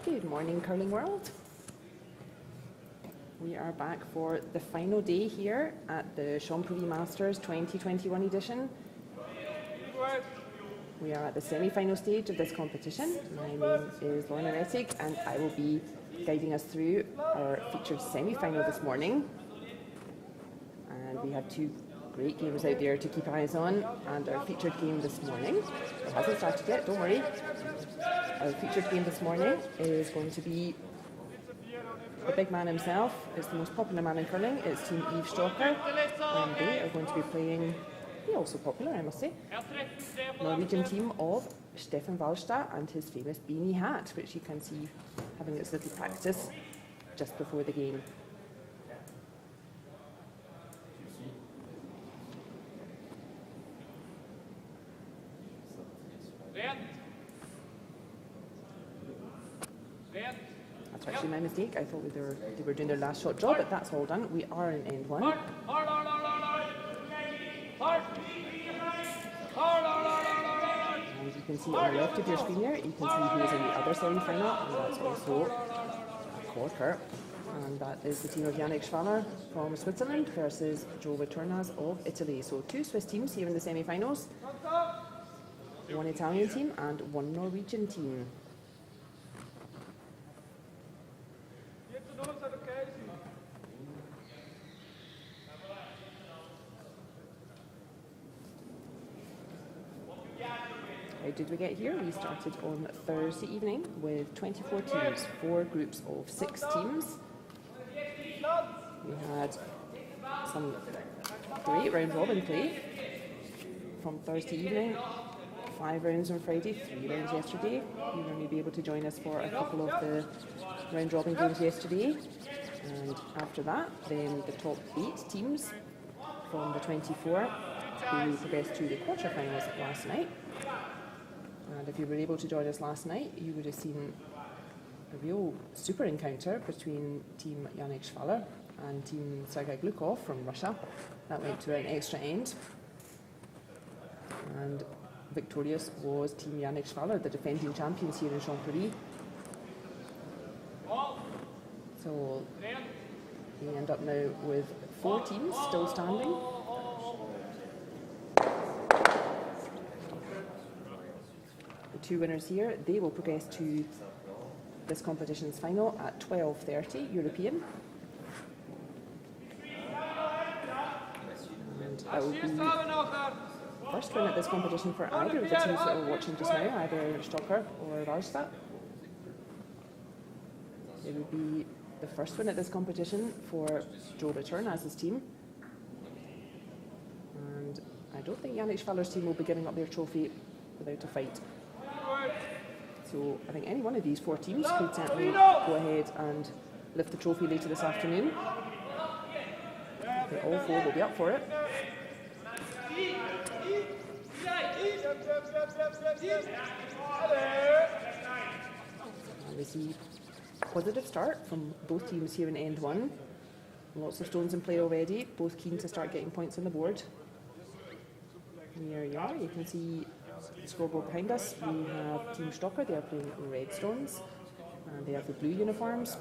Good morning, Curling World. We are back for the final day here at the Champéry Masters 2021 edition. We are at the semi-final stage of this competition. My name is Lorna Rettig and I will be guiding us through our featured semi-final this morning. And we have two great games out there to keep eyes on, and our featured game this morning, it hasn't started yet, don't worry. Our featured game this morning is going to be the big man himself. It's the most popular man in curling. It's Team Yves Stroker, and they are going to be playing, also popular I must say, Norwegian team of Stefan Wallstad and his famous beanie hat, which you can see having its little practice just before the game. That's actually my mistake. I thought they were doing their last shot draw, but that's all done. We are in end one. As you can see on the left of your screen here, you can see who is in the other semi-final, and that's also a quarter. And that is the team of Yannick Schwaller from Switzerland versus Joe Vittornas of Italy. So two Swiss teams here in the semi-finals. One Italian team and one Norwegian team. How did we get here? We started on Thursday evening with 24 teams, 4 groups of 6 teams. We had some great round robin play from Thursday evening. 5 rounds on Friday, 3 rounds yesterday. You will be able to join us for a couple of the round robin games yesterday. And after that, then the top 8 teams from the 24 who progressed to the quarterfinals last night. And if you were able to join us last night, you would have seen a real super encounter between Team Yannick Schwaller and Team Sergei Glukov from Russia. That went to an extra end. And victorious was Team Yannick Schwaller, the defending champions here in Champéry. So we end up now with 4 teams still standing. The 2 winners here, they will progress to this competition's final at 12:30 European. And that will be first win at this competition for either of the teams that we're watching just now, either Stroker or Wallstad. It would be the first win at this competition for Joe Vittornas' team. And I don't think Yannick Schwaller's team will be giving up their trophy without a fight. So I think any one of these 4 teams could certainly go ahead and lift the trophy later this afternoon. I think all 4 will be up for it. And we see a positive start from both teams here in end 1. Lots of stones in play already, both keen to start getting points on the board. And here you are, you can see the scoreboard behind us. We have Team Stroker, they are playing red stones, and they have the blue uniforms.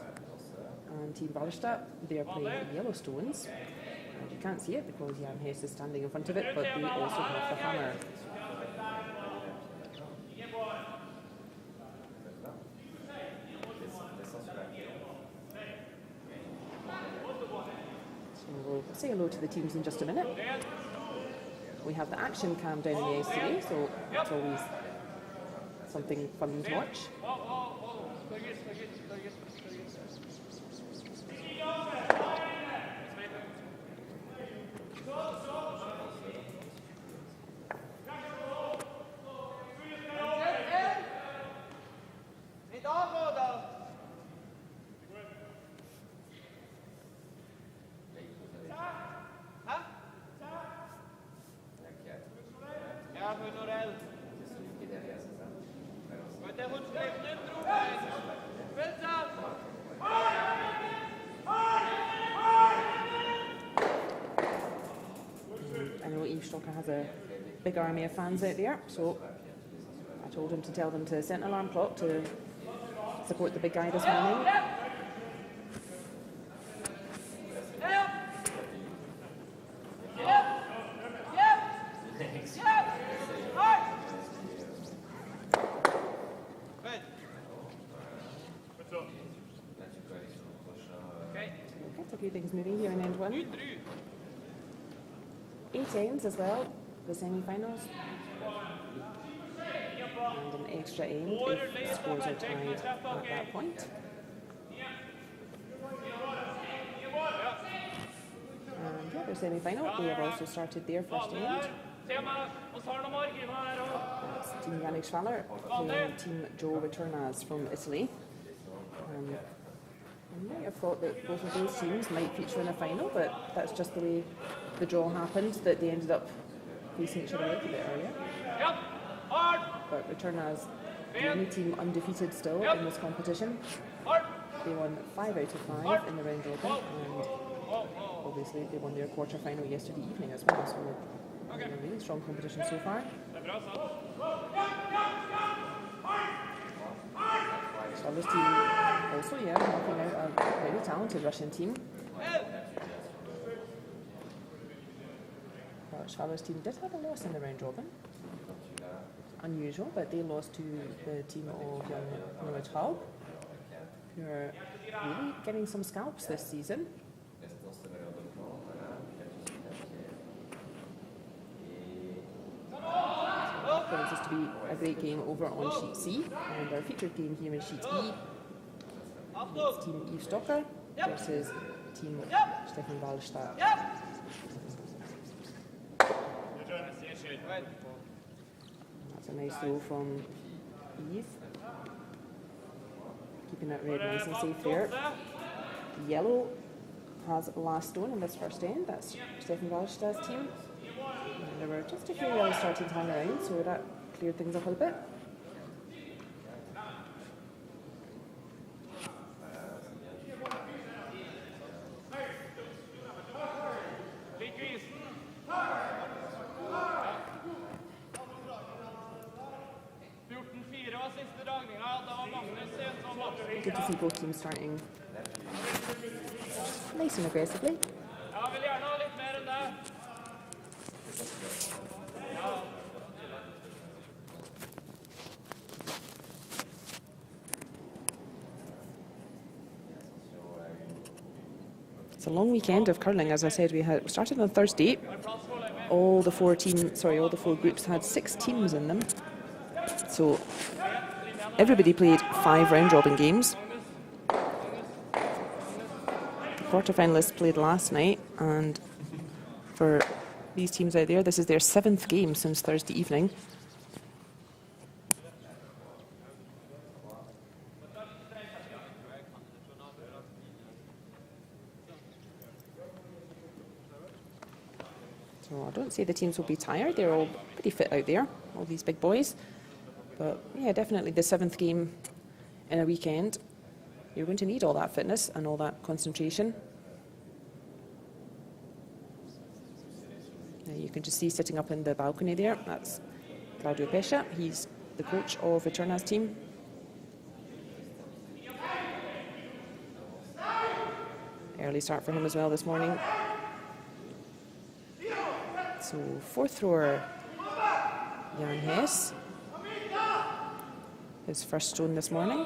And Team Wallstad, they are playing yellow stones. And you can't see it because Jan Hess is standing in front of it, but they also have the hammer. So we'll say hello to the teams in just a minute. We have the action cam down in the ice today, so it's always something fun to watch. Has a big army of fans out there, so I told him to tell them to set an alarm clock to support the big guy this morning. Gets a few things moving here in end one. 8 ends as well, the semi-finals, and an extra end if scores are tied at that point. And yeah, their semi-final, they have also started their first end. That's Team Yannick Schwaller playing Team Joe Returnaz from Italy. I might have thought that both of those teams might feature in a final, but that's just the way the draw happened, that they ended up facing each other a little bit earlier. But Returnaz, the only team undefeated still in this competition. They won 5 out of 5 in the round robin, and obviously they won their quarter-final yesterday evening as well, so a really strong competition so far. Schwaller's team also, knocking out a very talented Russian team. Schwaller's team did have a loss in the round robin. Unusual, but they lost to the team of young Noah Traub, who are really getting some scalps this season. It is to be a great game over on Sheet C, and our featured game here in Sheet E. It's Team Yves Stocker versus Team Stefan Wallstadt. That's a nice throw from Yves. Keeping that red nice and safe there. Yellow has last stone in this first end. That's Stefan Wallstadt's team. And there were just a few yellows starting to hang around, so that cleared things up a little bit. Good to see both teams starting nice and aggressively. It's a long weekend of curling, as I said. We started on Thursday. All the four groups had 6 teams in them. So everybody played 5 round robin games. The quarterfinalists played last night, and for these teams out there, this is their 7th game since Thursday evening. So I don't say the teams will be tired. They're all pretty fit out there, all these big boys. But yeah, definitely the 7th game in a weekend. You're going to need all that fitness and all that concentration. You can just see sitting up in the balcony there, that's Claudio Pescia. He's the coach of Returnaz team. Early start for him as well this morning. So fourth thrower, Jan Hess. His first stone this morning.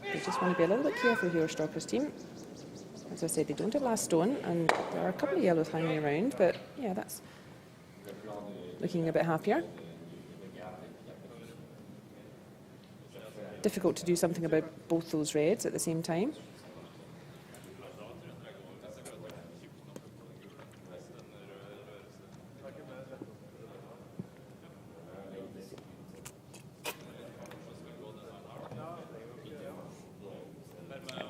They just want to be a little bit careful here, Stalker's team. As I said, they don't have last stone, and there are a couple of yellows hanging around, but yeah, that's looking a bit happier. Difficult to do something about both those reds at the same time.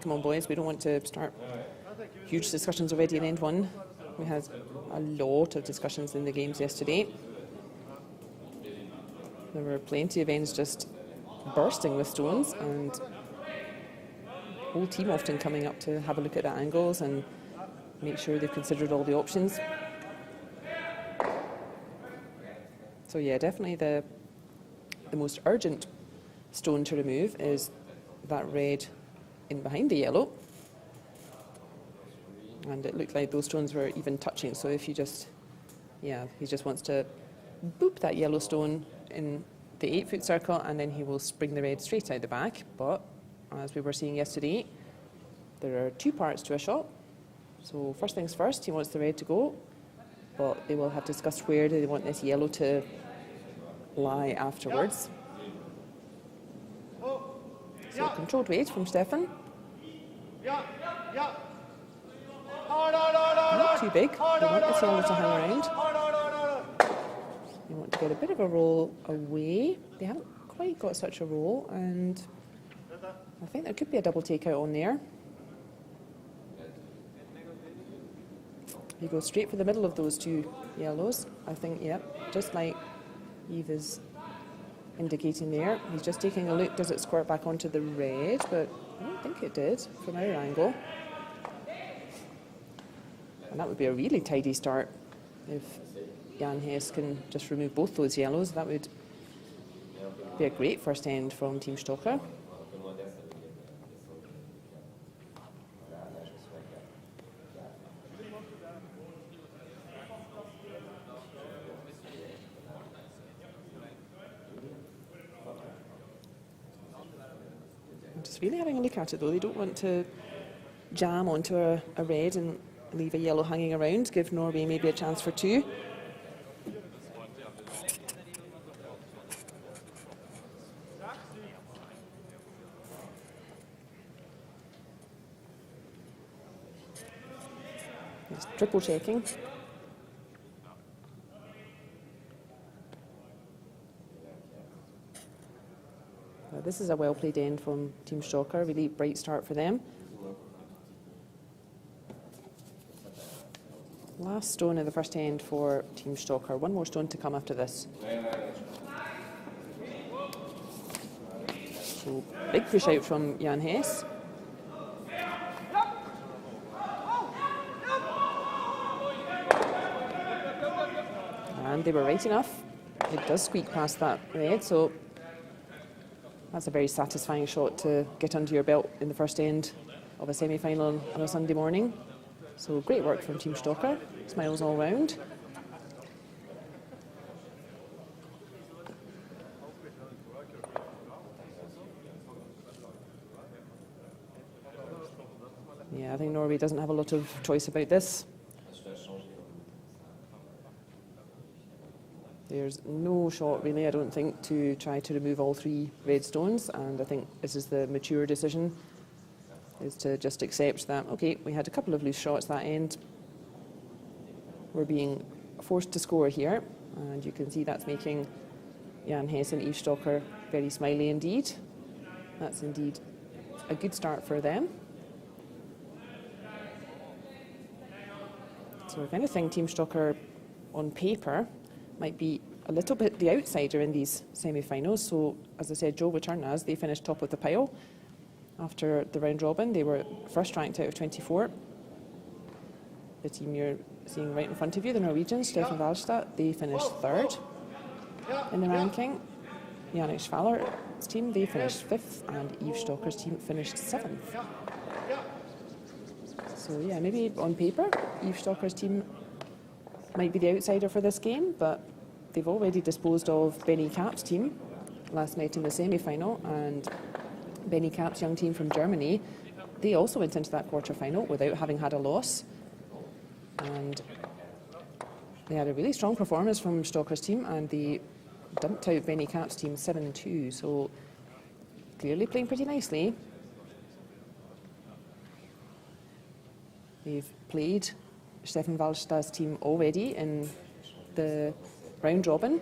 Come on, boys, we don't want to start huge discussions already in end one. We had a lot of discussions in the games yesterday. There were plenty of ends just bursting with stones, and the whole team often coming up to have a look at the angles and make sure they've considered all the options. So yeah, definitely the most urgent stone to remove is that red in behind the yellow, and it looked like those stones were even touching, so if you just, yeah, he just wants to boop that yellow stone in the 8-foot circle, and then he will spring the red straight out the back. But as we were seeing yesterday, there are two parts to a shot. So first things first, he wants the red to go, but they will have discussed where do they want this yellow to lie afterwards. So controlled weight from Stefan. Not too big. They want this yellow to hang around. They want to get a bit of a roll away. They haven't quite got such a roll, and I think there could be a double takeout on there. You go straight for the middle of those two yellows. I think, yep, just like Eve is indicating there. He's just taking a look, does it squirt back onto the red? But I don't think it did from our angle. And that would be a really tidy start if Jan Hess can just remove both those yellows. That would be a great first end from Team Stocker. I'm just really having a look at it though. They don't want to jam onto a red and leave a yellow hanging around, give Norway maybe a chance for two. Just triple checking. This is a well played end from Team Stocker, really bright start for them. Last stone in the first end for Team Stocker. One more stone to come after this. So big push out from Jan Hess. And they were right enough. It does squeak past that red, so that's a very satisfying shot to get under your belt in the first end of a semi-final on a Sunday morning. So great work from Team Stocker. Smiles all round. Yeah, I think Norway doesn't have a lot of choice about this. There's no shot really, I don't think, to try to remove all three red stones, and I think this is the mature decision, is to just accept that, okay, we had a couple of loose shots that end. We're being forced to score here, and you can see that's making Jan Hess and Eve Stocker very smiley indeed. That's indeed a good start for them. So if anything, Team Stocker on paper might be a little bit the outsider in these semi-finals. So as I said, Joe Waternas, they finished top of the pile after the round robin. They were first ranked out of 24. The team you're seeing right in front of you, the Norwegians, Stefan Valstad, they finished third in the ranking. Janik Schwaller's team, they finished 5th, and Yves Stocker's team finished 7th. So yeah, maybe on paper, Yves Stocker's team might be the outsider for this game, but they've already disposed of Benny Kapp's team last night in the semi-final, and Benny Kapp's young team from Germany, they also went into that quarter-final without having had a loss. And they had a really strong performance from Stocker's team, and they dumped out Benny Kapp's team 7-2, so clearly playing pretty nicely. They've played Stefan Wallstad's team already in the round robin.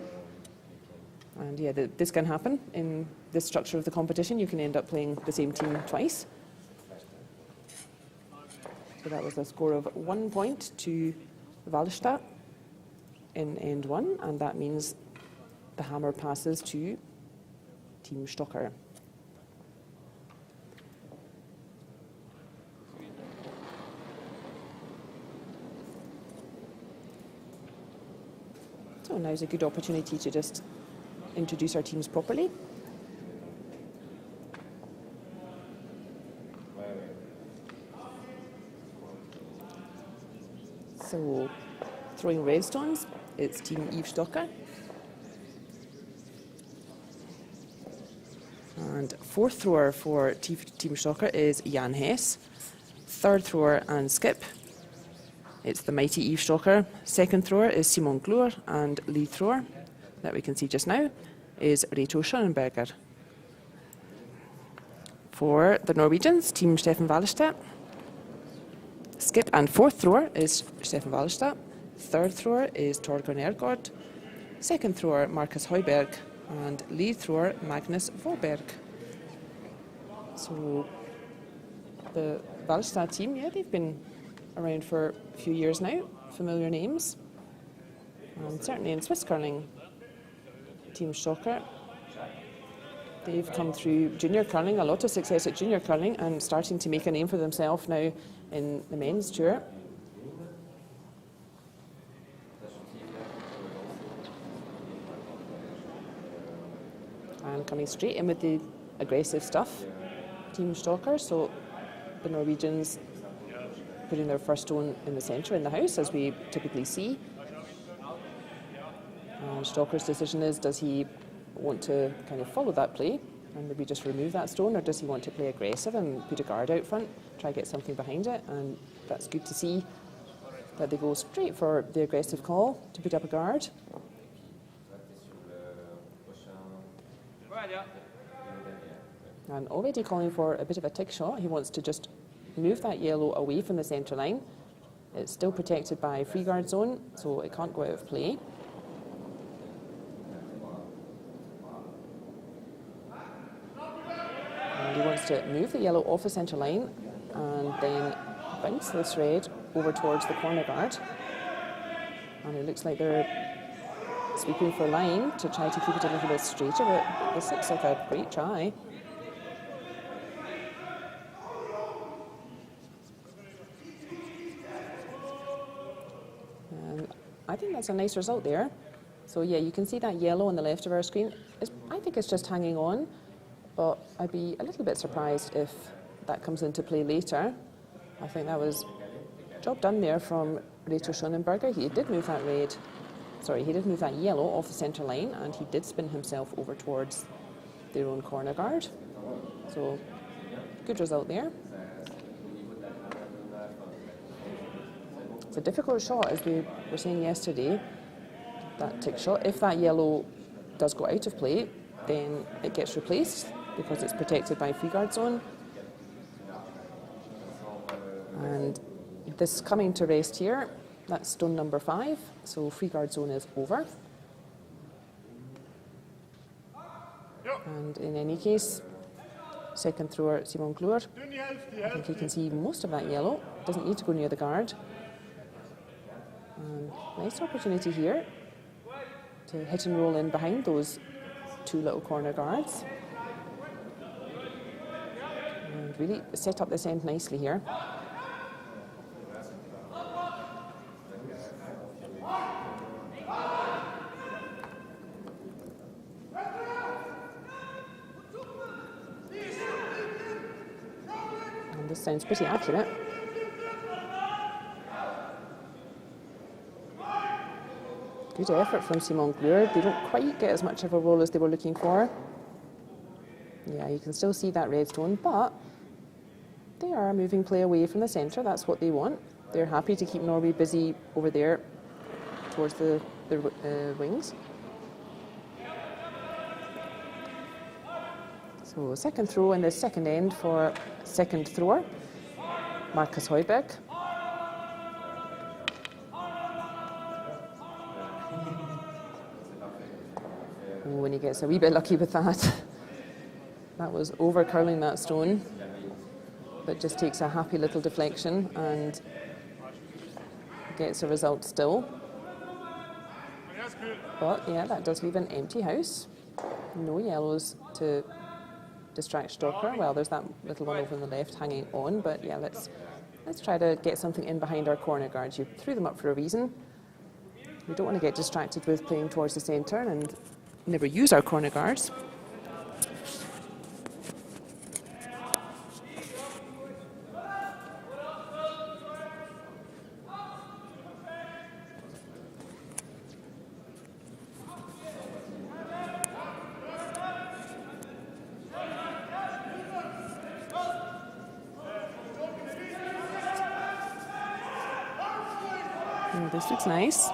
And yeah, this can happen in this structure of the competition. You can end up playing the same team twice. So that was a score of 1 point to Wallstad in end 1, and that means the hammer passes to Team Stocker. So now's a good opportunity to just introduce our teams properly. So, throwing red stones, it's Team Yves Stocker. And 4th thrower for Team Stocker is Jan Hess. 3rd thrower and skip, it's the mighty Yves Stocker. 2nd thrower is Simon Gloor, and lead thrower, that we can see just now, is Reto Schönenberger. For the Norwegians, Team Stefan Wallstad, skip and 4th thrower is Stefan Wallstad. 3rd thrower is Torger Nergård. 2nd thrower Marcus Højberg, and lead thrower Magnus Vorberg. So the Wallstad team, yeah, they've been around for a few years now, familiar names. And certainly in Swiss curling, Team Stocker, they've come through junior curling, a lot of success at junior curling, and starting to make a name for themselves now in the men's tour. And coming straight in with the aggressive stuff, Team Stocker. So the Norwegians putting their first stone in the centre in the house, as we typically see. And Stocker's decision is, does he want to kind of follow that play and maybe just remove that stone, or does he want to play aggressive and put a guard out front, try to get something behind it? And that's good to see that they go straight for the aggressive call to put up a guard. And already calling for a bit of a tick shot. He wants to just move that yellow away from the centre line. It's still protected by free guard zone, so it can't go out of play. And he wants to move the yellow off the centre line and then bounce this red over towards the corner guard. And it looks like they're sweeping for line to try to keep it a little bit straighter, but this looks like a great try. I think that's a nice result there. So yeah, you can see that yellow on the left of our screen. I think it's just hanging on, but I'd be a little bit surprised if that comes into play later. I think that was job done there from Reto Schönenberger. He did move that yellow off the centre line, and he did spin himself over towards their own corner guard. So good result there. It's a difficult shot, as we were saying yesterday, that tick shot. If that yellow does go out of play, then it gets replaced because it's protected by free guard zone. And this coming to rest here, that's stone number 5, so free guard zone is over. And in any case, second thrower Simon Gloor, I think you can see most of that yellow, doesn't need to go near the guard. And nice opportunity here to hit and roll in behind those two little corner guards. And really set up this end nicely here. This sounds pretty accurate. Good effort from Simon Glure. They don't quite get as much of a roll as they were looking for. Yeah, you can still see that red stone, but they are moving play away from the centre. That's what they want. They're happy to keep Norway busy over there towards the wings. So second throw in the second end for second thrower, Marcus Heuberg. When he gets a wee bit lucky with that. That was over curling that stone, but just takes a happy little deflection and gets a result still. But yeah, that does leave an empty house. No yellows to distract Stocker. Well, there's that little one over on the left hanging on, but yeah, let's try to get something in behind our corner guards. You threw them up for a reason. We don't want to get distracted with playing towards the centre and never use our corner guards. Oh, this looks nice.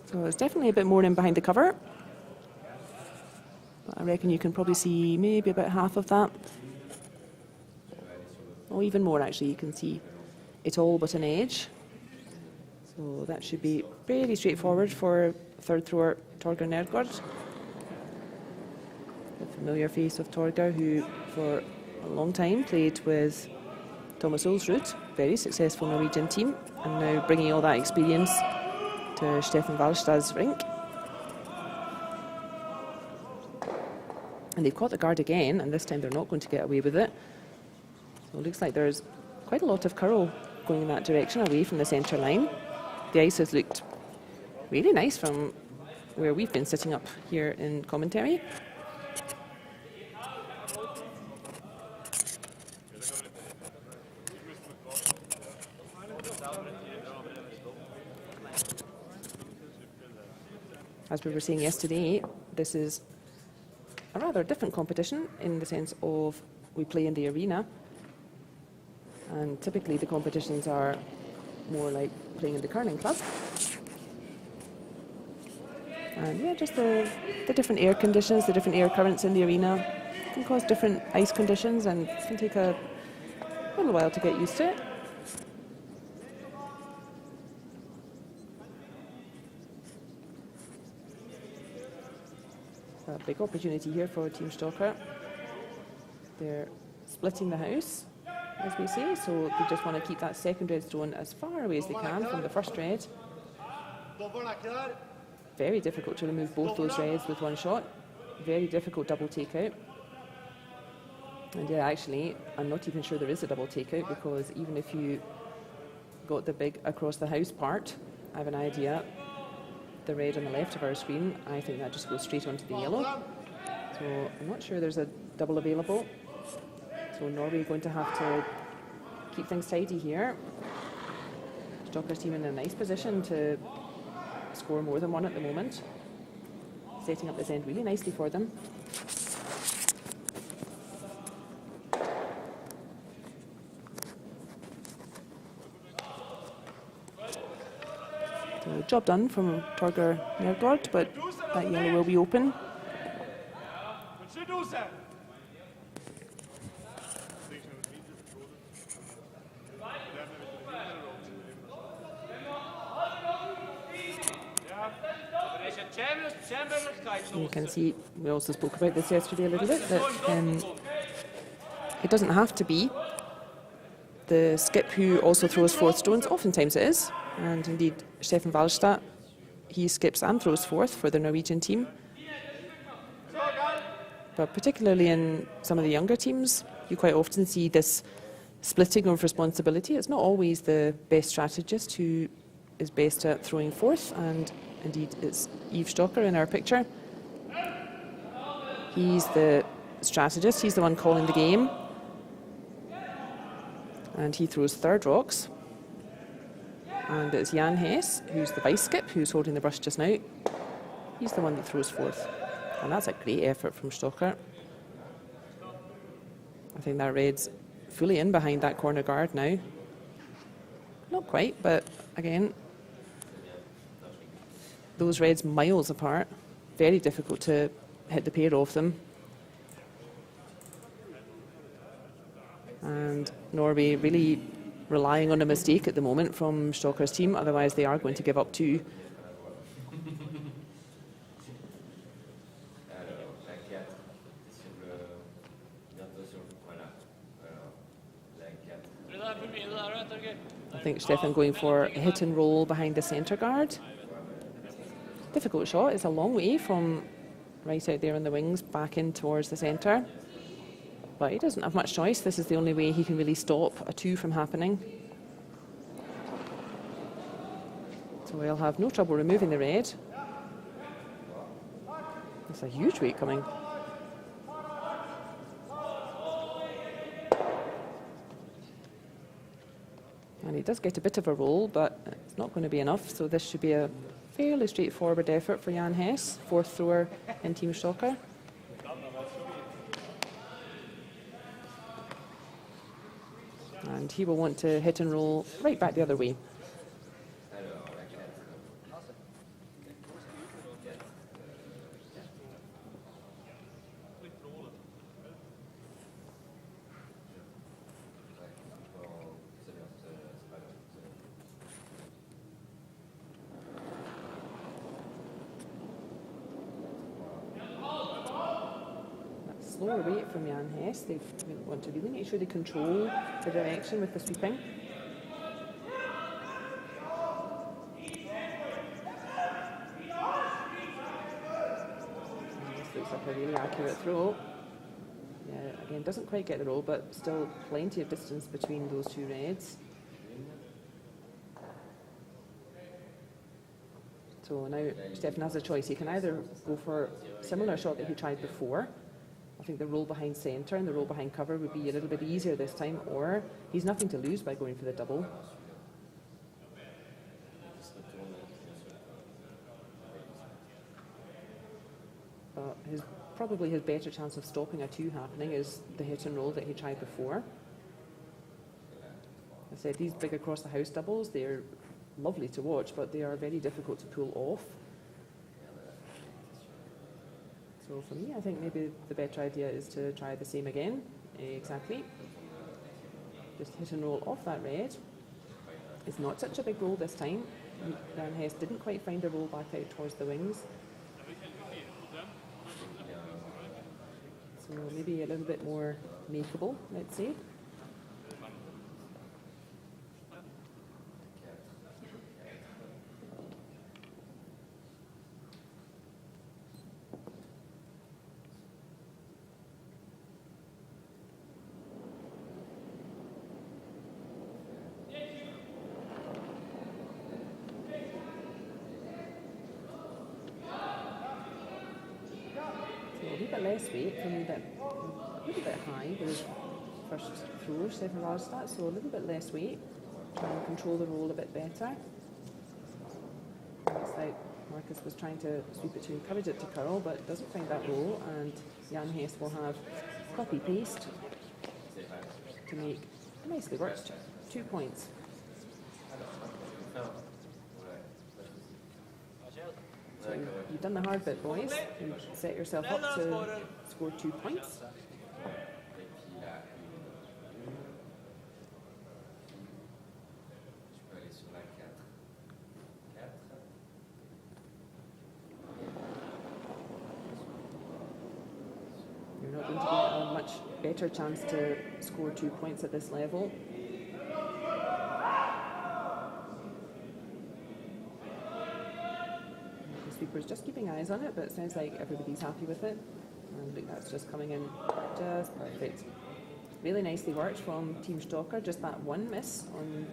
So it's definitely a bit more in behind the cover. But I reckon you can probably see maybe about half of that. Or even more actually, you can see it all but an edge. So that should be pretty straightforward for third thrower Torgeir Nergård. The familiar face of Torgeir, who for a long time played with Thomas Ulsrud, very successful Norwegian team, and now bringing all that experience to Stefan Wallstad's rink. And they've caught the guard again, and this time they're not going to get away with it. So it looks like there's quite a lot of curl going in that direction, away from the centre line. The ice has looked really nice from where we've been sitting up here in commentary. As we were saying yesterday, this is a rather different competition in the sense of we play in the arena, and typically the competitions are more like playing in the curling club. And yeah, just the different air conditions, the different air currents in the arena can cause different ice conditions, and it can take a little while to get used to it. A big opportunity here for Team Stocker. They're splitting the house, as we say, so they just want to keep that second red stone as far away as they can from the first red. Very difficult to remove both those reds with one shot. Very difficult double takeout. And yeah, actually, I'm not even sure there is a double takeout, because even if you got the big across the house part, I have an idea. The red on the left of our screen, I think that just goes straight onto the yellow. So I'm not sure there's a double available. So Norway going to have to keep things tidy here. Stocker's team in a nice position to score more than one at the moment. Setting up this end really nicely for them. So job done from Torgeir Nergård, but that yellow will be open. You can see, we also spoke about this yesterday a little bit, that it doesn't have to be the skip who also throws fourth stones. Oftentimes it is, and indeed Stefan Wallstad, he skips and throws fourth for the Norwegian team. But particularly in some of the younger teams, you quite often see this splitting of responsibility. It's not always the best strategist who is best at throwing fourth, and indeed it's Yves Stocker in our picture. He's the strategist. He's the one calling the game. And he throws third rocks. And it's Jan Hess, who's the vice skip, who's holding the brush just now. He's the one that throws fourth. And that's a great effort from Stocker. I think that red's fully in behind that corner guard now. Not quite, but again, those reds miles apart. Very difficult to hit the pair of them. And Norway really relying on a mistake at the moment from Stocker's team, otherwise they are going to give up two. I think Stefan going for a hit and roll behind the centre guard. Difficult shot. It's a long way from right out there on the wings back in towards the centre. But he doesn't have much choice. This is the only way he can really stop a two from happening. So he'll have no trouble removing the red. It's a huge weight coming. And he does get a bit of a roll, but it's not going to be enough. So this should be a fairly straightforward effort for Jan Hess, fourth thrower in Team Stocker. And he will want to hit and roll right back the other way. Slower weight from Jan Hess. They want to really make sure they control the direction with the sweeping. This looks like a really accurate throw. Yeah, again, doesn't quite get the roll, but still plenty of distance between those two reds. So now Stefan has a choice. He can either go for a similar shot that he tried before. I think the roll behind centre and the roll behind cover would be a little bit easier this time, or he's nothing to lose by going for the double. But probably his better chance of stopping a two happening is the hit and roll that he tried before. I said these big across the house doubles, they're lovely to watch, but they are very difficult to pull off. So for me, I think maybe the better idea is to try the same again. Exactly. Just hit and roll off that red. It's not such a big roll this time. Jan Hess didn't quite find the roll back out towards the wings. So maybe a little bit more makeable, let's say. A little bit less weight, a little bit high with his first throw, Stefan Rarstad, so a little bit less weight. Try and control the roll a bit better. Looks like Marcus was trying to sweep it to encourage it to curl, but doesn't find that roll, and Jan Hess will have copy-paste to make a nicely worked 2 points. So you've done the hard bit, boys. You set yourself up to score 2 points. You're not going to get a much better chance to score 2 points at this level. Sweeper's just keeping eyes on it, but it sounds like everybody's happy with it. And look, that's just coming in just perfect. Really nicely worked from Team Stocker. Just that one miss on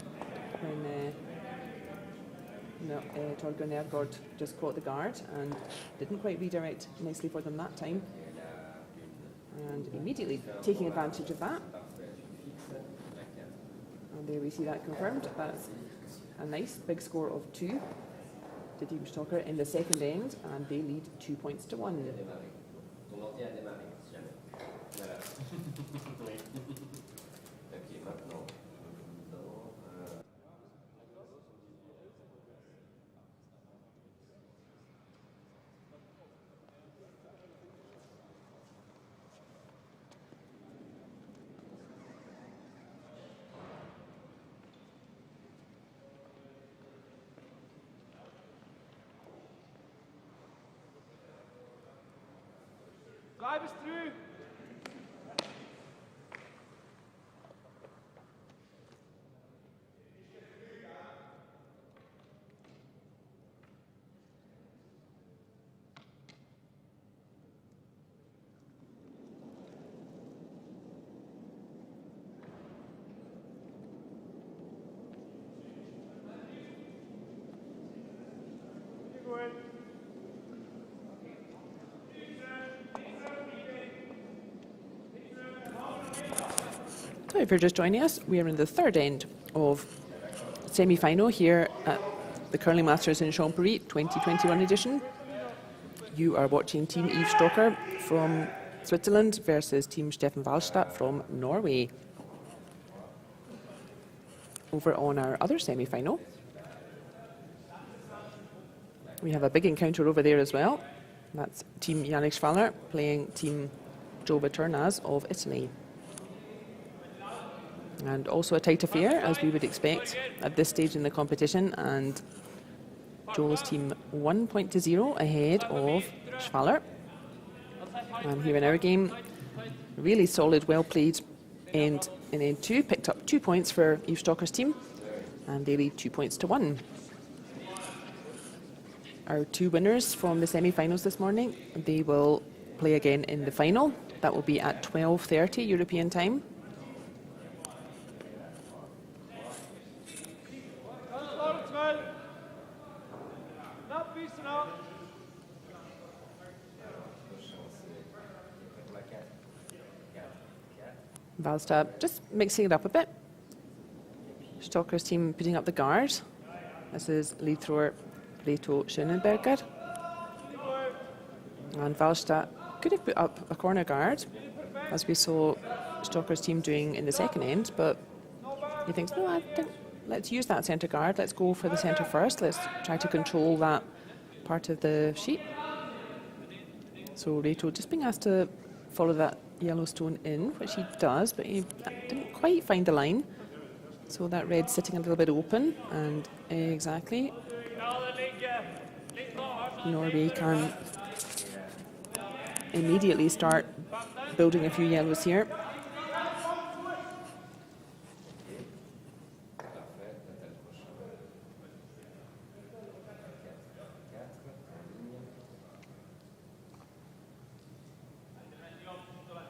when Torgeir Nergård just caught the guard and didn't quite redirect nicely for them that time. And immediately taking advantage of that. And there we see that confirmed. That's a nice big score of 2 to Team Stocker in the second end, and they lead 2 points to 1. Drive us through. So if you're just joining us, we are in the third end of semi-final here at the Curling Masters in Champéry 2021 edition. You are watching Team Yves Stocker from Switzerland versus Team Stefan Wallstadt from Norway. Over on our other semi-final, we have a big encounter over there as well. That's Team Yannick Schwaller playing Team Joe Viturnaz of Italy. And also a tight affair, as we would expect at this stage in the competition. And Joel's team 1-0 ahead of Schwaller. And here in our game, really solid, well played end in end 2. Picked up 2 points for Yves Stocker's team, and they lead 2 points to 1. Our 2 winners from the semi-finals this morning, they will play again in the final. That will be at 12:30 European time. Wallstadt just mixing it up a bit. Stocker's team putting up the guard. This is lead thrower Reto Schönenberger. And Wallstadt could have put up a corner guard, as we saw Stocker's team doing in the second end, but he thinks, no, I think let's use that centre guard. Let's go for the centre first. Let's try to control that part of the sheet. So Reto just being asked to follow that yellow stone in, which he does, but he didn't quite find the line. So that red sitting a little bit open, and exactly, Norway can immediately start building a few yellows here.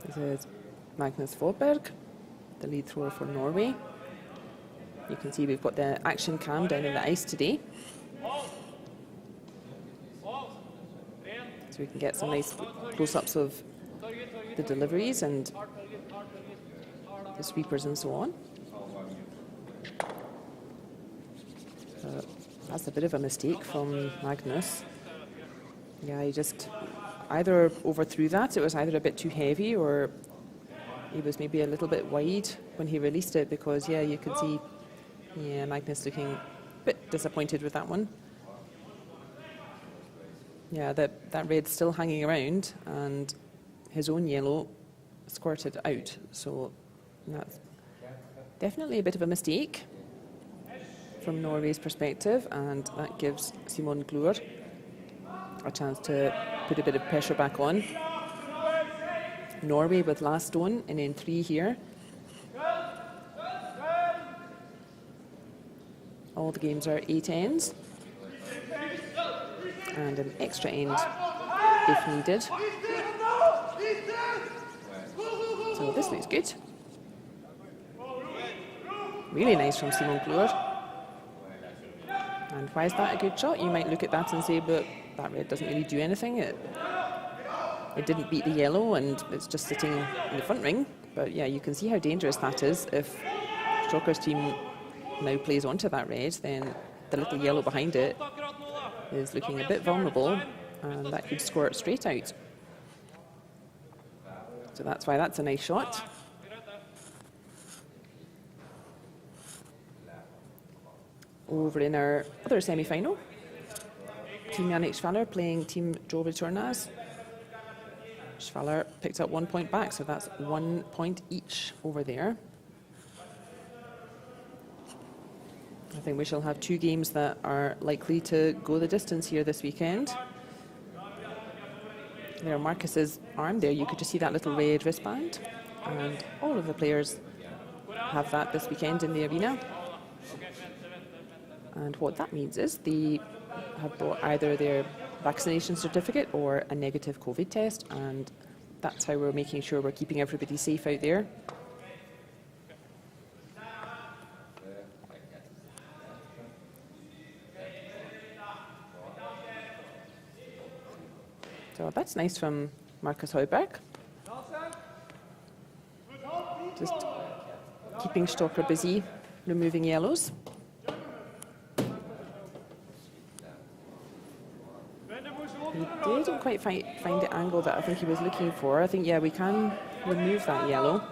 This is Magnus Folberg, the lead thrower for Norway. You can see we've got the action cam down in the ice today, so we can get some nice close-ups of the deliveries and the sweepers and so on. That's a bit of a mistake from Magnus. Yeah, he just either overthrew that, it was either a bit too heavy, or he was maybe a little bit wide when he released it, because yeah, you can see Magnus looking a bit disappointed with that one. Yeah, that red's still hanging around, and his own yellow squirted out, so that's definitely a bit of a mistake from Norway's perspective, and that gives Simon Glur a chance to put a bit of pressure back on. Norway with last stone in end 3 here. All the games are 8 ends, and an extra end if needed. So this looks good. Really nice from Simon Glur. And why is that a good shot? You might look at that and say, but that red doesn't really do anything. it didn't beat the yellow and it's just sitting in the front ring. But yeah, you can see how dangerous that is. If Stalker's team now plays onto that red, then the little yellow behind it is looking a bit vulnerable, and that could squirt straight out. So that's why that's a nice shot. Over in our other semi-final, Team Yannick Schwaller playing Team Jove Tornaz. Schwaller picked up 1 point back, so that's 1 point each over there. I think we shall have two games that are likely to go the distance here this weekend. There, Marcus's arm there, you could just see that little red wristband, and all of the players have that this weekend in the arena. And what that means is they have brought either their vaccination certificate or a negative COVID test, and that's how we're making sure we're keeping everybody safe out there. So that's nice from Marcus Heuberg. Just keeping Stalker busy, removing yellows. He didn't quite find the angle that I think he was looking for. I think, yeah, we can remove that yellow.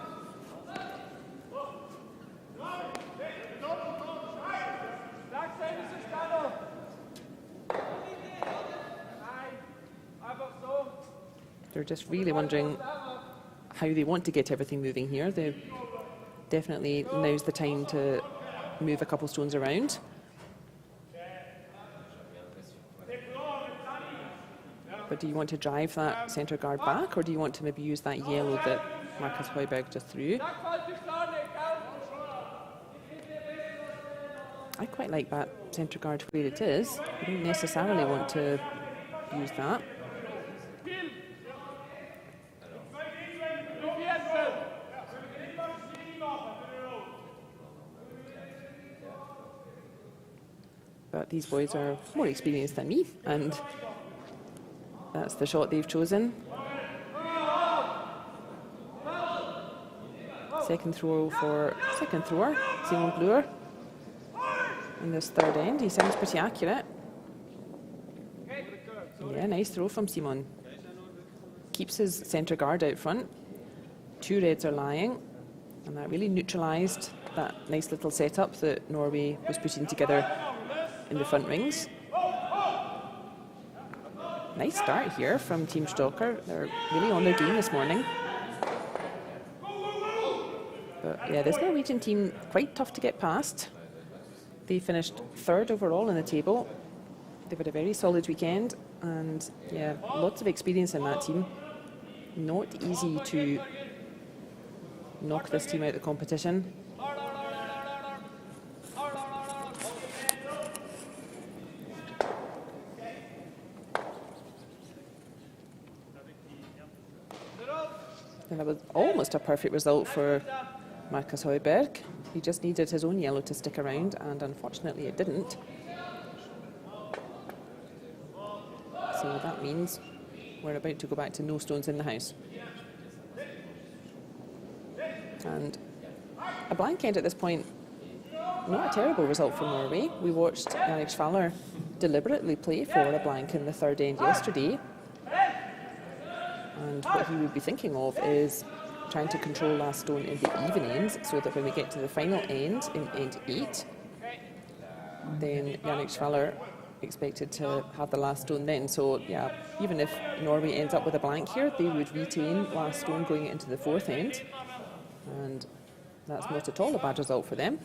They're just really wondering how they want to get everything moving here. They definitely, now's the time to move a couple stones around. But do you want to drive that centre guard back, or do you want to maybe use that yellow that Marcus Heuberg just threw? I quite like that centre guard where it is. I don't necessarily want to use that. But these boys are more experienced than me, and that's the shot they've chosen. Second thrower, Simon Bleuer. In this third end, he sounds pretty accurate. Yeah, nice throw from Simon. Keeps his centre guard out front. Two reds are lying, and that really neutralised that nice little setup that Norway was putting together in the front rings. Nice start here from Team Stalker. They're really on their game this morning. But yeah, this Norwegian team, quite tough to get past. They finished third overall in the table. They've had a very solid weekend, and yeah, lots of experience in that team. Not easy to knock this team out of the competition. And that was almost a perfect result for Marcus Heuberg. He just needed his own yellow to stick around, and unfortunately it didn't. So that means we're about to go back to no stones in the house. And a blank end at this point, not a terrible result for Norway. We watched Yannick Schwaller deliberately play for a blank in the third end yesterday. And what he would be thinking of is trying to control last stone in the even ends, so that when we get to the final end, in end 8, then Yannick Schwaller expected to have the last stone then. So yeah, even if Norway ends up with a blank here, they would retain last stone going into the fourth end. And that's not at all a bad result for them.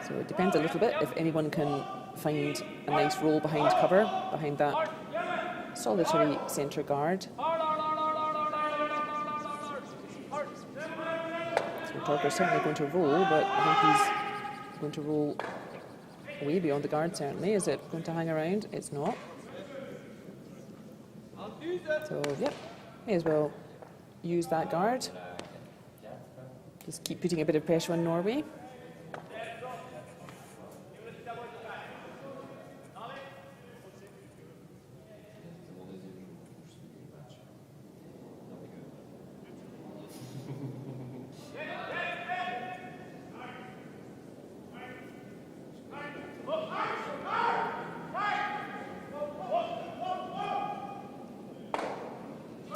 So it depends a little bit if anyone can find a nice roll behind cover, behind that solitary centre guard. So Torker's certainly going to roll, but I think he's going to roll way beyond the guard, certainly. Is it going to hang around? It's not. So, yep, may as well use that guard. Just keep putting a bit of pressure on Norway.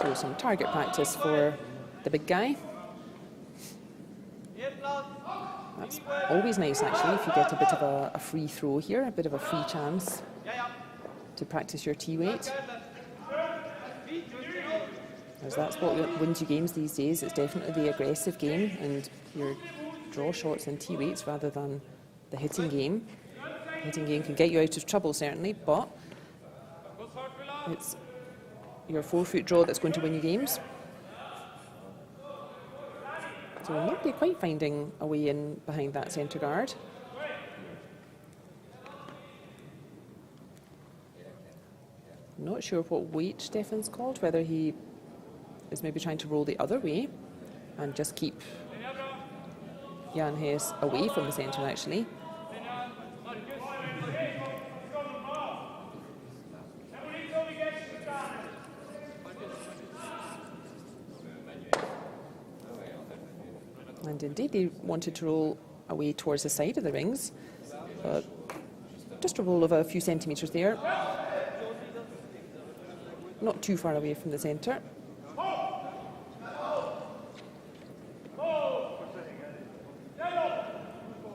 So some target practice for the big guy. That's always nice, actually, if you get a bit of a free throw here, a bit of a free chance to practice your T-weight. As that's what wins you games these days. It's definitely the aggressive game and your draw shots and T-weights rather than the hitting game. The hitting game can get you out of trouble, certainly, but it's your 4-foot draw that's going to win you games. So nobody quite finding a way in behind that centre guard. Not sure what weight Stefan's called, whether he is maybe trying to roll the other way and just keep Jan Hess away from the centre, actually. And indeed, they wanted to roll away towards the side of the rings, but just a roll of a few centimetres there. Not too far away from the centre.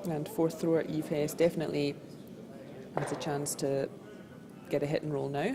And fourth thrower Eve Hess definitely has a chance to get a hit and roll now.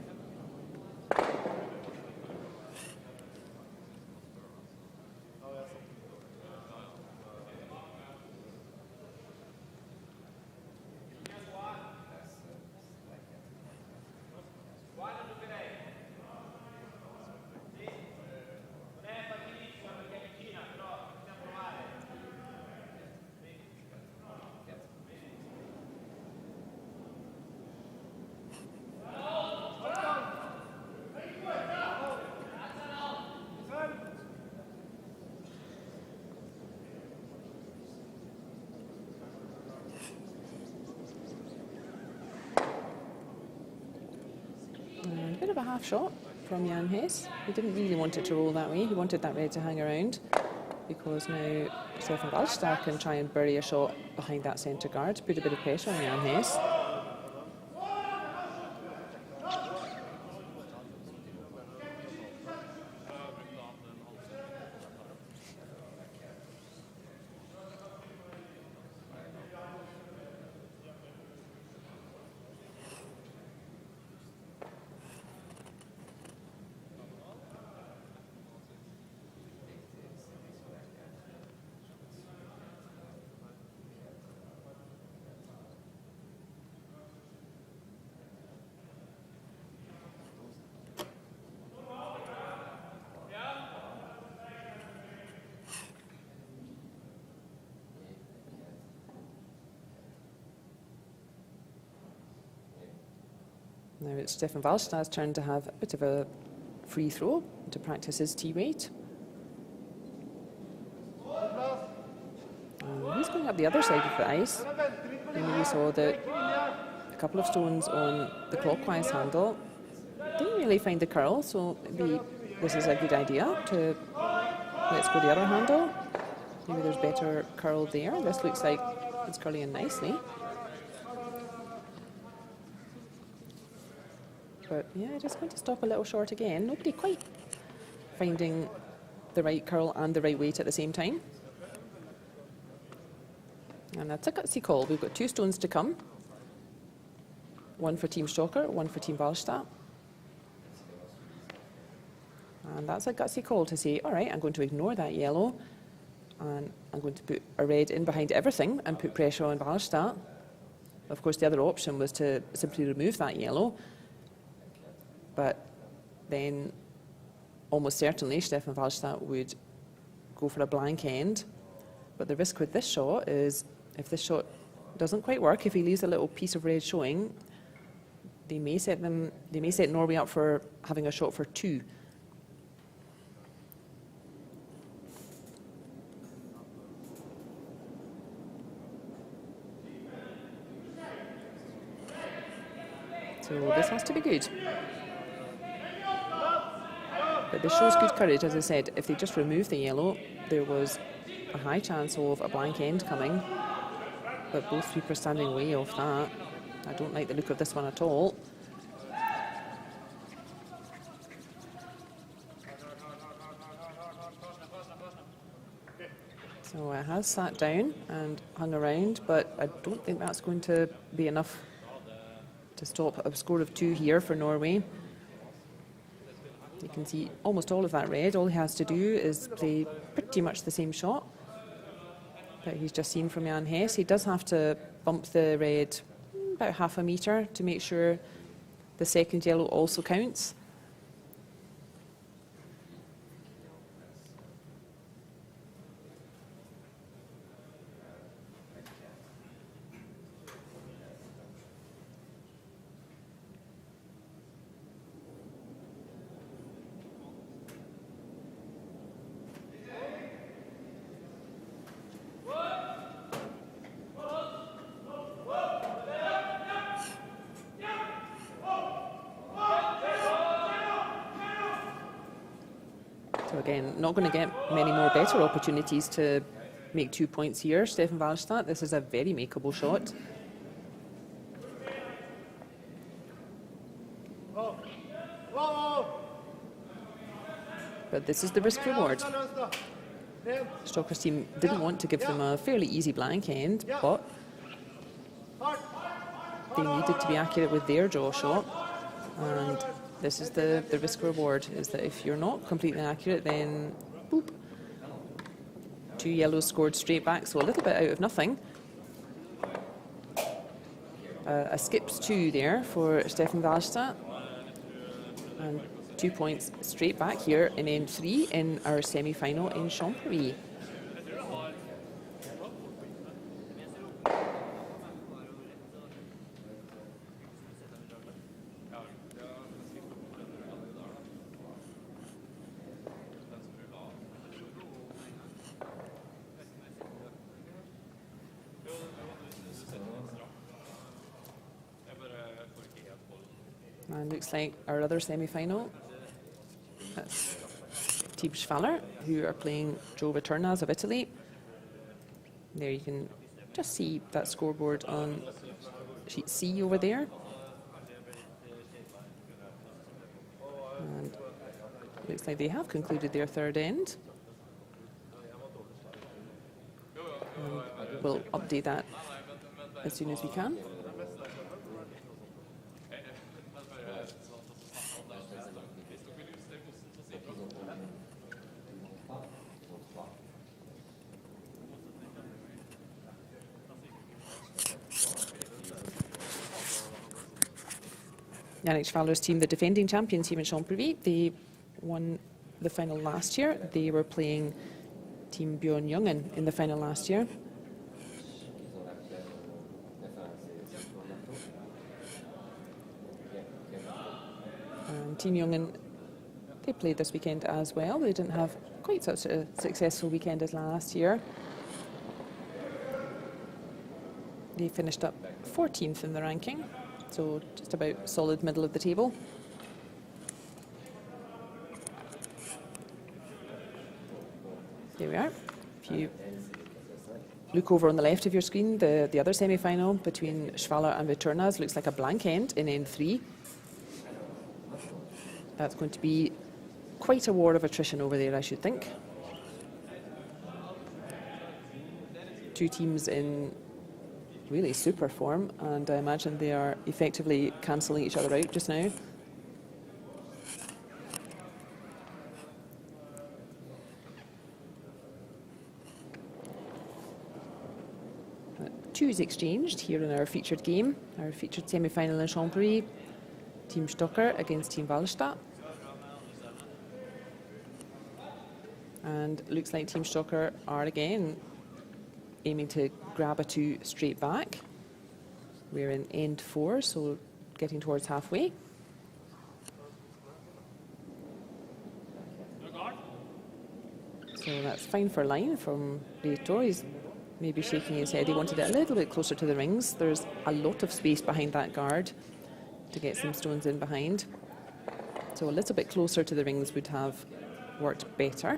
A bit of a half shot from Jan Hess. He didn't really want it to roll that way. He wanted that red to hang around because now Stefan Wallstadt can try and bury a shot behind that centre guard, put a bit of pressure on Jan Hess. Now it's Stefan Wallstadt's turn to have a bit of a free throw to practice his T-weight. He's going up the other side of the ice. And we saw that a couple of stones on the clockwise handle didn't really find the curl, so maybe this is a good idea to let's go the other handle. Maybe there's better curl there. This looks like it's curling in nicely. But yeah, just going to stop a little short again. Nobody quite finding the right curl and the right weight at the same time. And that's a gutsy call. We've got 2 stones to come. One for Team Stocker, one for Team Wallstadt. And that's a gutsy call to say, all right, I'm going to ignore that yellow and I'm going to put a red in behind everything and put pressure on Wallstadt. Of course, the other option was to simply remove that yellow. But then almost certainly Stefan Wallstadt would go for a blank end. But the risk with this shot is if this shot doesn't quite work, if he leaves a little piece of red showing, they may set Norway up for having a shot for 2. So this has to be good. But this shows good courage, as I said. If they just remove the yellow, there was a high chance of a blank end coming. But both sweepers standing way off that. I don't like the look of this one at all. So it has sat down and hung around, but I don't think that's going to be enough to stop a score of 2 here for Norway. You can see almost all of that red. All he has to do is play pretty much the same shot that he's just seen from Jan Hess. He does have to bump the red about half a metre to make sure the second yellow also counts. So again, not going to get many more better opportunities to make 2 points here. Stefan Wallstadt, this is a very makeable shot. But this is the risk reward. Stocker's team didn't want to give them a fairly easy blank end, but they needed to be accurate with their draw shot. And this is the risk reward, is that if you're not completely accurate, then boop. 2 yellows scored straight back, so a little bit out of nothing. A skips 2 there for Stefan Wallstadt. And 2 points straight back here in end 3 in our semi-final in Champéry. And looks like our other semi-final, that's Team Schwaller, who are playing Joe Viturnaz of Italy. There you can just see that scoreboard on sheet C over there. And looks like they have concluded their third end. And we'll update that as soon as we can. Yannick Schwaller's team, the defending champion team in Champéry, they won the final last year. They were playing Team Björn Jungen in the final last year. And Team Jungen, they played this weekend as well. They didn't have quite such a successful weekend as last year. They finished up 14th in the ranking, so just about solid middle of the table. There we are. If you look over on the left of your screen, the other semi-final between Schwaller and Viturnaz looks like a blank end in end 3. That's going to be quite a war of attrition over there, I should think. 2 teams in really super form, and I imagine they are effectively cancelling each other out just now. Twos exchanged here in our featured game, our featured semi-final in Champéry. Team Stocker against Team Wallstadt. And looks like Team Stocker are again aiming to grab a 2 straight back. We're in end 4, so getting towards halfway. So that's fine for line from Reto. He's maybe shaking his head. He wanted it a little bit closer to the rings. There's a lot of space behind that guard to get some stones in behind. So a little bit closer to the rings would have worked better.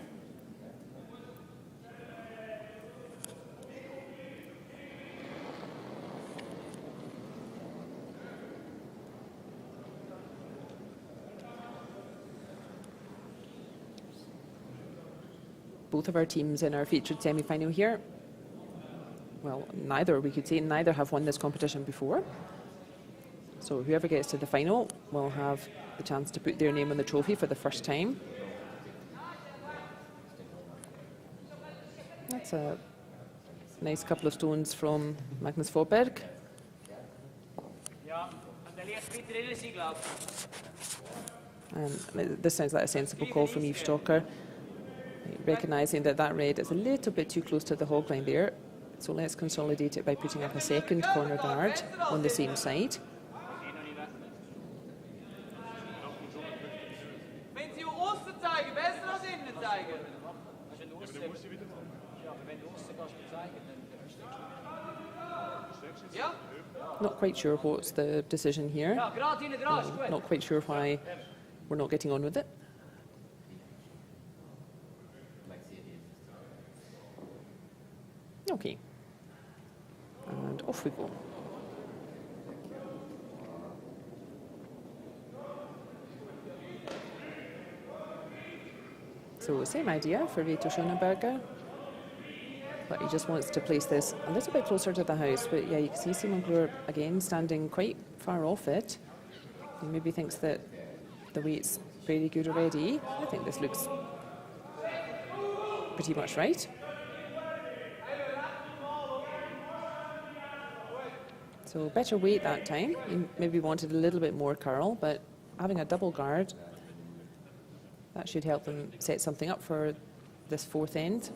both of our teams in our featured semi-final here, well, we could say neither have won this competition before. So whoever gets to the final will have the chance to put their name on the trophy for the first time. That's a nice couple of stones from Magnus Forberg. And this sounds like a sensible call from Yves Stocker, recognising that that red is a little bit too close to the hog line there. So let's consolidate it by putting up a second corner guard on the same side. Not quite sure what's the decision here. Not quite sure why we're not getting on with it. Okay. And off we go. So same idea for Reto Schönenberger, but he just wants to place this a little bit closer to the house. But yeah, you can see Simon Glure again standing quite far off it. He maybe thinks that the weight's very good already. I think this looks pretty much right. So better weight that time. He maybe wanted a little bit more curl, but having a double guard, that should help them set something up for this fourth end.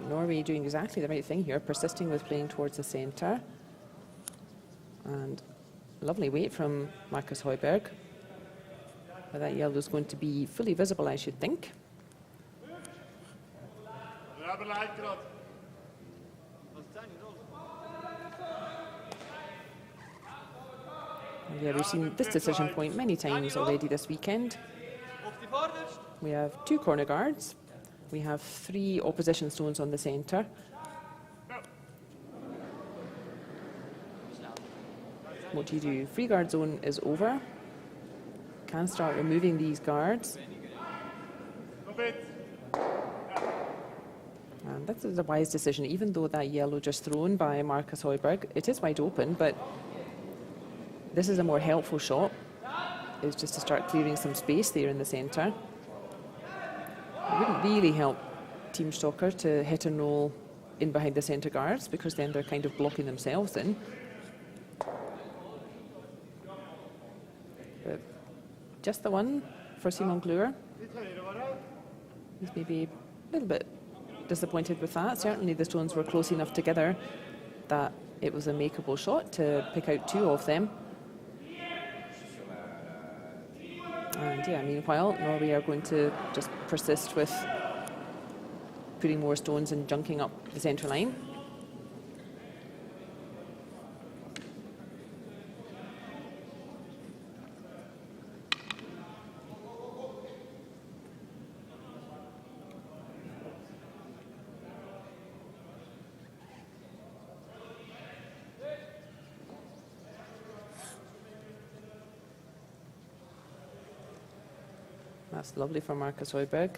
Norway doing exactly the right thing here, persisting with playing towards the centre. And lovely weight from Marcus Højberg. But that yellow is going to be fully visible, I should think. And yeah, we've seen this decision point many times already this weekend. We have two corner guards. We have three opposition stones on the centre. What do you do? Free guard zone is over. Can start removing these guards. And that is a wise decision, even though that yellow just thrown by Marcus Højberg, it is wide open, but this is a more helpful shot, is just to start clearing some space there in the centre. It wouldn't really help Team Stocker to hit and roll in behind the centre guards, because then they're kind of blocking themselves in. But just the one for Simon Glure. He's maybe a little bit disappointed with that. Certainly the stones were close enough together that it was a makeable shot to pick out two of them. And yeah, meanwhile, Norway are going to just persist with putting more stones and junking up the centre line. That's lovely for Marcus Højberg.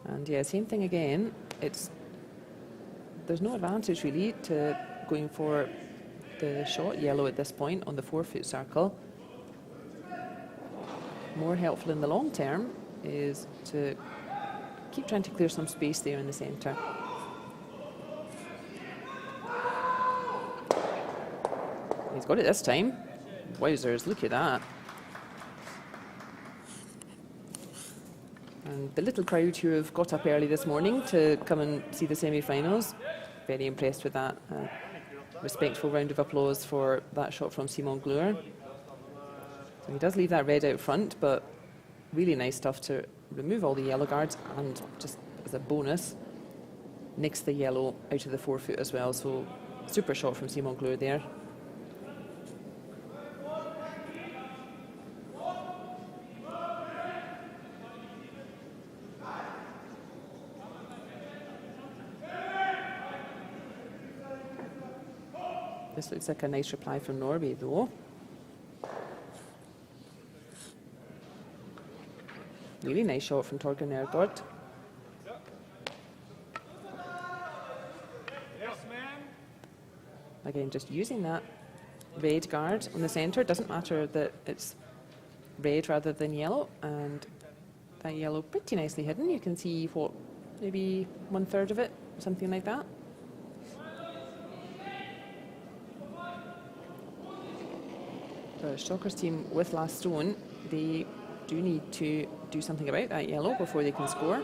And yeah, same thing again. There's no advantage really to going for the short yellow at this point on the 4-foot circle. More helpful in the long term is to keep trying to clear some space there in the centre. He's got it this time. Wowzers, look at that. And the little crowd who have got up early this morning to come and see the semi-finals, very impressed with that. Respectful round of applause for that shot from Simon Glure. So he does leave that red out front, but really nice stuff to remove all the yellow guards, and just as a bonus, nix the yellow out of the 4-foot as well. So super shot from Simon Glure there. This looks like a nice reply from Norway, though. Really nice shot from Torgen Nergård. Yes, man. Again, just using that red guard on the centre. Doesn't matter that it's red rather than yellow, and that yellow pretty nicely hidden. You can see what, maybe 1/3 of it, something like that. The Stalkers team with last stone, they do need to do something about that yellow before they can score.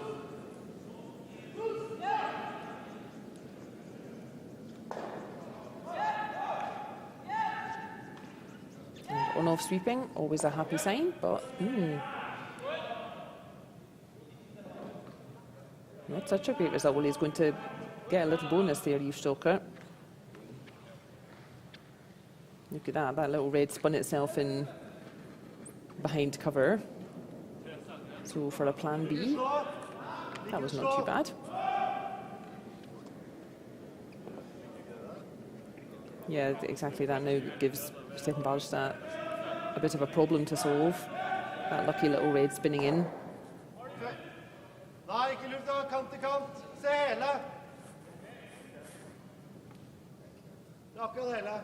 And on-off sweeping, always a happy sign, but not such a great result. Well, he's going to get a little bonus there, Yves Stalker. Look at that, that little red spun itself in behind cover. So for a plan B, that was not too bad. Yeah, exactly, that now gives Steffen Barstad a bit of a problem to solve. That lucky little red spinning in. Nei, ikke luft av kant til kant. Se hele. Det er akkurat hele.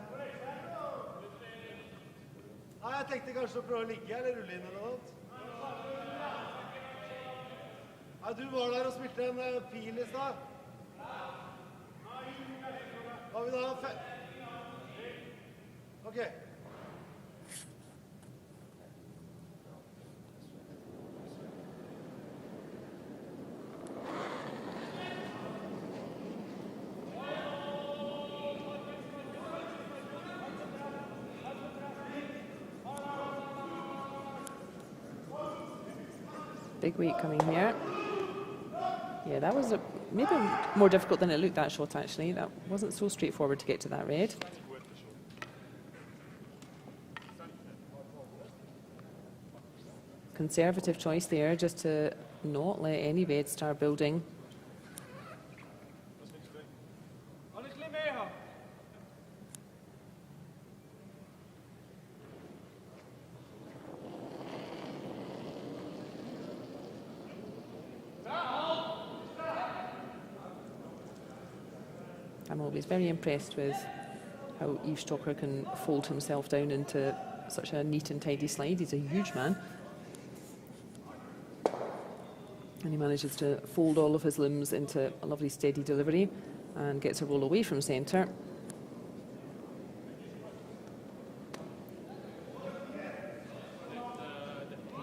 Nei, jeg tenkte kanskje å prøve å ligge eller rulle inn eller noe annet. Nei, du var der og spilte en pil i stad. Hva vil du ha? Ok. Big weight coming here. Yeah, that was maybe more difficult than it looked, that shot actually. That wasn't so straightforward to get to that red. Conservative choice there, just to not let any red start building. I'm always very impressed with how Yves Stalker can fold himself down into such a neat and tidy slide. He's a huge man. And he manages to fold all of his limbs into a lovely steady delivery and gets a roll away from centre.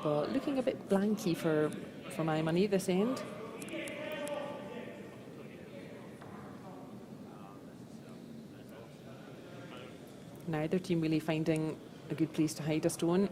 But looking a bit blanky for my money this end. Neither team really finding a good place to hide a stone.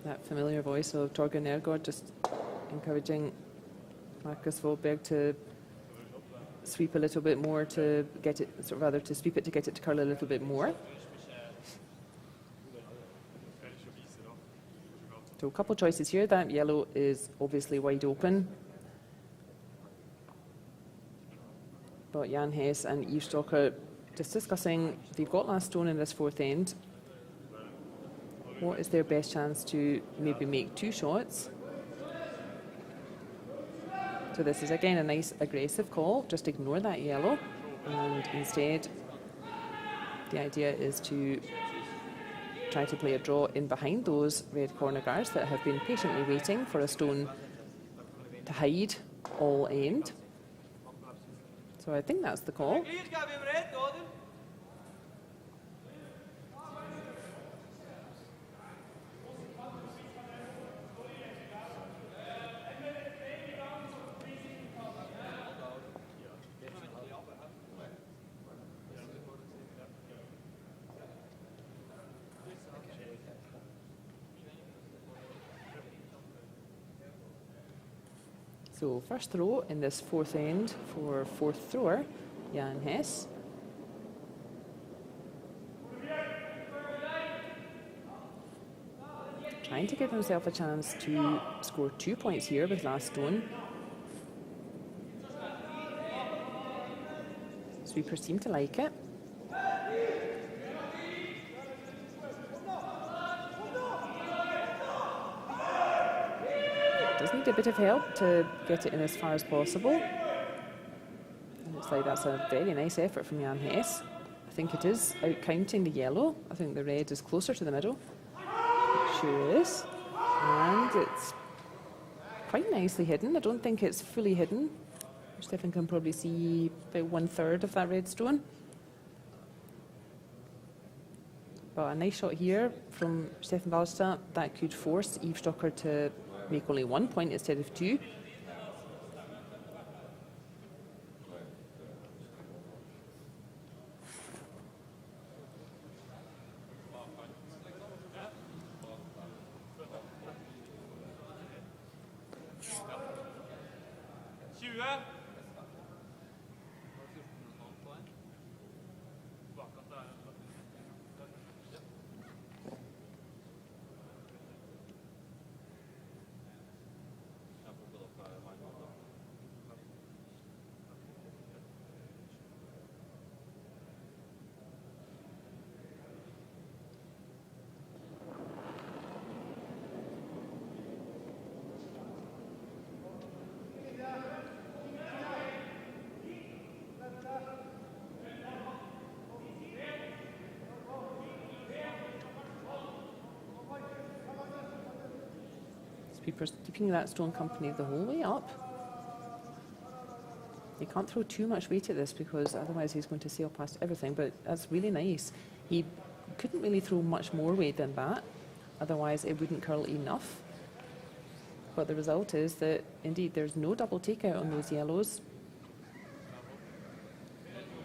That familiar voice of Torgen Nergård just encouraging Marcus Wahlberg to sweep a little bit more, to get it, rather to sweep it to get it to curl a little bit more. So a couple choices here. That yellow is obviously wide open. But Jan Hess and Yves Stalker just discussing, they've got last stone in this fourth end. What is their best chance to maybe make two shots? So this is again a nice aggressive call. Just ignore that yellow, and instead the idea is to try to play a draw in behind those red corner guards that have been patiently waiting for a stone to hide all end. So I think that's the call. So first throw in this fourth end for fourth thrower, Jan Hess. Trying to give himself a chance to score 2 points here with last stone. Sweepers seem to like it. Does need a bit of help to get it in as far as possible. And looks like that's a very nice effort from Jan Hess. I think it is out counting the yellow. I think the red is closer to the middle. It sure is. And it's quite nicely hidden. I don't think it's fully hidden. Stefan can probably see about 1/3 of that red stone. But a nice shot here from Stefan Wallstad that could force Yves Stocker to make only 1 point instead of 2. Sweepers keeping that stone company the whole way up. He can't throw too much weight at this because otherwise he's going to sail past everything, but that's really nice. He couldn't really throw much more weight than that, otherwise it wouldn't curl enough. But the result is that indeed there's no double takeout on those yellows.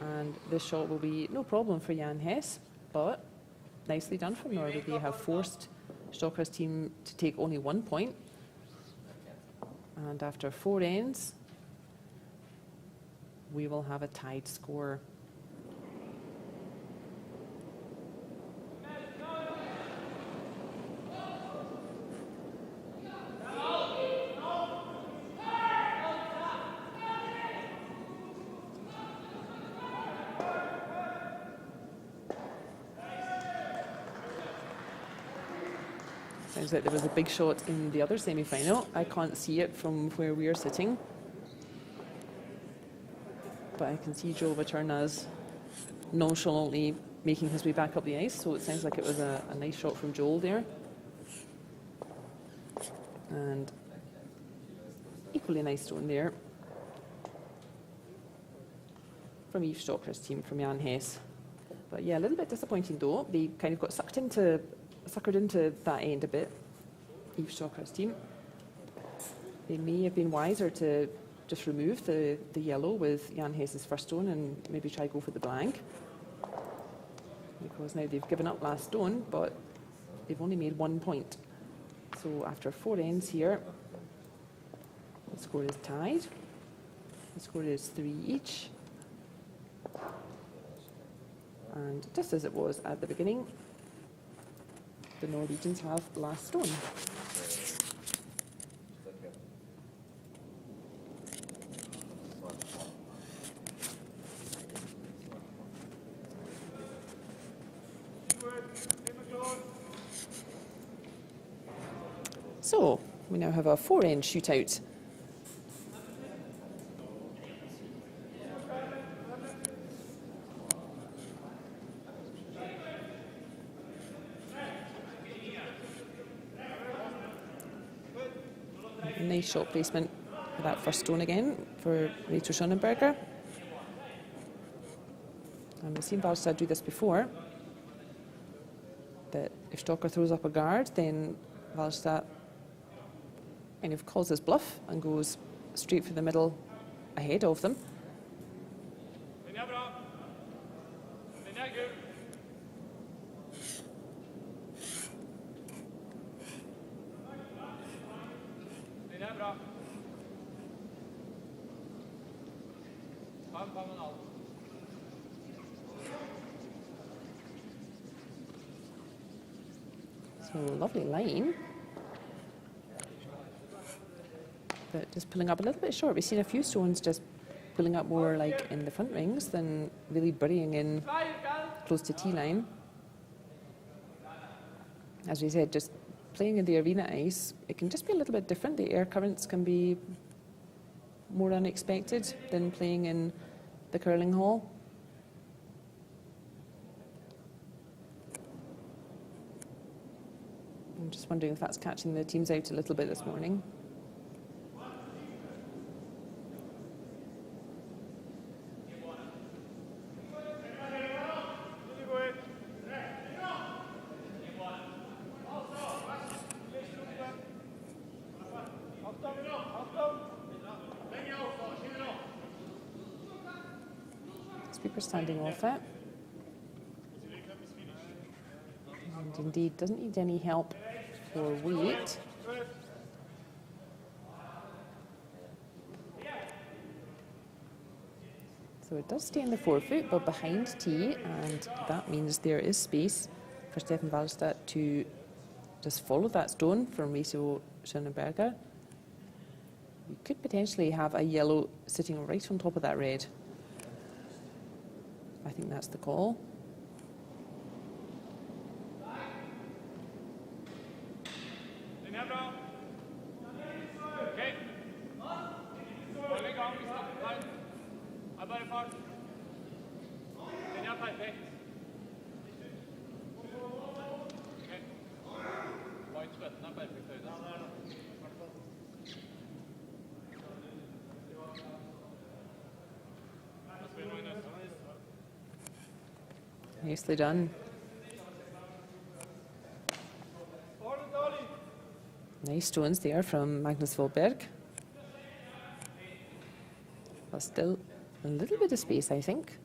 And this shot will be no problem for Jan Hess, but nicely done from Norway. They have forced Stocker's team to take only 1 point. And after 4 ends, we will have a tied score. Sounds like there was a big shot in the other semi-final. I can't see it from where we are sitting, but I can see Joe Vaturnas nonchalantly making his way back up the ice, so it sounds like it was a nice shot from Joel there. And equally nice stone there from Yves Stocker's team, from Jan Hess. But yeah, a little bit disappointing though. They kind of got suckered into that end a bit, Yves Stocker's team. They may have been wiser to just remove the yellow with Jan Hess's first stone and maybe try go for the blank, because now they've given up last stone, but they've only made 1 point. So after 4 ends here, the score is tied. The score is 3 each. And just as it was at the beginning, the Norwegians have last stone. So we now have a 4-end shootout. Nice shot placement for that first stone again for Rachel Schonenberger. And we've seen Wallstad do this before, that if Stocker throws up a guard, then Wallstad kind of calls his bluff and goes straight for the middle ahead of them. So lovely line, but just pulling up a little bit short. We've seen a few stones just pulling up more like in the front rings than really burying in close to tee line. As we said, just playing in the arena ice, it can just be a little bit different. The air currents can be more unexpected than playing in the curling hall. I'm just wondering if that's catching the teams out a little bit this morning. Sweeper standing off it. And indeed doesn't need any help for weight. So it does stay in the forefoot, but behind tee, and that means there is space for Stefan Wallstadt to just follow that stone from Riso Schönenberger. You could potentially have a yellow sitting right on top of that red. I think that's the call. Nicely done. Nice stones there from Magnus Wahlberg. But still a little bit of space, I think,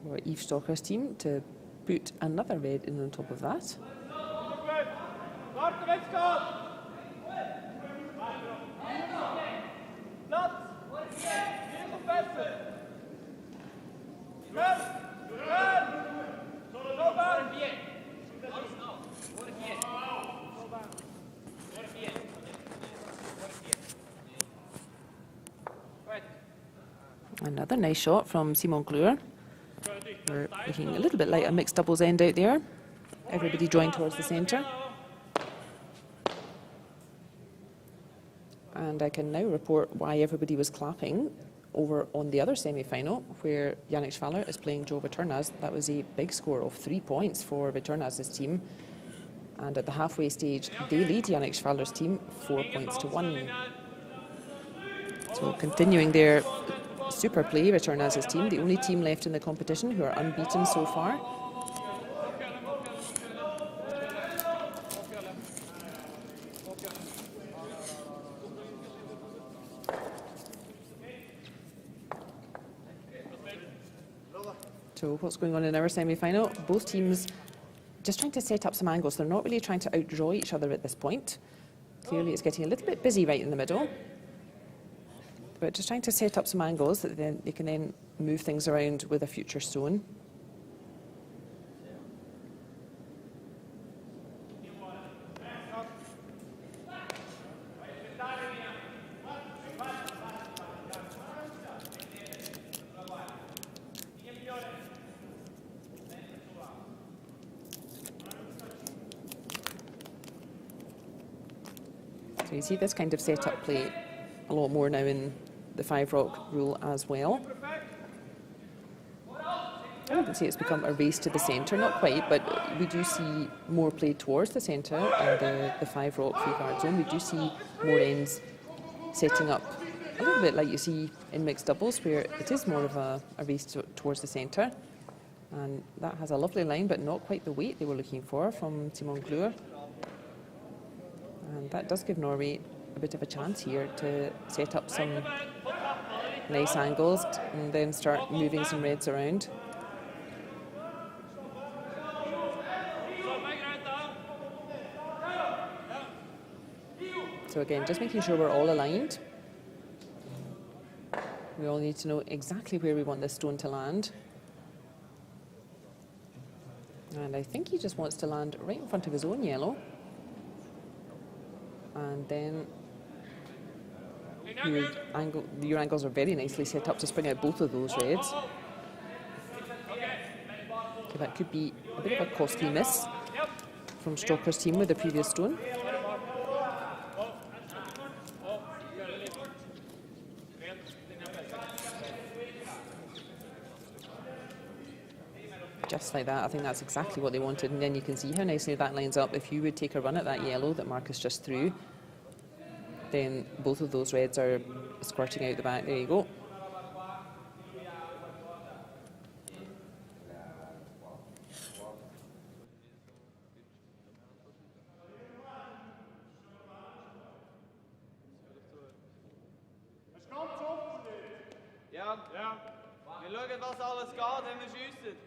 for Yves Stocker's team to put another red in on top of that. Another nice shot from Simon Glure. We're looking a little bit like a mixed doubles end out there. Everybody drawing towards the centre. And I can now report why everybody was clapping over on the other semi-final, where Yannick Schwaller is playing Joe Viturnaz. That was a big score of 3 points for Viturnaz's team. And at the halfway stage, they lead Yannick Schwaller's team 4 points to 1. So continuing their super play, Viturnaz's team, the only team left in the competition who are unbeaten so far. So what's going on in our semi-final? Both teams just trying to set up some angles. They're not really trying to outdraw each other at this point. Clearly it's getting a little bit busy right in the middle. But just trying to set up some angles that then they can then move things around with a future stone. So you see this kind of setup play a lot more now in the 5-rock rule as well. I wouldn't say it's become a race to the centre, not quite, but we do see more play towards the centre in the 5-rock free guard zone. We do see more ends setting up a little bit like you see in mixed doubles, where it is more of a race towards the centre. And that has a lovely line, but not quite the weight they were looking for from Simon Glure. And that does give Norway a bit of a chance here to set up some nice angles and then start moving some reds around. So again, just making sure we're all aligned. We all need to know exactly where we want this stone to land. And I think he just wants to land right in front of his own yellow. And then your angles are very nicely set up to spring out both of those reds. So that could be a bit of a costly miss from Stalker's team with the previous stone. Just like that, I think that's exactly what they wanted, and then you can see how nicely that lines up. If you would take a run at that yellow that Marcus just threw, then both of those reds are squirting out the back. There you go. Ja, ja. Wir schauen, was alles geht, wenn wir schiessen.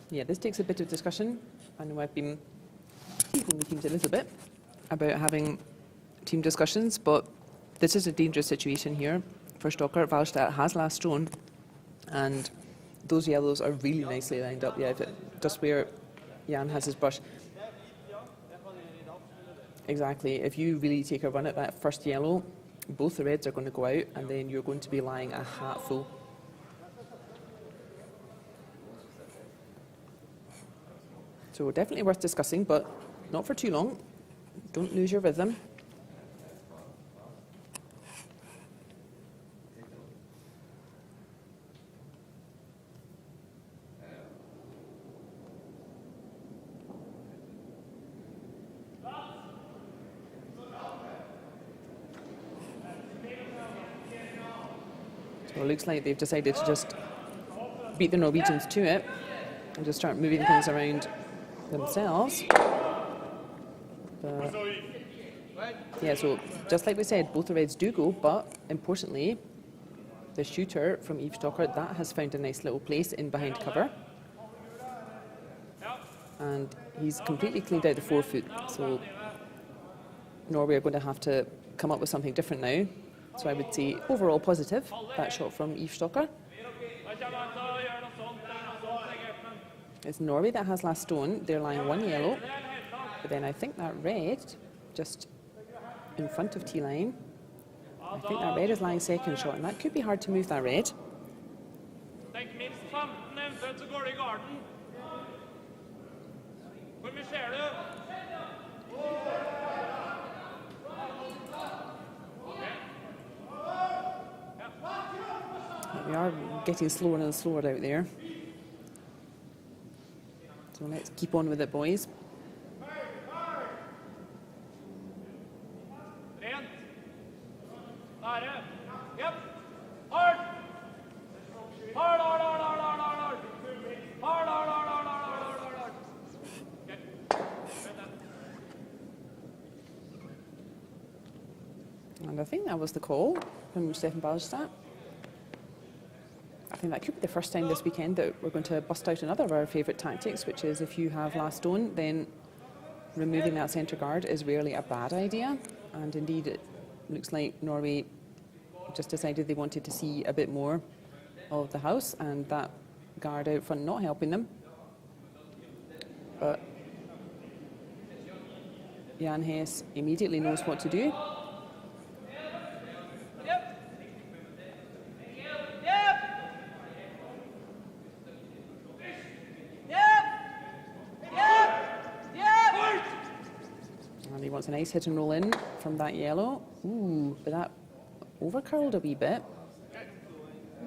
Yeah, this takes a bit of discussion. I know I've been keeping the teams a little bit about having team discussions, but this is a dangerous situation here for Stalker. Wallstadt has last stone, and those yellows are really nicely lined up. Yeah, just where Jan has his brush. Exactly. If you really take a run at that first yellow, both the reds are going to go out, and then you're going to be lying a hatful. So definitely worth discussing, but not for too long. Don't lose your rhythm. So it looks like they've decided to just beat the Norwegians to it and just start moving things around themselves. But yeah, so just like we said, both the reds do go, but importantly, the shooter from Yves Stalker, that has found a nice little place in behind cover. And he's completely cleaned out the 4 foot, so Norway are going to have to come up with something different now. So I would say overall positive, that shot from Yves Stalker. It's Norway that has last stone. They're lying 1 yellow. But then I think that red, just in front of T-line, I think that red is lying second shot, and that could be hard to move that red. We are getting slower and slower out there. So let's keep on with it, boys. And I think that was the call from Stefan Wallstadt. I think that could be the first time this weekend that we're going to bust out another of our favourite tactics, which is if you have last stone, then removing that centre guard is rarely a bad idea. And indeed, it looks like Norway just decided they wanted to see a bit more of the house, and that guard out front not helping them. But Jan Hess immediately knows what to do. And he wants a nice hit and roll in from that yellow. Ooh, but that over-curled a wee bit.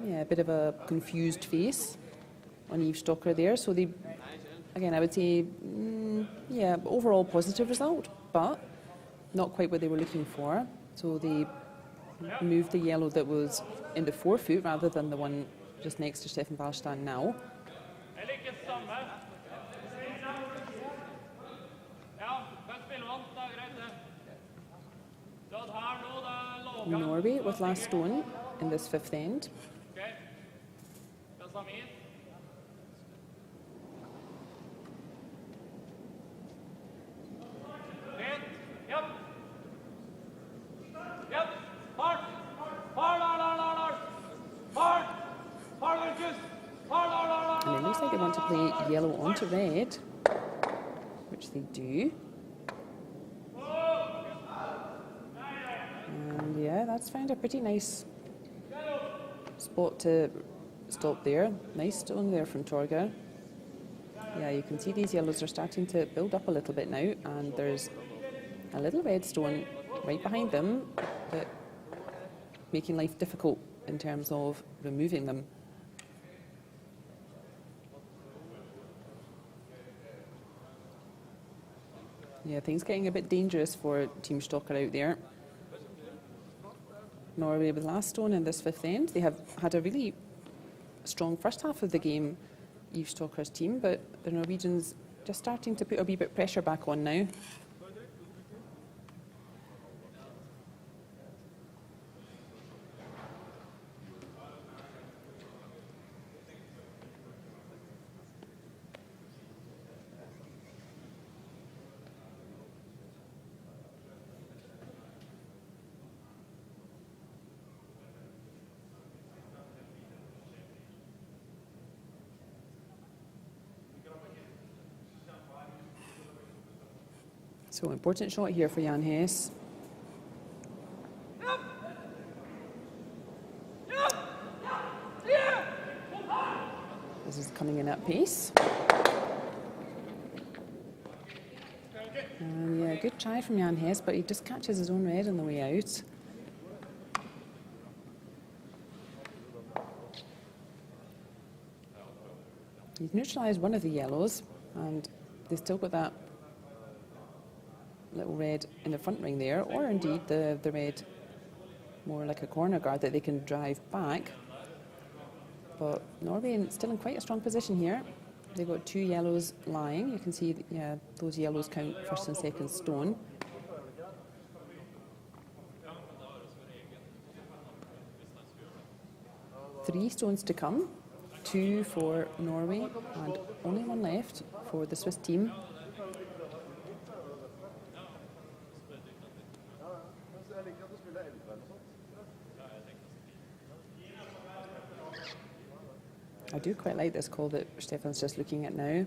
Yeah, a bit of a confused face on Yves Stalker there. So they again, I would say, yeah, overall positive result, but not quite what they were looking for. So they moved the yellow that was in the forefoot rather than the one just next to Stefan Wallstein now. Norway with last stone in this fifth end. And it looks like they want to play yellow onto red, which they do. And yeah, that's found a pretty nice spot to stop there. Nice stone there from Torgeir. Yeah, you can see these yellows are starting to build up a little bit now, and there's a little red stone right behind them, but making life difficult in terms of removing them. Yeah, things getting a bit dangerous for Team Stocker out there. Norway with last stone in this fifth end. They have had a really strong first half of the game, Yves Stocker's team, but the Norwegians just starting to put a wee bit of pressure back on now. So important shot here for Jan Hess. This is coming in at pace. And yeah, good try from Jan Hess, but he just catches his own red on the way out. He's neutralised one of the yellows, and they've still got that little red in the front ring there, or indeed the red more like a corner guard that they can drive back. But Norway still in quite a strong position here. They've got two yellows lying. You can see, yeah, those yellows count first and second stone. Three stones to come, two for Norway and only one left for the Swiss team. I do quite like this call that Stefan's just looking at now.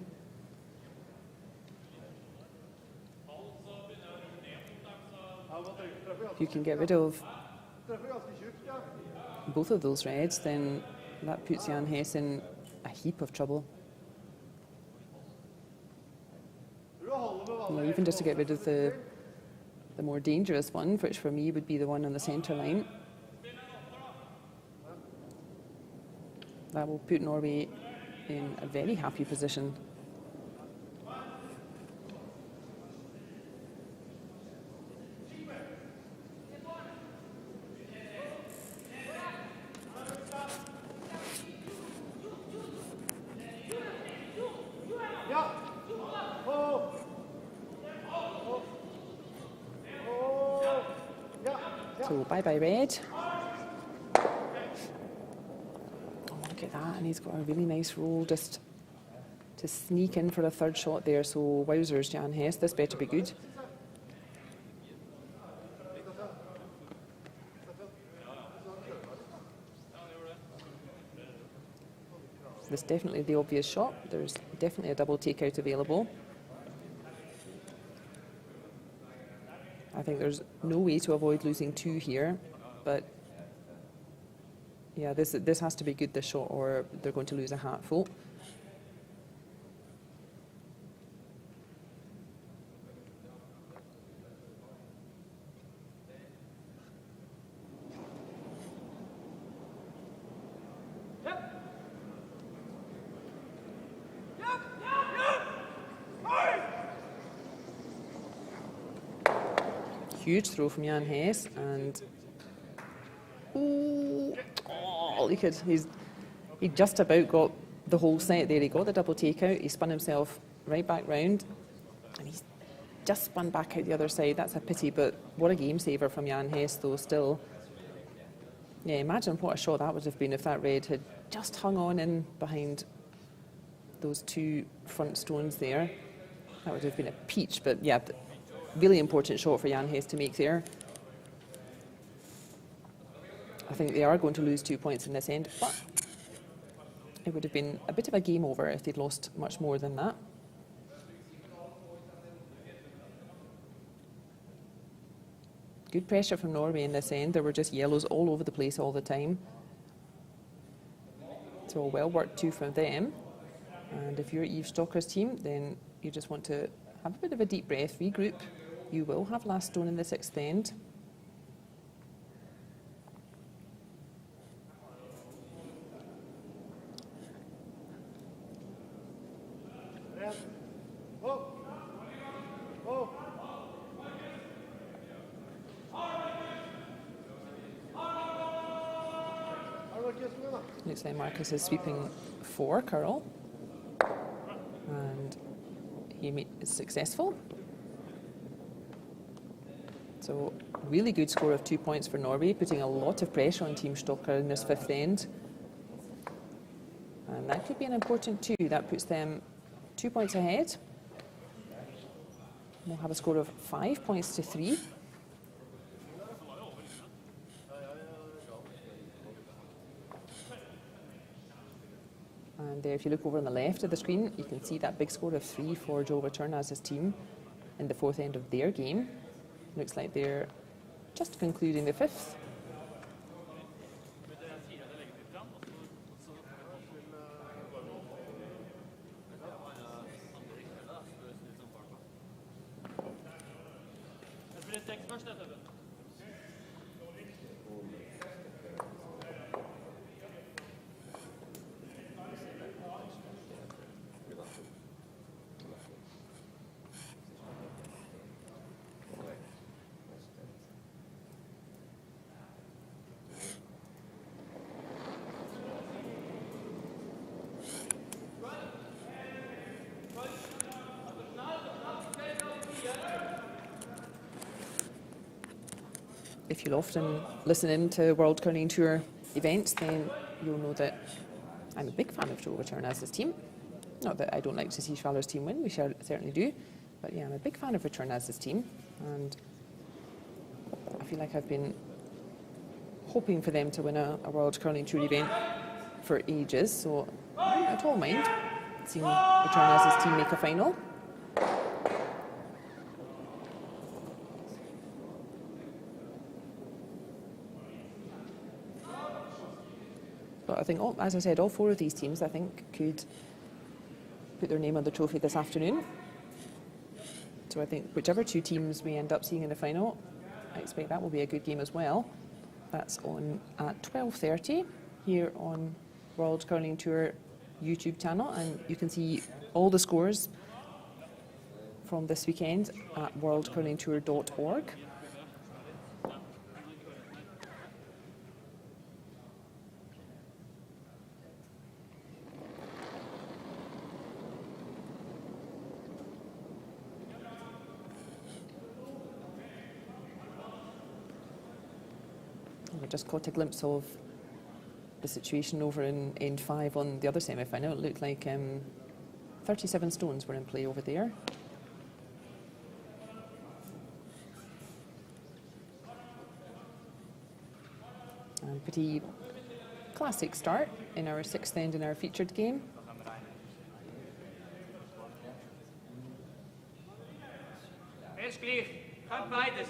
If you can get rid of both of those reds, then that puts Jan Hess in a heap of trouble. Yeah, even just to get rid of the more dangerous one, which for me would be the one on the centre line. That will put Norway in a very happy position. So bye-bye red. Look at that, and he's got a really nice roll just to sneak in for a third shot there. So wowzers, Jan Hess, this better be good. This is definitely the obvious shot. There's definitely a double takeout available. I think there's no way to avoid losing two here, but yeah, this has to be good, this shot, or they're going to lose a hatful. huge throw from Jan Hess, and oh, look at he just about got the whole set there. He got the double takeout. He spun himself right back round, and he's just spun back out the other side. That's a pity, but what a game saver from Jan Hess, though. Still, yeah, imagine what a shot that would have been if that red had just hung on in behind those two front stones there. That would have been a peach, but yeah, really important shot for Jan Hess to make there. I think they are going to lose 2 points in this end, but it would have been a bit of a game over if they'd lost much more than that. Good pressure from Norway in this end. There were just yellows all over the place all the time. So a well worked 2 from them. And if you're Eve Stocker's team, then you just want to have a bit of a deep breath, regroup. You will have last stone in the 6th end. Looks like Marcus is sweeping for curl, and he is successful. So really good score of 2 points for Norway, putting a lot of pressure on Team Stocker in this 5th end. And that could be an important 2. That puts them 2 points ahead. We'll have a score of 5 points to 3. And there, if you look over on the left of the screen, you can see that big score of 3 for Joe Returnaz's team in the 4th end of their game. Looks like they're just concluding the 5th. If you'll often listen in to World Curling Tour events, then you'll know that I'm a big fan of Joe Returnaz's team. Not that I don't like to see Schwaller's team win, we certainly do, but yeah, I'm a big fan of Returnaz's team, and I feel like I've been hoping for them to win a World Curling Tour event for ages, so I don't at all mind seeing Returnaz's team make a final. But I think, as I said, all 4 of these teams, I think, could put their name on the trophy this afternoon. So I think whichever 2 teams we end up seeing in the final, I expect that will be a good game as well. That's on at 12:30 here on World Curling Tour YouTube channel, and you can see all the scores from this weekend at worldcurlingtour.org. I just caught a glimpse of the situation over in end 5 on the other semi-final. It looked like 37 stones were in play over there. And pretty classic start in our 6th end in our featured game. Helt clear. Kan beides.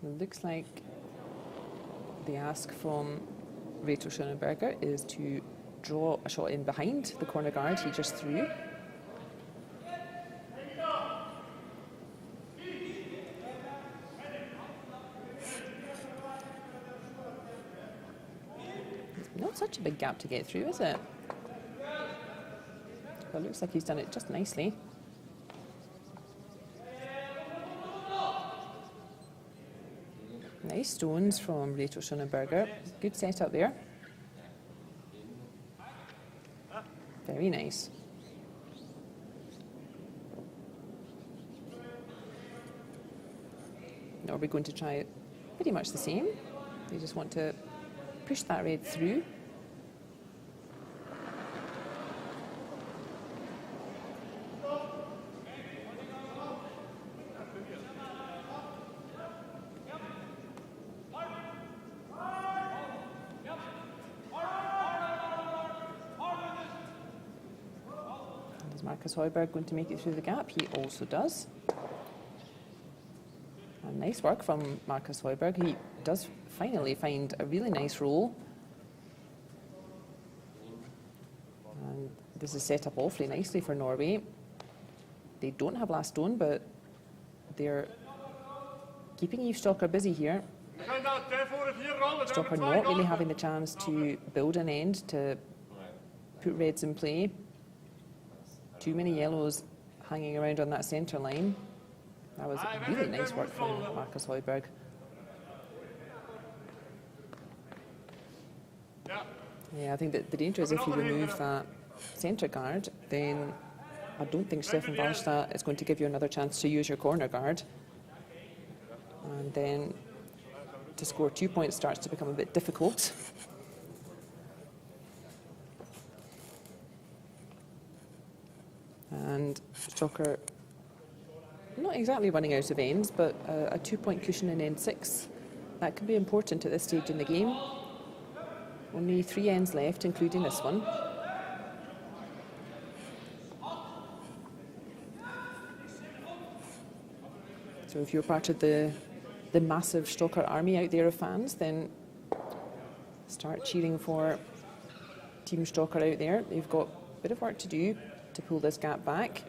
It looks like the ask from Rachel Schoenberger is to draw a shot in behind the corner guard he just threw. Not such a big gap to get through, is it? But it looks like he's done it just nicely. Nice stones from Rachel Schonenberger. Good setup there. Very nice. Now we're going to try it pretty much the same. They just want to push that red through. Is Marcus Højberg going to make it through the gap? He also does. And nice work from Marcus Højberg. He does finally find a really nice roll. And this is set up awfully nicely for Norway. They don't have last stone, but they're keeping Yves Stokker busy here. Stokker not really having the chance to build an end, to put reds in play. Too many yellows hanging around on that centre line. That was really nice work from Marcus Højberg. Yeah, I think that the danger is if you remove that centre guard, then I don't think Stefan Wallstad is going to give you another chance to use your corner guard. And then to score 2 points starts to become a bit difficult. And Stokker not exactly running out of ends, but a 2-point cushion in end 6. That can be important at this stage in the game. Only 3 ends left, including this one. So if you're part of the massive Stokker army out there of fans, then start cheering for Team Stokker out there. They've got a bit of work to do to pull this gap back.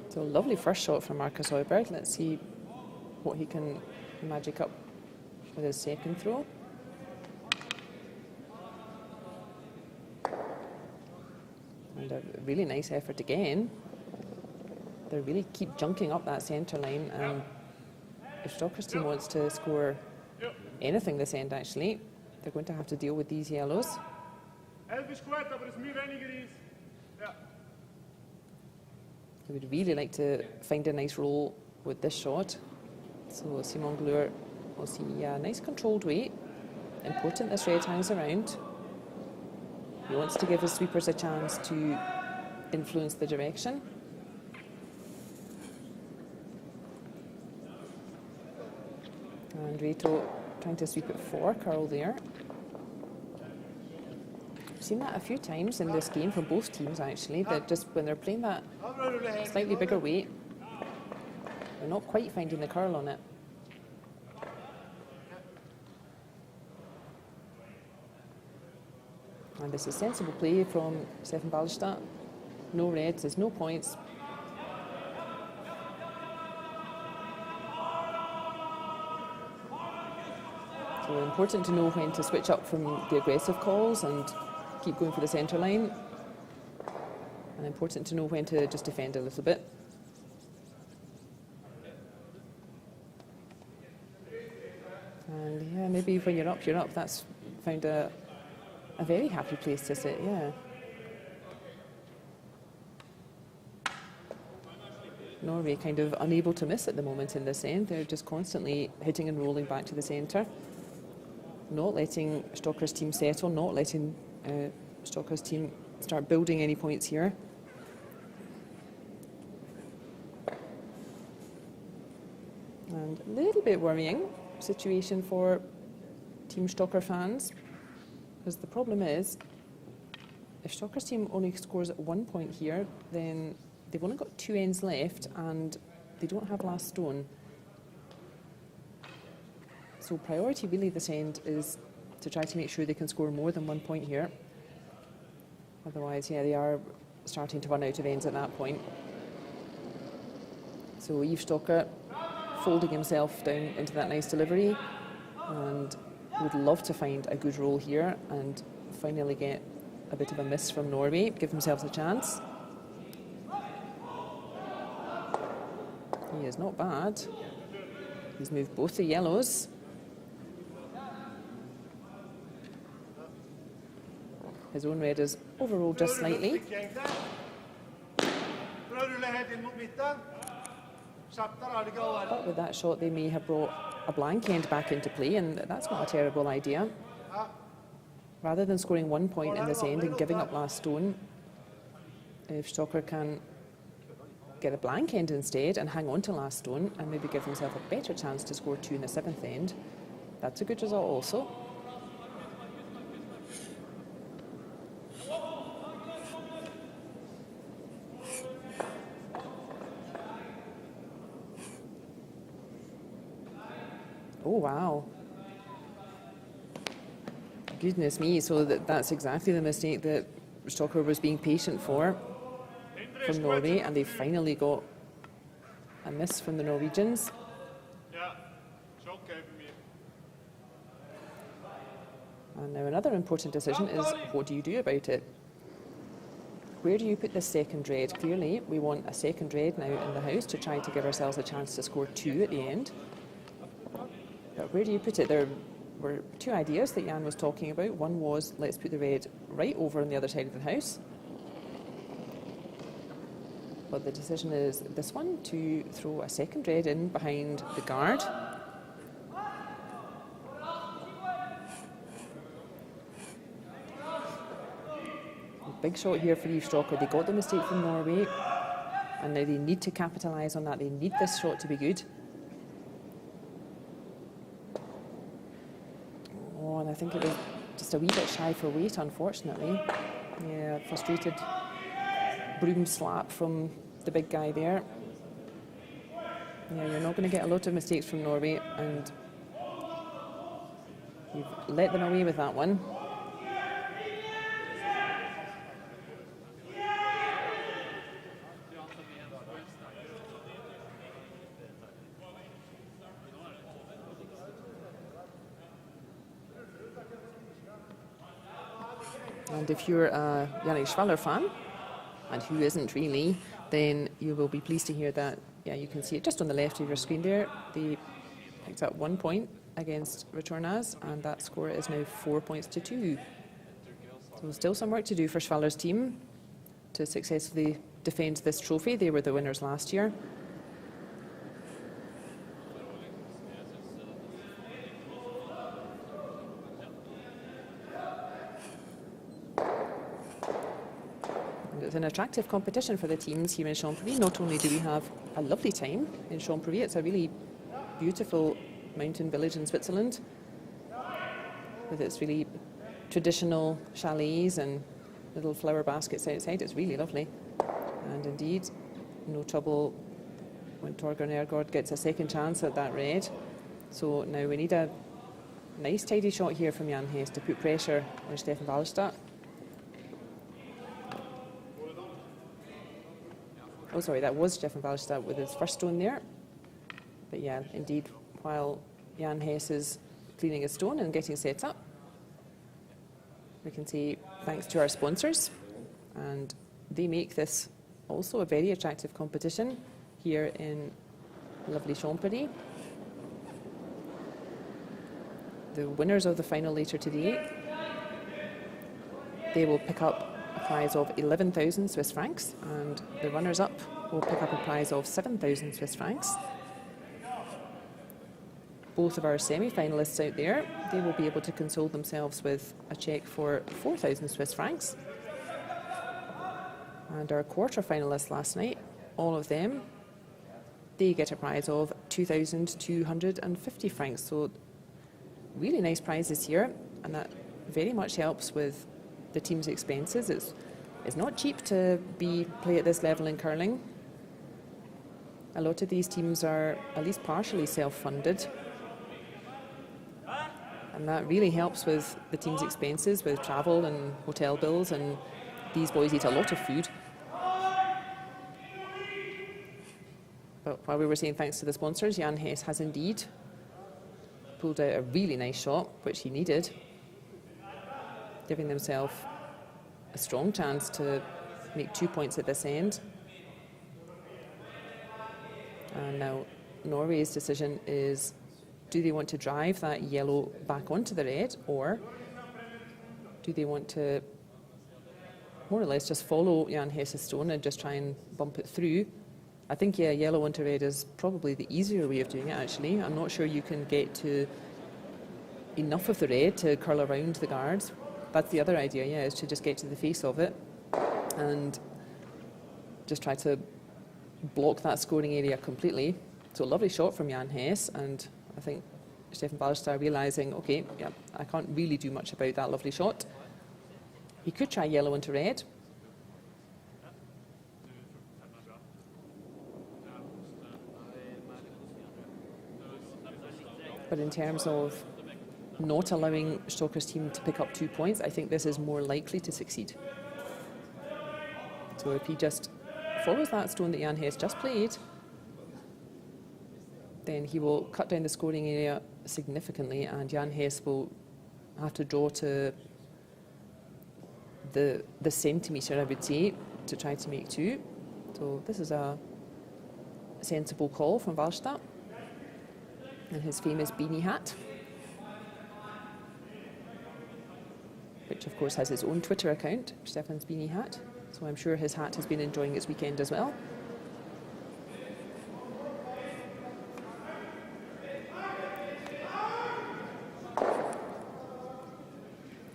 So lovely first shot from Marcus Højberg. Let's see what he can magic up with his second throw. And a really nice effort again. They really keep junking up that centre line, and if Stokker's team wants to score anything this end, actually, they're going to have to deal with these yellows. I would really like to find a nice roll with this shot. So Simon Glure will see a nice controlled weight. Important this red hangs around. He wants to give his sweepers a chance to influence the direction. And Reto trying to sweep it for curl there. I've seen that a few times in this game from both teams, actually, that just when they're playing that slightly bigger weight, they're not quite finding the curl on it. And this is sensible play from Stefan Wallstad. No reds, there's no points. So important to know when to switch up from the aggressive calls and keep going for the centre line. And important to know when to just defend a little bit. And yeah, maybe when you're up, you're up. That's found a very happy place to sit, yeah. Norway kind of unable to miss at the moment in this end. They're just constantly hitting and rolling back to the centre. Not letting Stokker's team settle, not letting Stokker's team start building any points here. And a little bit worrying situation for Team Stokker fans, because the problem is if Stocker's team only scores 1 point here, then they've only got 2 ends left and they don't have last stone. So priority really this end is to try to make sure they can score more than 1 point here. Otherwise, yeah, they are starting to run out of ends at that point. So Yves Stocker folding himself down into that nice delivery and would love to find a good roll here and finally get a bit of a miss from Norway, give themselves a chance. He is not bad. He's moved both the yellows. His own red is overrolled just slightly. But with that shot, they may have brought a blank end back into play, and that's not a terrible idea. Rather than scoring 1 point in this end and giving up last stone, if Stocker can get a blank end instead and hang on to last stone and maybe give himself a better chance to score 2 in the 7th end, that's a good result also. Oh, wow. Goodness me, so that's exactly the mistake that Stocker was being patient for from Norway, and they finally got a miss from the Norwegians. And now another important decision is, what do you do about it? Where do you put this second red? Clearly, we want a second red now in the house to try to give ourselves a chance to score 2 at the end. But where do you put it? There were 2 ideas that Jan was talking about. One was, let's put the red right over on the other side of the house. But the decision is this one, to throw a second red in behind the guard. Big shot here for Yves Stocker. They got the mistake from Norway, and now they need to capitalise on that. They need this shot to be good. Oh, and I think it was just a wee bit shy for weight, unfortunately. Yeah, frustrated broom slap from the big guy there. Yeah, you're not going to get a lot of mistakes from Norway, and you've let them away with that one. And if you're a Yannick Schwaller fan, and who isn't really, then you will be pleased to hear that, yeah, you can see it just on the left of your screen there. They picked up 1 point against Retornaz, and that score is now 4 points to 2. So still some work to do for Schwaller's team to successfully defend this trophy. They were the winners last year. It's an attractive competition for the teams here in Champéry. Not only do we have a lovely time in Champéry, it's a really beautiful mountain village in Switzerland with its really traditional chalets and little flower baskets outside. It's really lovely. And indeed, no trouble when Torger Nergård gets a second chance at that red. So now we need a nice tidy shot here from Jan Hess to put pressure on Stefan Wallstadt. Oh, sorry, that was Stefan Wallstadt with his first stone there. But yeah, indeed, while Jan Hess is cleaning his stone and getting set up, we can see thanks to our sponsors, and they make this also a very attractive competition here in lovely Champéry. The winners of the final later today, they will pick up a prize of 11,000 Swiss francs, and the runners-up will pick up a prize of 7,000 Swiss francs. Both of our semi-finalists out there, they will be able to console themselves with a cheque for 4,000 Swiss francs. And our quarter-finalists last night, all of them, they get a prize of 2,250 francs. So really nice prizes here, and that very much helps with the team's expenses. It's not cheap to play at this level in curling. A lot of these teams are at least partially self-funded. And that really helps with the team's expenses, with travel and hotel bills, and these boys eat a lot of food. But while we were saying thanks to the sponsors, Jan Hess has indeed pulled out a really nice shot, which he needed, giving themselves a strong chance to make 2 points at this end. And now Norway's decision is, do they want to drive that yellow back onto the red, or do they want to more or less just follow Jan Hess's stone and just try and bump it through? I think, yeah, yellow onto red is probably the easier way of doing it, actually. I'm not sure you can get to enough of the red to curl around the guards. That's the other idea, yeah, is to just get to the face of it and just try to block that scoring area completely. So a lovely shot from Jan Hess, and I think Stefan Ballestad realising, okay, yeah, I can't really do much about that lovely shot. He could try yellow into red. But in terms of not allowing Stoker's team to pick up 2 points, I think this is more likely to succeed. So if he just follows that stone that Jan Hess just played, then he will cut down the scoring area significantly, and Jan Hess will have to draw to the centimetre, I would say, to try to make 2. So this is a sensible call from Wallstadt and his famous beanie hat, which of course has his own Twitter account, Stefan's beanie hat. So I'm sure his hat has been enjoying its weekend as well.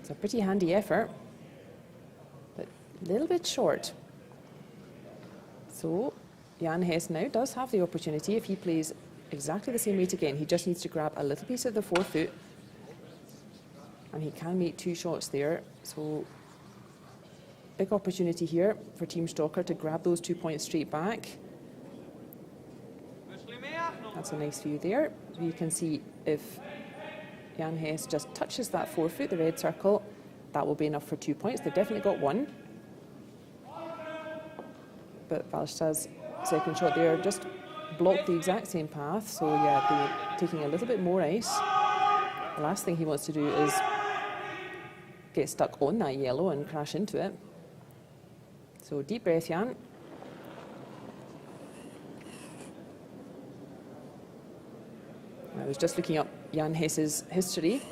It's a pretty handy effort, but a little bit short. So Jan Hess now does have the opportunity. If he plays exactly the same weight again, he just needs to grab a little piece of the forefoot, and he can make 2 shots there. So big opportunity here for Team Stocker to grab those 2 points straight back. That's a nice view there. So you can see if Jan Hess just touches that forefoot, the red circle, that will be enough for 2 points. They've definitely got 1. But Wallstad's second shot there just blocked the exact same path. So yeah, they're taking a little bit more ice. The last thing he wants to do is get stuck on that yellow and crash into it. So deep breath, Jan. I was just looking up Jan Hess's history,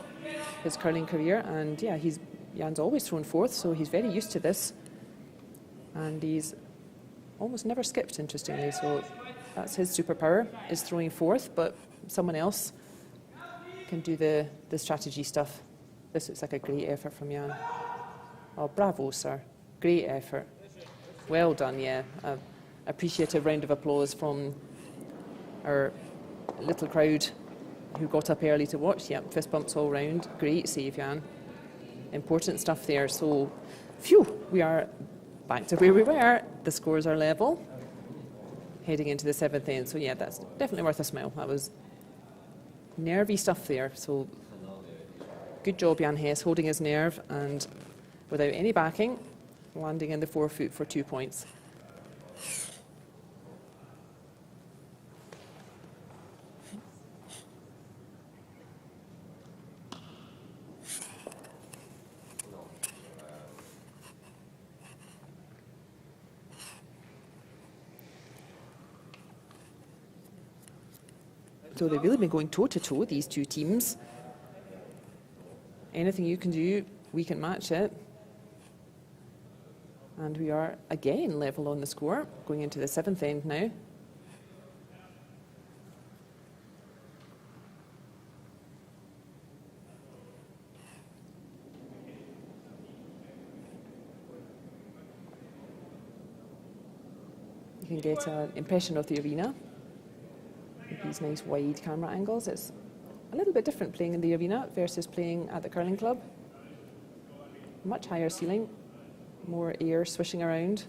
his curling career, and yeah, Jan's always thrown fourth, so he's very used to this. And he's almost never skipped, interestingly, so that's his superpower, is throwing fourth, but someone else can do the strategy stuff. This looks like a great effort from Jan. Oh, bravo, sir. Great effort. Well done, yeah. Appreciative round of applause from our little crowd who got up early to watch. Yep, fist bumps all round. Great save, Jan. Important stuff there. So, phew, we are back to where we were. The scores are level, heading into the 7th end. So yeah, that's definitely worth a smile. That was nervy stuff there. So good job, Jan Hess, holding his nerve and without any backing, landing in the forefoot for 2 points. So they've really been going toe-to-toe, these two teams. Anything you can do, we can match it. And we are again level on the score, going into the 7th end now. You can get an impression of the arena. These nice wide camera angles. It's a little bit different playing in the arena versus playing at the curling club. much higher ceiling, more air swishing around.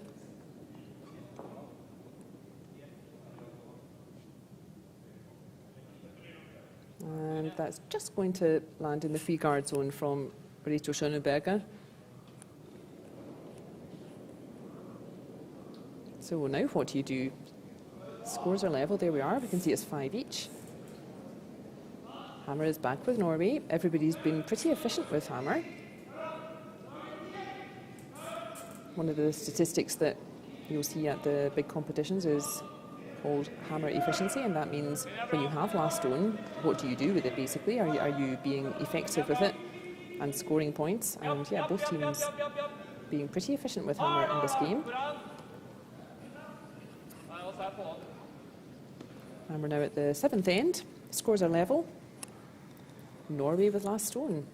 And that's just going to land in the free guard zone from Reto Schönenberger. So now what do you do? Scores are level, there we are. We can see it's 5 each. Hammer is back with Norway. Everybody's been pretty efficient with Hammer. One of the statistics that you'll see at the big competitions is called hammer efficiency, and that means when you have last stone, what do you do with it basically? Are you being effective with it and scoring points? And yeah, both teams being pretty efficient with hammer in this game. And we're now at the 7th end. Scores are level. Norway with last stone.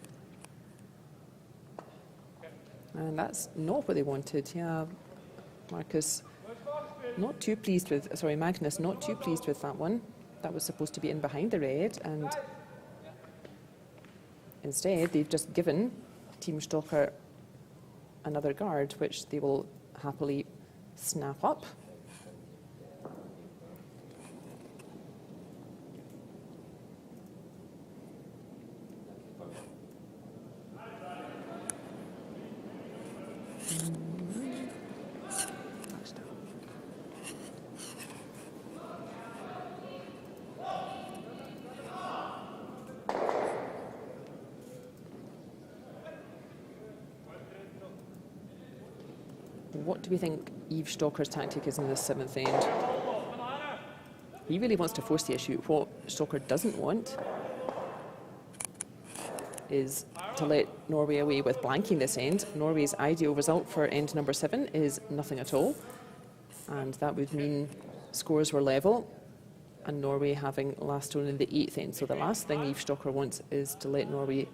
And that's not what they wanted. Yeah, Magnus not too pleased with that one. That was supposed to be in behind the red, and instead they've just given Team Stocker another guard, which they will happily snap up. What do we think Yves Stocker's tactic is in this 7th end? He really wants to force the issue. What Stocker doesn't want is to let Norway away with blanking this end. Norway's ideal result for end number 7 is nothing at all, and that would mean scores were level and Norway having last stone in the 8th end. So the last thing Yves Stocker wants is to let Norway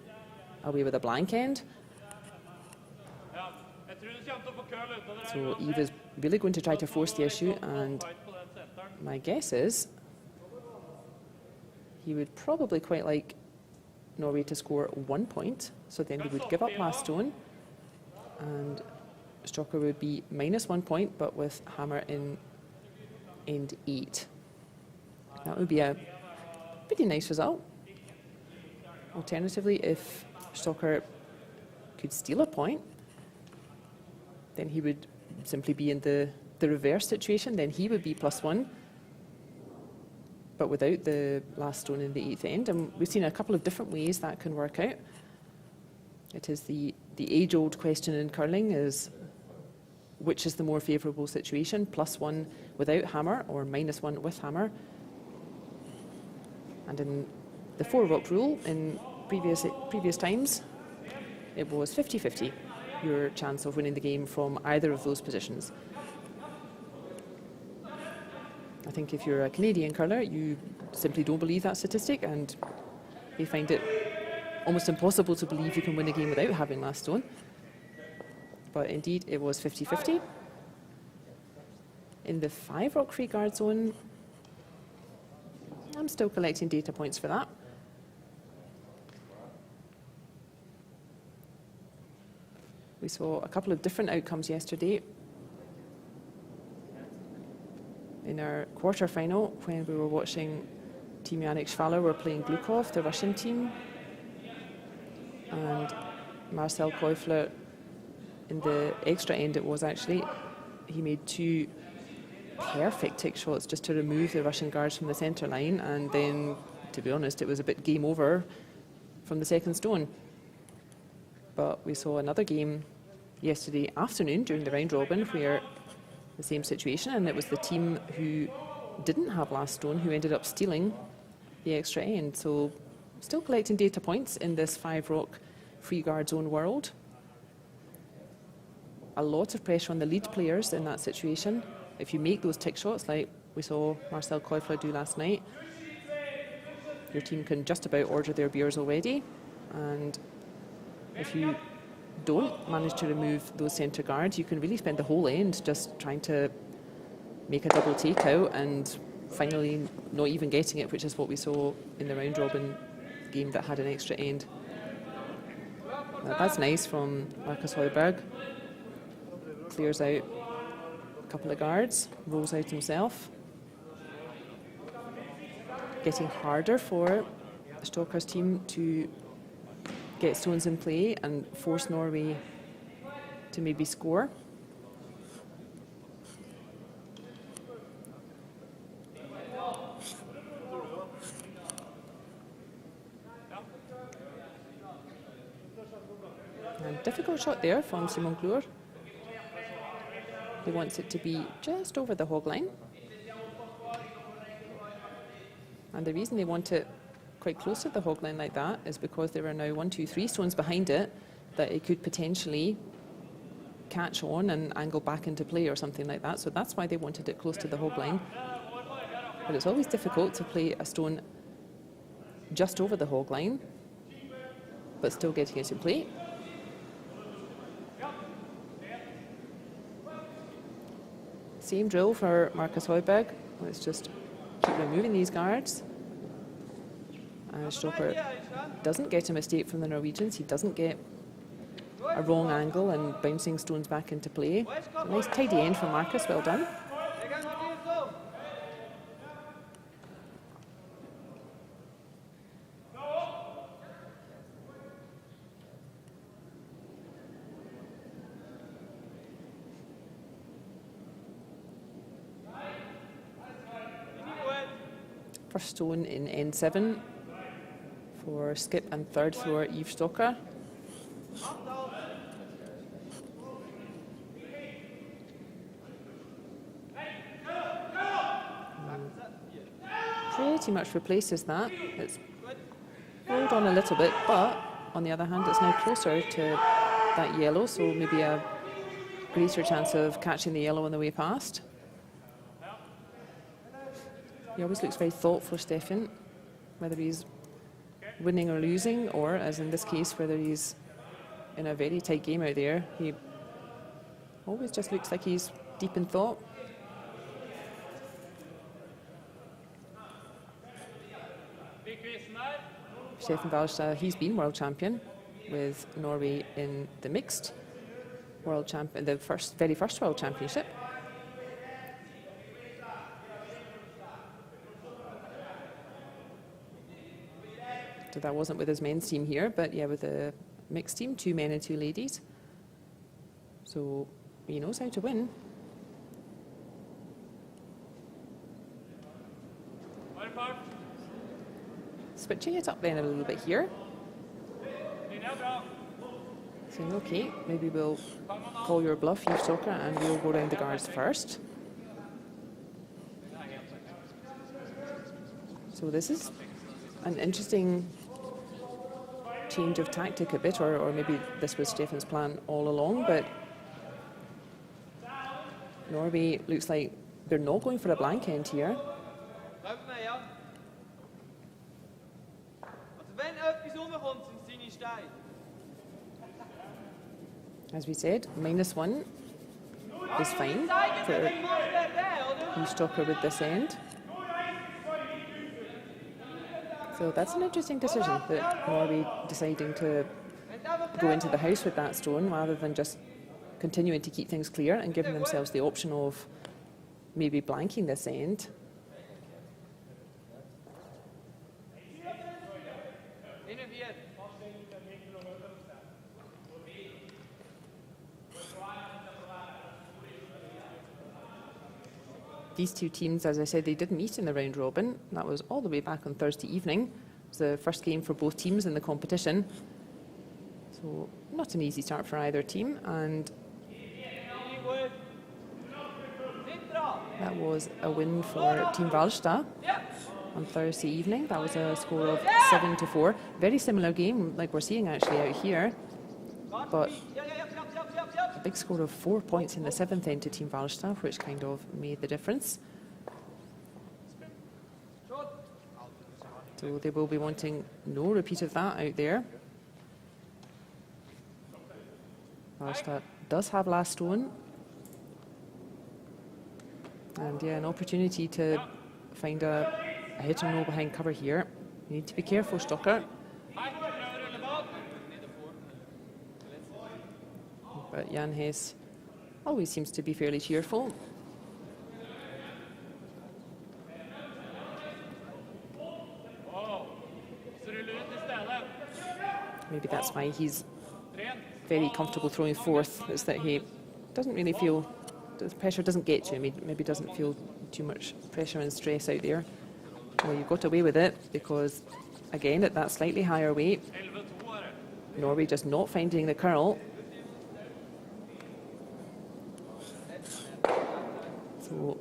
away with a blank end. So Yves is really going to try to force the issue, and my guess is he would probably quite like Norway to score 1 point, so then they would give up last stone, and Stocker would be -1 point, but with hammer in end 8. That would be a pretty nice result. Alternatively, if Stocker could steal a point, then he would simply be in the reverse situation. Then he would be +1, but without the last stone in the 8th end. And we've seen a couple of different ways that can work out. It is the age-old question in curling is, which is the more favourable situation, +1 without hammer or -1 with hammer? And in the 4-rock rule in previous times, it was 50-50. Your chance of winning the game from either of those positions. I think if you're a Canadian curler, you simply don't believe that statistic, and they find it almost impossible to believe you can win a game without having last stone. But indeed, it was 50-50. In the 5-rock free guard zone, I'm still collecting data points for that. We saw a couple of different outcomes yesterday. In our quarter-final, when we were watching Team Yannick Schwaller were playing Glukov, the Russian team, and Marcel Käufler, in the extra end it was actually, he made 2 perfect tick shots just to remove the Russian guards from the centre line, and then, to be honest, it was a bit game over from the second stone. But we saw another game yesterday afternoon during the round robin where the same situation, and it was the team who didn't have last stone who ended up stealing the extra end. So still collecting data points in this 5-rock free guard zone world. A lot of pressure on the lead players in that situation. If you make those tick shots like we saw Marcel Käufler do last night, your team can just about order their beers already. And if you don't manage to remove those centre guards, you can really spend the whole end just trying to make a double takeout and finally not even getting it, which is what we saw in the round robin game that had an extra end. Now, that's nice from Marcus Højberg. Clears out a couple of guards, rolls out himself. Getting harder for Stoker's team to get stones in play and force Norway to maybe score. And difficult shot there from Simon Klur. He wants it to be just over the hog line. And the reason they want it quite close to the hog line like that is because there are now 1, 2, 3 stones behind it that it could potentially catch on and angle back into play or something like that. So that's why they wanted it close to the hog line. But it's always difficult to play a stone just over the hog line, but still getting it in play. Same drill for Marcus Højberg. Let's just keep removing these guards. Stoker doesn't get a mistake from the Norwegians. He doesn't get a wrong angle and bouncing stones back into play. A nice tidy end from Marcus, well done. First stone in N7 for skip and third thrower Yves Stoker. Pretty much replaces that. It's rolled on a little bit, but on the other hand, it's now closer to that yellow, so maybe a greater chance of catching the yellow on the way past. He always looks very thoughtful, Stefan, whether he's winning or losing, or, as in this case, whether he's in a very tight game out there. He always just looks like he's deep in thought. Stefan Valstad, he's been world champion with Norway in the mixed world champion, the very first world championship. So that wasn't with his men's team here, but yeah, with the mixed team, 2 men and 2 ladies. So he knows how to win. Switching it up then a little bit here. Saying, okay, maybe we'll call your bluff, Yves Stoker, and we'll go round the guards first. So this is an interesting change of tactic a bit, or maybe this was Stefan's plan all along, but Norway looks like they're not going for a blank end here. As we said, -1 is fine for Yves Stoker with this end. So that's an interesting decision, that Norway deciding to go into the house with that stone rather than just continuing to keep things clear and giving themselves the option of maybe blanking this end. These two teams, as I said, they didn't meet in the round robin. That was all the way back on Thursday evening. It was the first game for both teams in the competition. So not an easy start for either team. And that was a win for Team Valstad on Thursday evening. That was a score of 7-4. Very similar game like we're seeing actually out here. But a big score of 4 points in the 7th end to Team Valstad, which kind of made the difference. So they will be wanting no repeat of that out there. Valstad does have last stone. And yeah, an opportunity to find a hit or no behind cover here. You need to be careful, Stoker. Jan Hess always seems to be fairly cheerful. Maybe that's why he's very comfortable throwing fourth, is that he doesn't really feel, the pressure doesn't get to him. He maybe doesn't feel too much pressure and stress out there. Well, you got away with it because, again, at that slightly higher weight, Norway just not finding the curl. So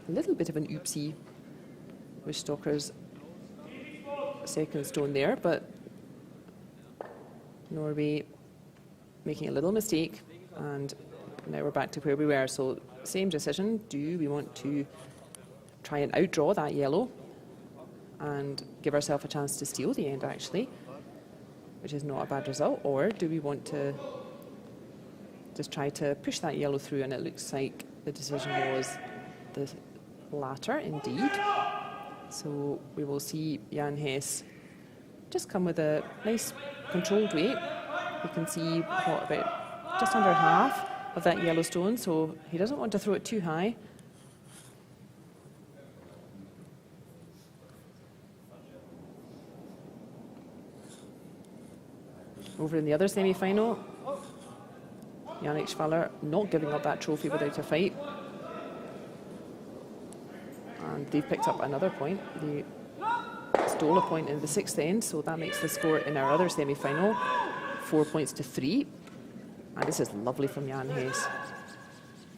a little bit of an oopsie with Stocker's second stone there, but Norway making a little mistake, and now we're back to where we were. So same decision. Do we want to try and outdraw that yellow and give ourselves a chance to steal the end, actually, which is not a bad result, or do we want to just try to push that yellow through? And it looks like the decision was the latter, indeed. So we will see Jan Hess just come with a nice controlled weight. You can see what, about just under half of that yellow stone, so he doesn't want to throw it too high. Over in the other semi-final, Yannick Schwaller not giving up that trophy without a fight. And they've picked up another point. They stole a point in the sixth end, so that makes the score in our other semi-final 4 points to 3. And this is lovely from Jan Hess.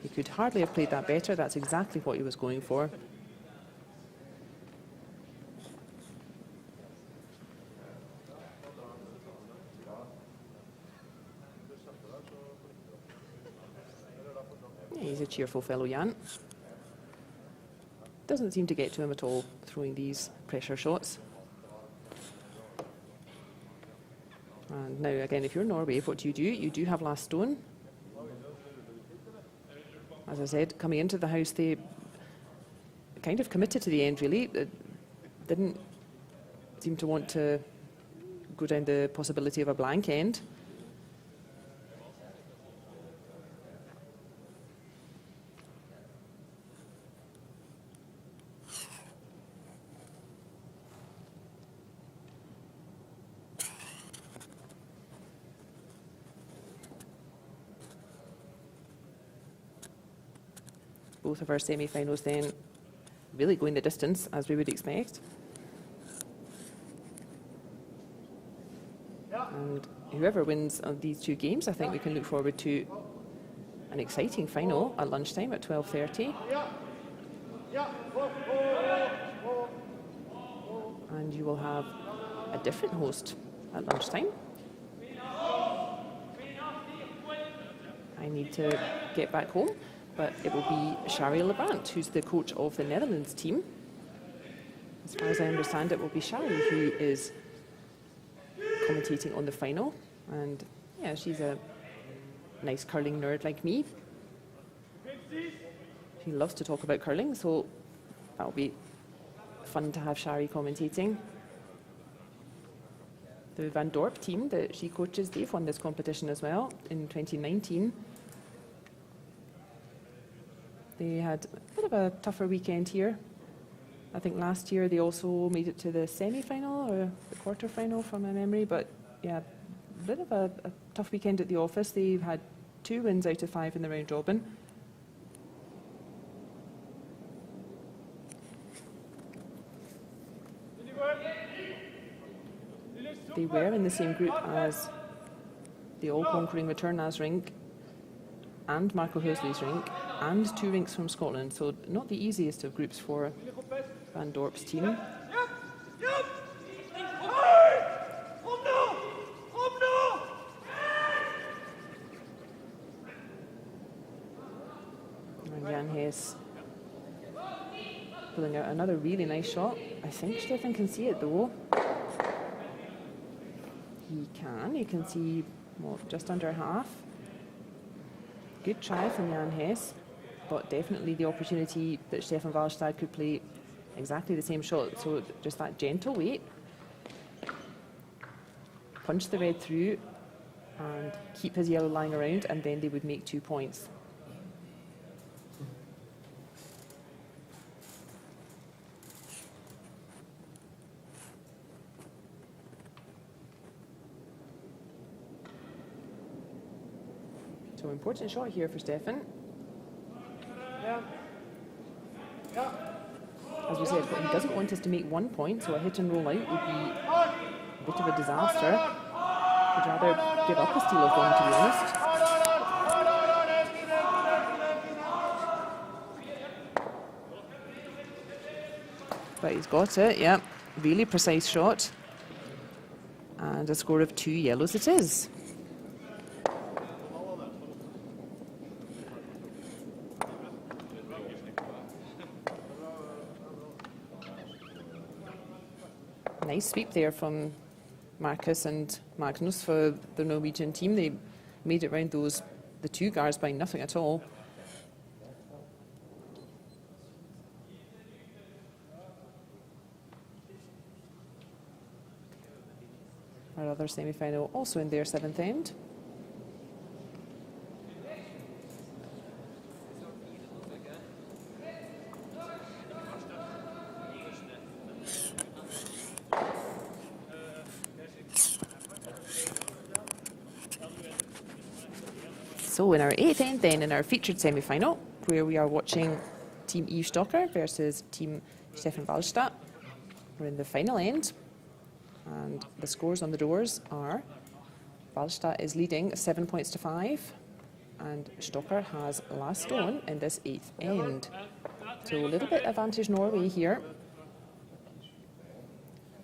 He could hardly have played that better. That's exactly what he was going for. Yeah, he's a cheerful fellow, Jan. Doesn't seem to get to him at all, throwing these pressure shots. And now, again, if you're Norway, what do? You do have last stone. As I said, coming into the house, they kind of committed to the end, really. It didn't seem to want to go down the possibility of a blank end. Both of our semi-finals then really going the distance, as we would expect. And whoever wins on these two games, I think we can look forward to an exciting final at lunchtime at 12:30. And you will have a different host at lunchtime. I need to get back home. But it will be Shari Lebrant, who's the coach of the Netherlands team. As far as I understand, it will be Shari who is commentating on the final. And yeah, she's a nice curling nerd like me. She loves to talk about curling, so that'll be fun to have Shari commentating. The Van Dorp team that she coaches, they've won this competition as well in 2019. They had a bit of a tougher weekend here. I think last year they also made it to the semi-final or the quarter-final from my memory. But yeah, a bit of a tough weekend at the office. They've had 2 wins out of 5 in the round robin. They were in the same group as the all-conquering Maternaz rink and Marco Husley's rink, and 2 rinks from Scotland, so not the easiest of groups for Van Dorp's team. And Jan Hess pulling out another really nice shot. I think Stefan can see it though. He can. You can see, well, just under half. Good try from Jan Hess, but definitely the opportunity that Stefan Wallstad could play exactly the same shot. So just that gentle weight. Punch the red through, and keep his yellow lying around, and then they would make 2 points. So important shot here for Stefan. Ja. Ja. As we said, he doesn't want us to make 1 point, so a hit and roll out would be a bit of a disaster. He'd rather give up a steal of 1, to be honest. But he's got it, yeah. Really precise shot. And a score of 2 yellows it is. Nice sweep there from Marcus and Magnus for the Norwegian team. They made it round the 2 guards by nothing at all. Our other semi-final also in their 7th end. So in our 8th end then, in our featured semi-final, where we are watching Team Yves Stocker versus Team Stefan Wallstadt. We're in the final end, and the scores on the doors are Wallstadt is leading 7 points to 5, and Stocker has last stone in this 8th end. So a little bit advantage Norway here.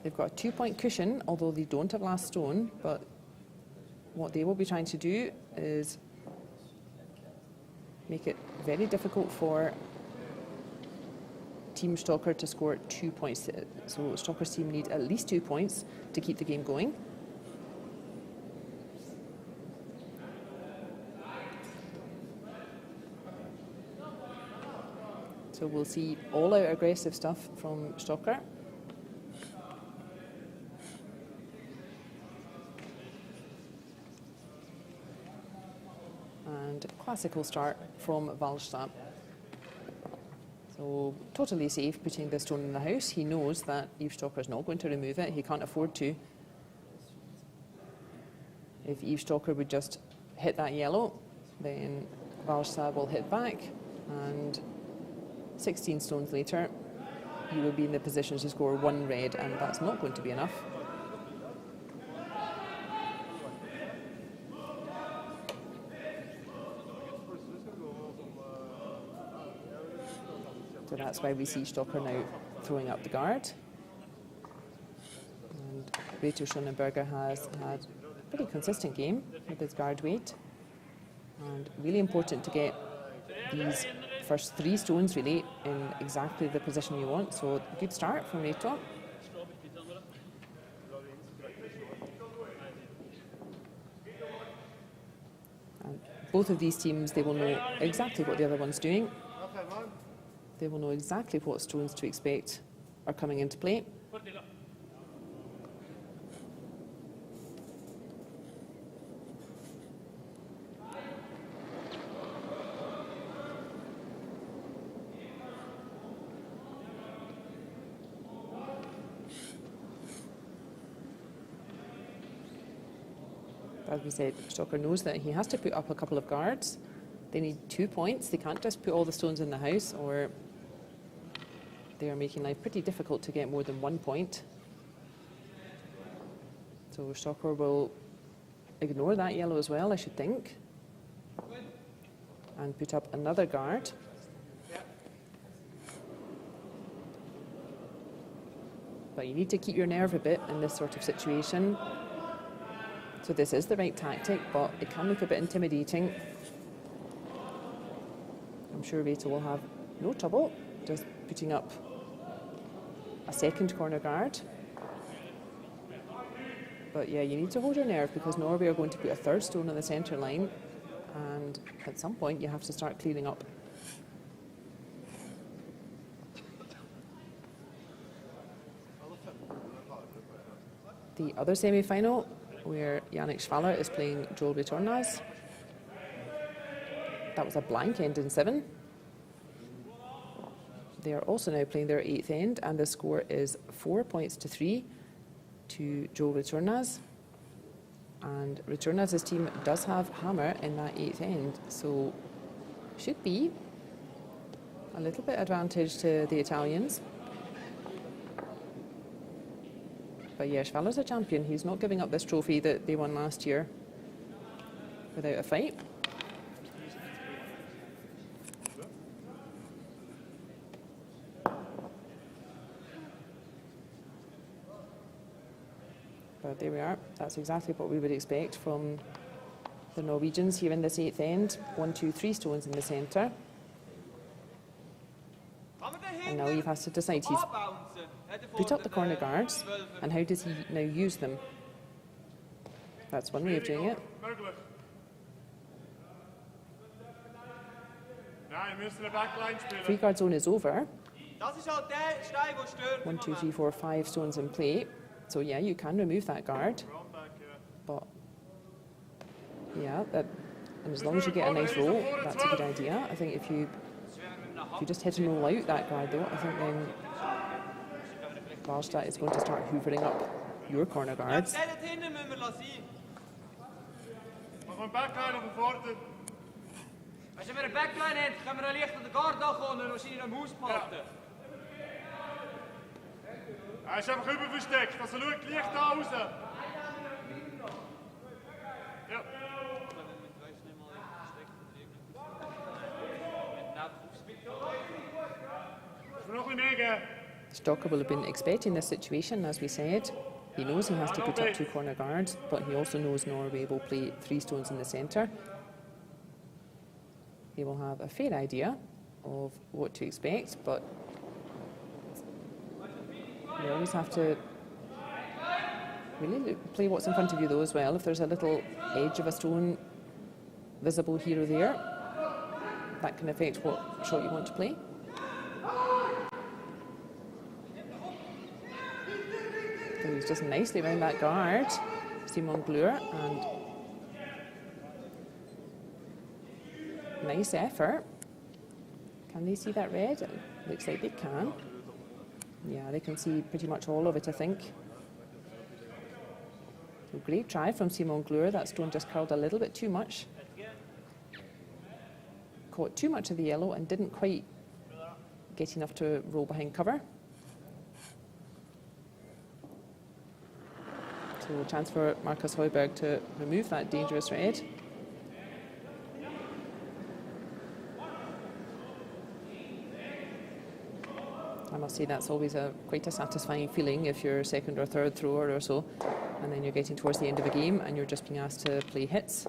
They've got a 2-point cushion, although they don't have last stone, but what they will be trying to do is make it very difficult for Team Stocker to score 2 points. So Stocker's team need at least 2 points to keep the game going. So we'll see all-out aggressive stuff from Stocker. And classical start from Wallstadt. So totally safe putting the stone in the house. He knows that Yves Stocker is not going to remove it. He can't afford to. If Yves Stocker would just hit that yellow, then Wallstadt will hit back, and 16 stones later, he will be in the position to score 1 red, and that's not going to be enough. So that's why we see Stocker now throwing up the guard. And Reto Schonenberger has had a pretty consistent game with his guard weight. And really important to get these first 3 stones really in exactly the position you want. So good start from Reto. And both of these teams, they will know exactly what the other one's doing. They will know exactly what stones to expect are coming into play. As we said, Stocker knows that he has to put up a couple of guards. They need 2 points. They can't just put all the stones in the house, or they are making life pretty difficult to get more than 1 point. So Stocker will ignore that yellow as well, I should think, and put up another guard. But you need to keep your nerve a bit in this sort of situation. So this is the right tactic, but it can look a bit intimidating. I'm sure Reto will have no trouble just putting up a second corner guard. But yeah, you need to hold your nerve, because Norway are going to put a 3rd stone on the centre line, and at some point you have to start clearing up. The other semi-final where Yannick Schwaller is playing Joel Retornaz. That was a blank end in 7. They are also now playing their 8th end, and the score is 4 points to 3 to Joel Retornaz. And Returnaz's team does have hammer in that 8th end, so should be a little bit advantage to the Italians. But yeah, Schwaller's a champion. He's not giving up this trophy that they won last year without a fight. But there we are. That's exactly what we would expect from the Norwegians here in this 8th end. 1, 2, 3 stones in the centre. And now Eve has to decide. He's put up the corner guards, and how does he now use them? That's one way of doing it. 3 guard zone is over. 1, 2, 3, 4, 5 stones in play. So yeah, you can remove that guard. But yeah, and as long as you get a nice roll, that's a good idea. I think if you just hit and roll out that guard though, I think then Wallstadt is going to start hoovering up your corner guards. Als je met een backline hebt, gaan we dan licht op de guard afgaan en dan zie je hem hoes pakken. Hij is even goed verstekt, dat ze lukt licht raus. Ja. Stocker will have been expecting this situation, as we said. He knows he has to put up 2 corner guards, but he also knows Norway will play 3 stones in the centre. He will have a fair idea of what to expect, but you always have to really play what's in front of you though as well. If there's a little edge of a stone visible here or there, that can affect what shot you want to play. So he's just nicely around that guard, Simon Glure, and nice effort. Can they see that red? It looks like they can. Yeah, they can see pretty much all of it, I think. So great try from Simon Glure. That stone just curled a little bit too much. Caught too much of the yellow and didn't quite get enough to roll behind cover. So a chance for Marcus Højberg to remove that dangerous red. I must say that's always quite a satisfying feeling if you're second or third thrower or so, and then you're getting towards the end of a game and you're just being asked to play hits.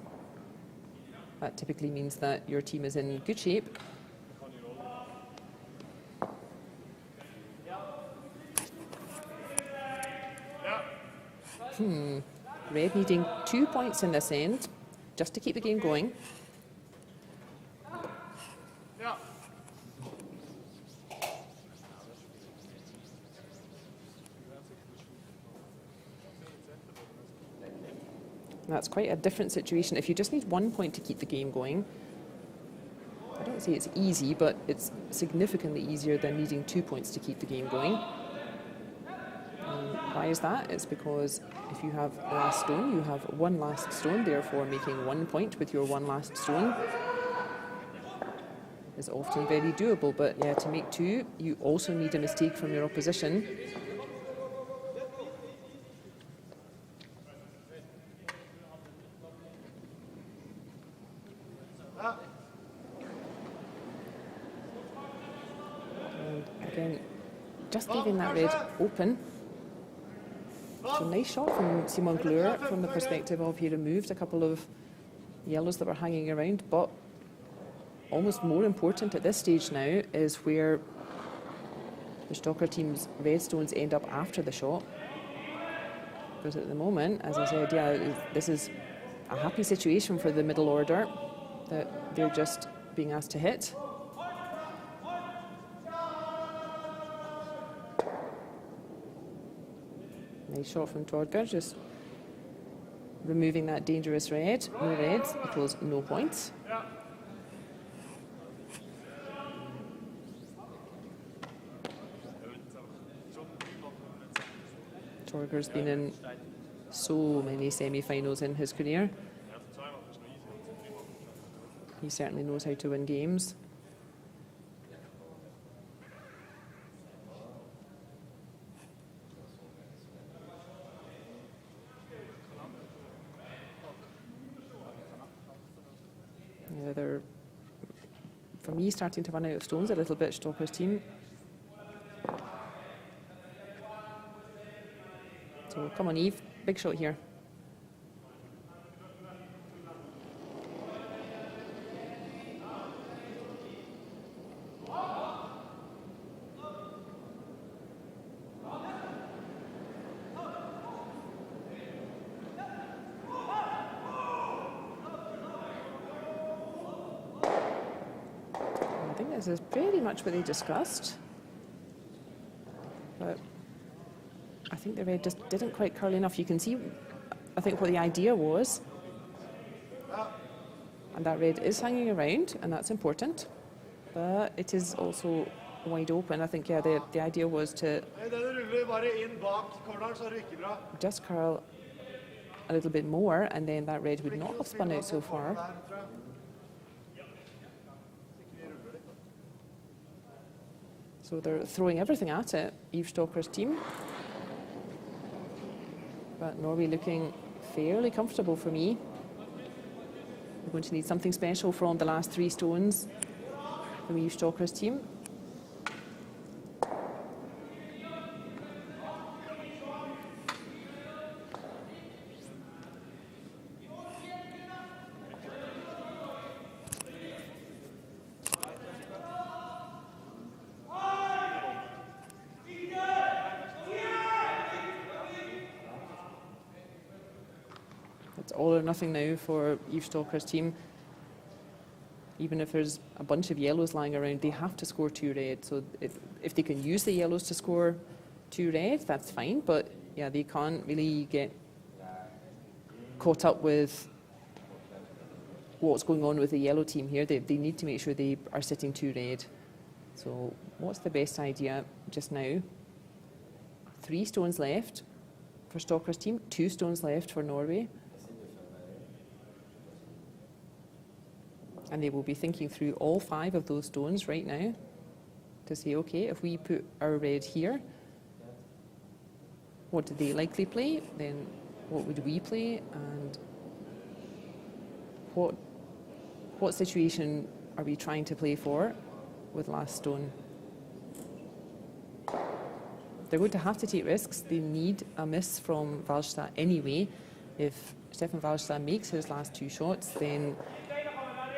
That typically means that your team is in good shape. Red needing 2 points in this end just to keep the game going. That's quite a different situation. If you just need 1 point to keep the game going, I don't say it's easy, but it's significantly easier than needing 2 points to keep the game going. Why is that? It's because if you have last stone, you have 1 last stone, therefore making 1 point with your 1 last stone is often very doable. But yeah, to make 2, you also need a mistake from your opposition. Again, just leaving that red open. So nice shot from Simon Glure from the perspective of he removed a couple of yellows that were hanging around, but almost more important at this stage now is where the Stocker team's red stones end up after the shot. Because at the moment, as I said, yeah, this is a happy situation for the middle order, that they're just being asked to hit. Nice shot from Torger, just removing that dangerous red. No reds equals no points. Torger's been in so many semi-finals in his career. He certainly knows how to win games. Yeah, they're, for me, starting to run out of stones a little bit, Stoker's team. So come on, Eve, big shot here. I think this is pretty much what they discussed. But I think the red just didn't quite curl enough. You can see, I think, what the idea was. And that red is hanging around, and that's important. But it is also wide open. I think, yeah, the idea was to just curl a little bit more, and then that red would not have spun out so far. So they're throwing everything at it, Eve Stoker's team. But Norway looking fairly comfortable for me. We're going to need something special from the last 3 stones from Eve Stoker's team. It's all or nothing now for Eve Stoker's team. Even if there's a bunch of yellows lying around, they have to score 2 red. So if they can use the yellows to score 2 red, that's fine. But yeah, they can't really get caught up with what's going on with the yellow team here. They need to make sure they are sitting 2 red. So what's the best idea just now? 3 stones left for Stoker's team, 2 stones left for Norway. And they will be thinking through all 5 of those stones right now to say, okay, if we put our red here, what do they likely play? Then what would we play? And what situation are we trying to play for with last stone? They're going to have to take risks. They need a miss from Valstad anyway. If Stefan Valstad makes his last 2 shots, then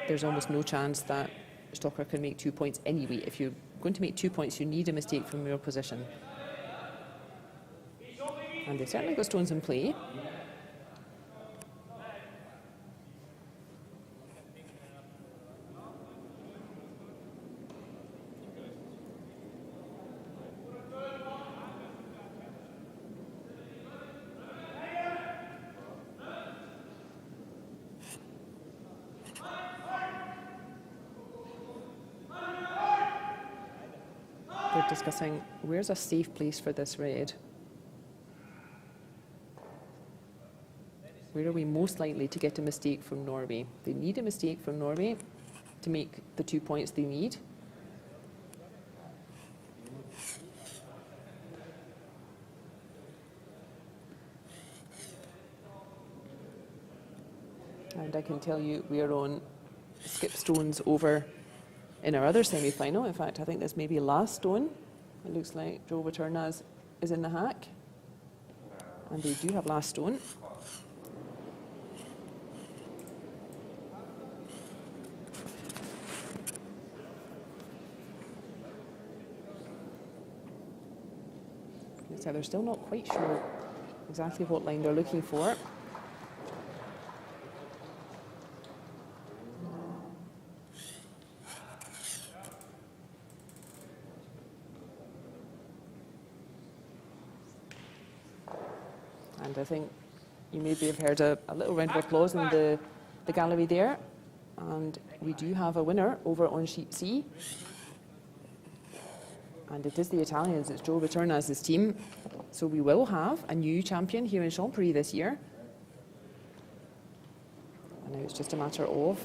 there's almost no chance that Stoker can make 2 points anyway. If you're going to make 2 points, you need a mistake from your position. And they've certainly got stones in play. They're discussing where's a safe place for this red. Where are we most likely to get a mistake from Norway? They need a mistake from Norway to make the 2 points they need. And I can tell you we are on skip stones over in our other semi-final. In fact, I think this may be last stone. It looks like Joe Paternas is in the hack. And they do have last stone. So they're still not quite sure exactly what line they're looking for. And I think You maybe have heard a little round of applause in the gallery there. And we do have a winner over on sheet C. And it is the Italians, it's Joe Returnaz's team. So we will have a new champion here in Champéry this year. And now it's just a matter of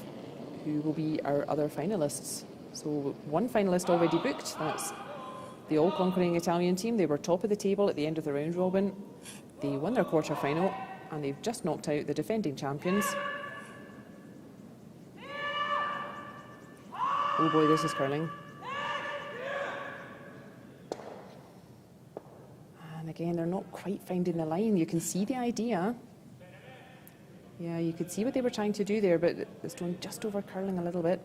who will be our other finalists. So one finalist already booked, that's the all-conquering Italian team. They were top of the table at the end of the round robin. They won their quarter-final, and they've just knocked out the defending champions. Oh boy, this is curling. And again, they're not quite finding the line. You can see the idea. Yeah, you could see what they were trying to do there, but the stone just over curling a little bit.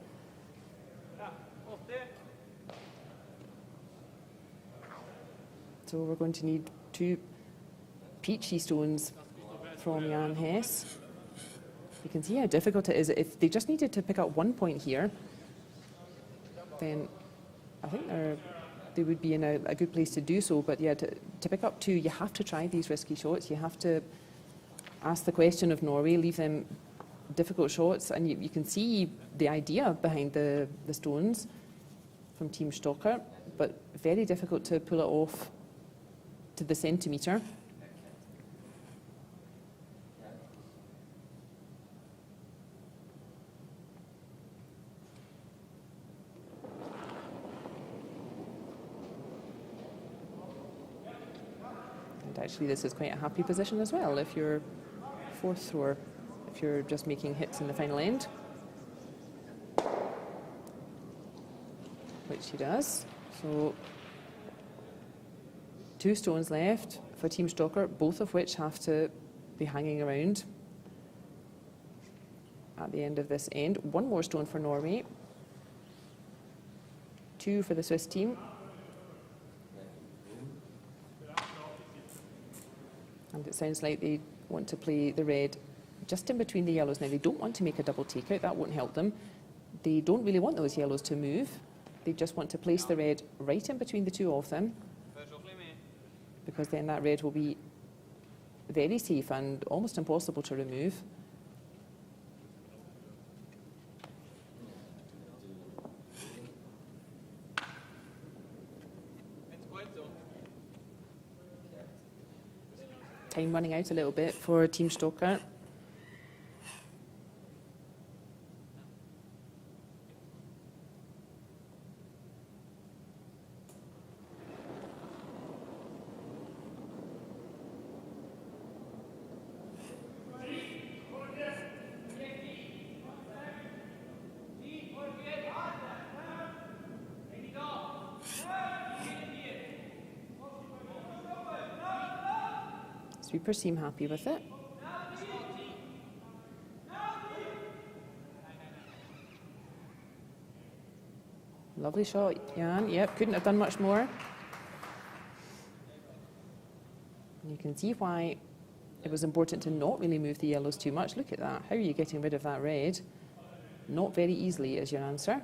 So we're going to need 2 peachy stones from Jan Hess. You can see how difficult it is. If they just needed to pick up 1 point here, then I think they would be in a good place to do so. But yeah, to pick up 2, you have to try these risky shots. You have to ask the question of Norway, leave them difficult shots, and you can see the idea behind the stones from Team Stocker, but very difficult to pull it off to the centimetre. And actually this is quite a happy position as well if you're 4th thrower, if you're just making hits in the final end, which he does. So 2 stones left for Team Stocker, both of which have to be hanging around at the end of this end. 1 more stone for Norway, 2 for the Swiss team. And it sounds like they want to play the red just in between the yellows. Now, they don't want to make a double takeout, that won't help them. They don't really want those yellows to move. They just want to place the red right in between the 2 of them, because then that red will be very safe and almost impossible to remove. Time running out a little bit for Team Stocker. Sweepers seem happy with it. Lovely shot, Jan. Yep, couldn't have done much more. And you can see why it was important to not really move the yellows too much. Look at that. How are you getting rid of that red? Not very easily is your answer.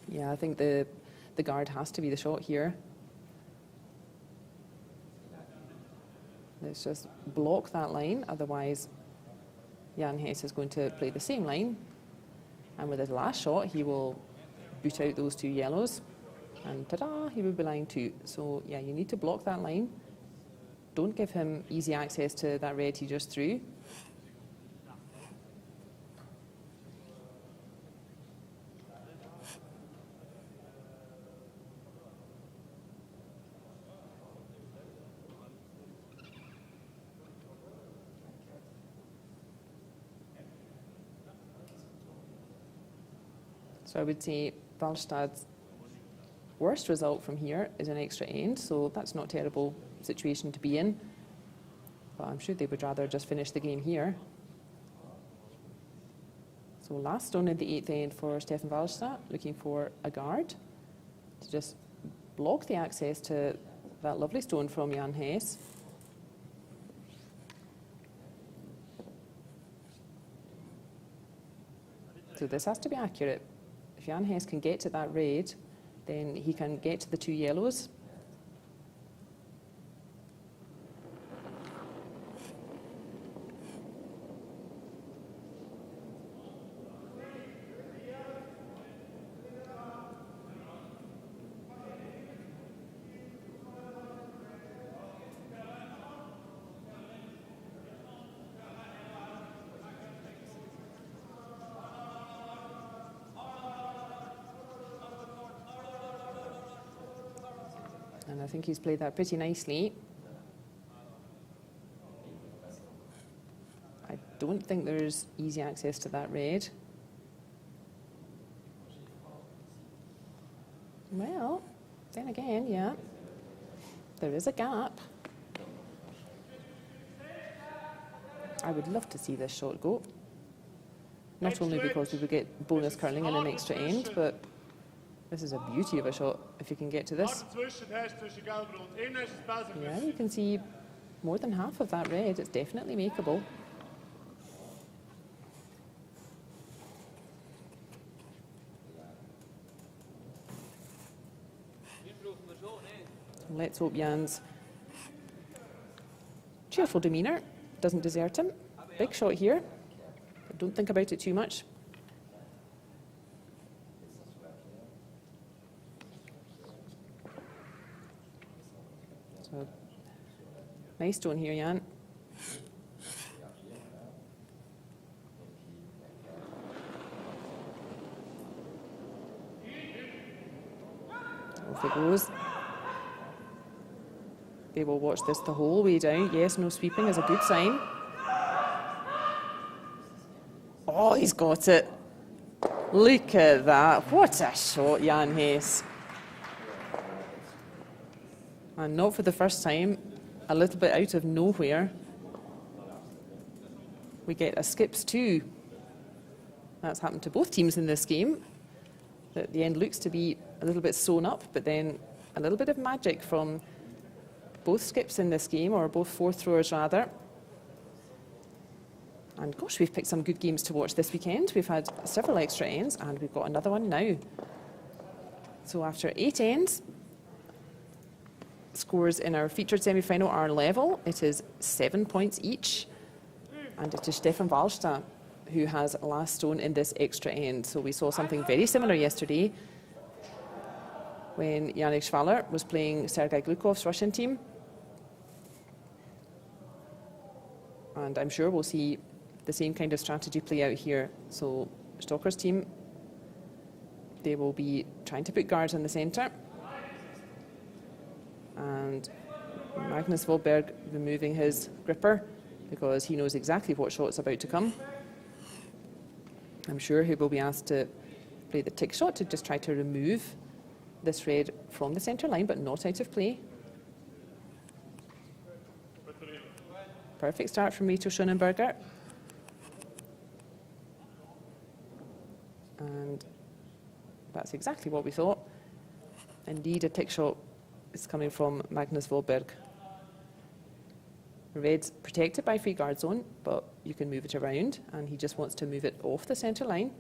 Yeah, I think the guard has to be the shot here. Let's just block that line, otherwise Jan Hess is going to play the same line, and with his last shot he will boot out those 2 yellows, and ta-da, he will be line 2. So yeah, you need to block that line. Don't give him easy access to that red he just threw. So I would say Wallstad's worst result from here is an extra end, so that's not a terrible situation to be in. But I'm sure they would rather just finish the game here. So last stone in the 8th end for Stefan Wallstad, looking for a guard to just block the access to that lovely stone from Jan Hess. So this has to be accurate. If Jan Hess can get to that red, then he can get to the 2 yellows. And I think he's played that pretty nicely. I don't think there's easy access to that red. Well, then again, yeah, there is a gap. I would love to see this shot go. Not only because we would get bonus curling in an extra end, but this is a beauty of a shot if you can get to this. Yeah, you can see more than half of that red. It's definitely makeable. Let's hope Jan's cheerful demeanour doesn't desert him. Big shot here. But don't think about it too much. So, nice stone here, Jan. Off it goes. They will watch this the whole way down. Yes, no sweeping is a good sign. Oh, he's got it. Look at that. What a shot, Jan Hess. And not for the first time, a little bit out of nowhere, we get a skips too. That's happened to both teams in this game. At the end looks to be a little bit sewn up, but then a little bit of magic from both skips in this game, or both fourth throwers rather. And gosh, we've picked some good games to watch this weekend. We've had several extra ends, and we've got another one now. So after 8 ends, scores in our featured semi-final are level. It is 7 points each, and it is Stefan Wallstadt who has last stone in this extra end. So we saw something very similar yesterday when Yannick Schwaller was playing Sergei Glukov's Russian team. And I'm sure we'll see the same kind of strategy play out here. So Stocker's team, they will be trying to put guards in the centre. And Magnus Wohlberg removing his gripper because he knows exactly what shot's about to come. I'm sure he will be asked to play the tick shot to just try to remove this red from the centre line, but not out of play. Perfect start from Rito Schonenberger. And that's exactly what we thought. Indeed, a tick shot is coming from Magnus Wohlberg. Red's protected by free guard zone, but you can move it around, and he just wants to move it off the centre line.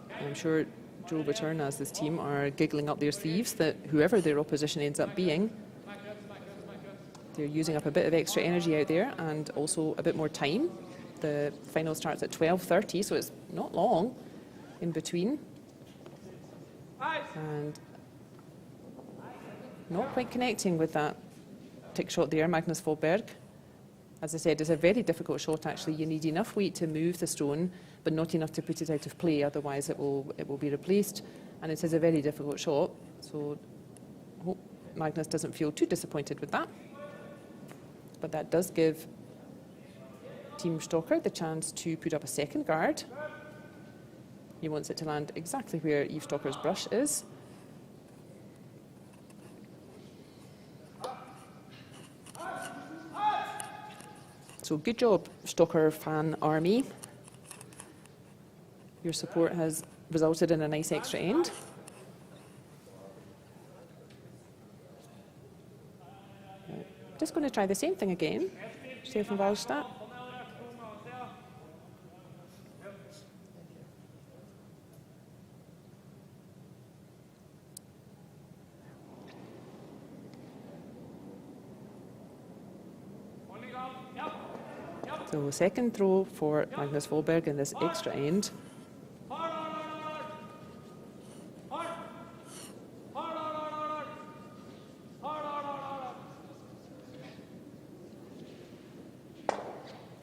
I'm sure Joe Paterna's team are giggling up their sleeves that whoever their opposition ends up being, they're using up a bit of extra energy out there and also a bit more time. The final starts at 12:30, so it's not long in between. And not quite connecting with that tick shot there, Magnus Wohlberg. As I said, it's a very difficult shot actually. You need enough weight to move the stone, but not enough to put it out of play, otherwise it will be replaced. And it is a very difficult shot, so I hope Magnus doesn't feel too disappointed with that. But that does give Team Stocker the chance to put up a second guard. He wants it to land exactly where Yves Stocker's brush is. So good job, Stocker fan army. Your support has resulted in a nice extra end. Just going to try the same thing again. Stefan Wallstadt. So second throw for Magnus Wohlberg in this extra end.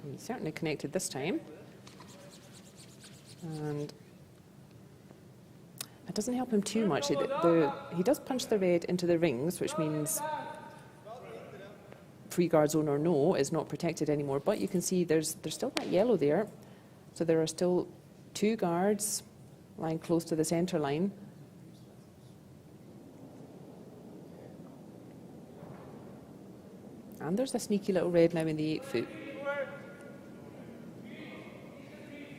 He certainly connected this time. And it doesn't help him too much. He does punch the red into the rings, which means free guard zone or no is not protected anymore. But you can see there's still that yellow there. So there are still 2 guards lying close to the centre line. And there's a sneaky little red now in the 8 foot.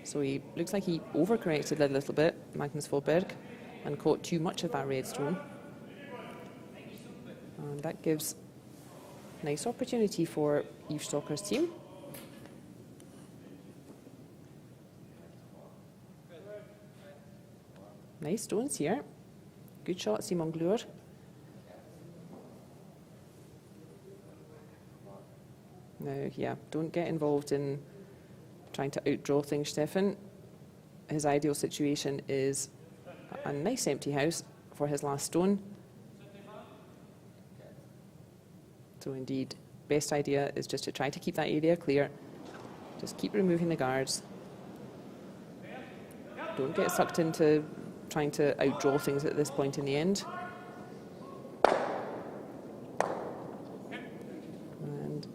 So he looks like he overcorrected a little bit, Magnus Folberg, and caught too much of that red stone. And that gives nice opportunity for Yves Stocker's team. Nice stones here. Good shot, Simon Glure. Now, yeah, don't get involved in trying to outdraw things, Stefan. His ideal situation is a nice empty house for his last stone. So indeed, best idea is just to try to keep that area clear. Just keep removing the guards. Don't get sucked into trying to outdraw things at this point in the end. And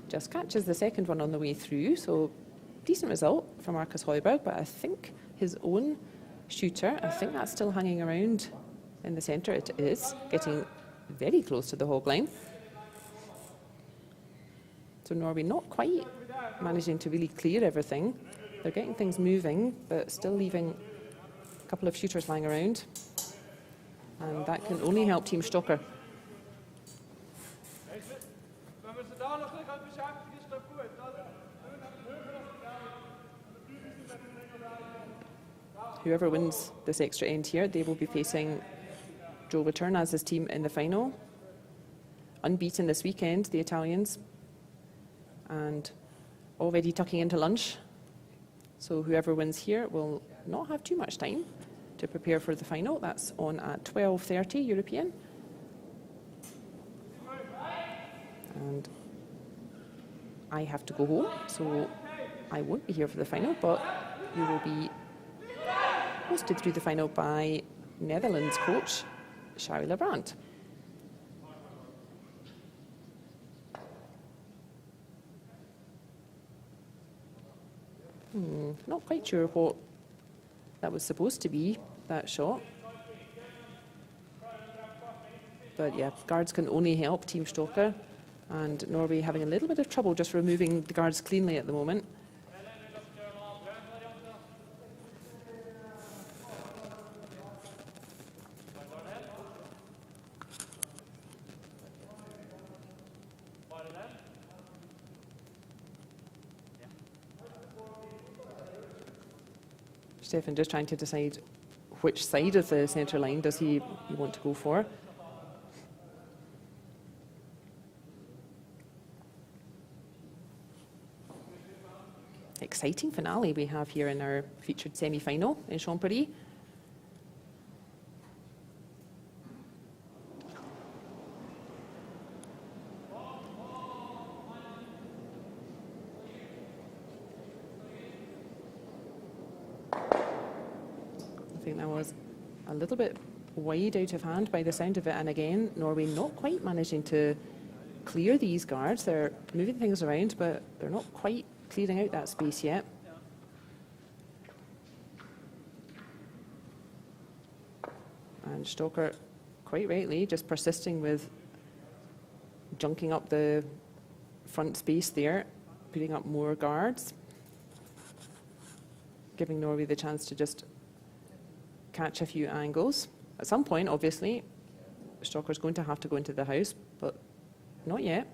just catches the second one on the way through, so decent result for Marcus Heuberg, but I think his own shooter, I think that's still hanging around in the centre. It is, getting very close to the hog line. So Norway not quite managing to really clear everything. They're getting things moving, but still leaving a couple of shooters lying around. And that can only help Team Stocker. Whoever wins this extra end here, they will be facing Joe Return as his team in the final. Unbeaten this weekend, the Italians, and already tucking into lunch. So whoever wins here will not have too much time to prepare for the final. That's on at 12:30 European. And I have to go home, so I won't be here for the final, but we will be hosted through the final by Netherlands coach Shari Lebrand. Not quite sure what that was supposed to be, that shot. But yeah, guards can only help Team Stocker, and Norway having a little bit of trouble just removing the guards cleanly at the moment. Stefan just trying to decide which side of the centre line does he want to go for. Exciting finale we have here in our featured semi-final in Champéry. I think that was a little bit wide out of hand by the sound of it, and again Norway not quite managing to clear these guards. They're moving things around, but they're not quite clearing out that space yet. And Stocker, quite rightly, just persisting with junking up the front space there, putting up more guards, giving Norway the chance to just catch a few angles. At some point, obviously, Stocker's going to have to go into the house, but not yet.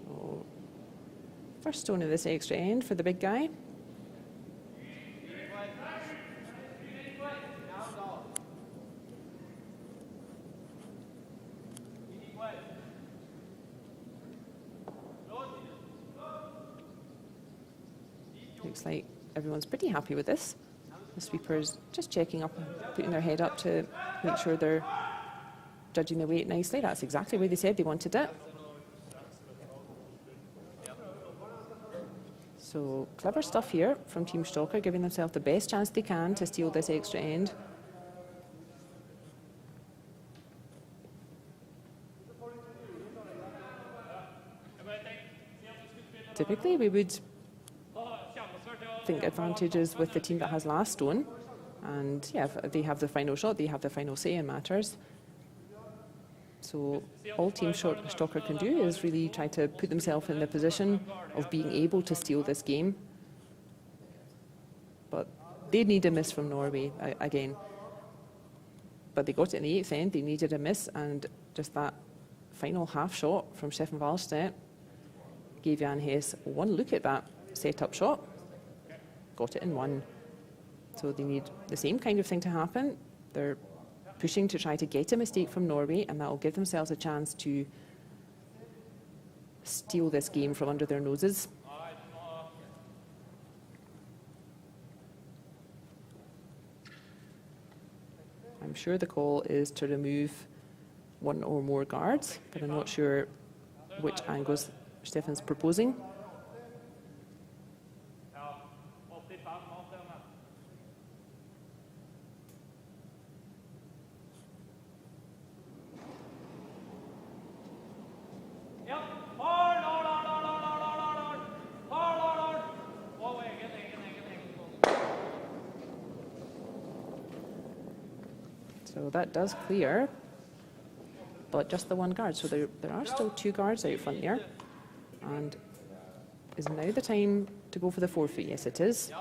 So, first stone of this extra end for the big guy. Looks like everyone's pretty happy with this. The sweepers just checking up and putting their head up to make sure they're judging the weight nicely. That's exactly where they said they wanted it. So clever stuff here from Team Stocker, giving themselves the best chance they can to steal this extra end. Typically, we would think advantages with the team that has last stone. And yeah, if they have the final shot, they have the final say in matters. So all Team Stocker can do is really try to put themselves in the position of being able to steal this game. But they need a miss from Norway again. But they got it in the 8th end, they needed a miss, and just that final half shot from Stefan Wallstedt gave Jan Hess one look at that set-up shot. Got it in 1. So they need the same kind of thing to happen. They're pushing to try to get a mistake from Norway, and that will give themselves a chance to steal this game from under their noses. I'm sure the call is to remove one or more guards, but I'm not sure which angles Stefan's proposing. So that does clear, but just the one guard. So there are still 2 guards out front there. And is now the time to go for the forfeit? Yes, it is.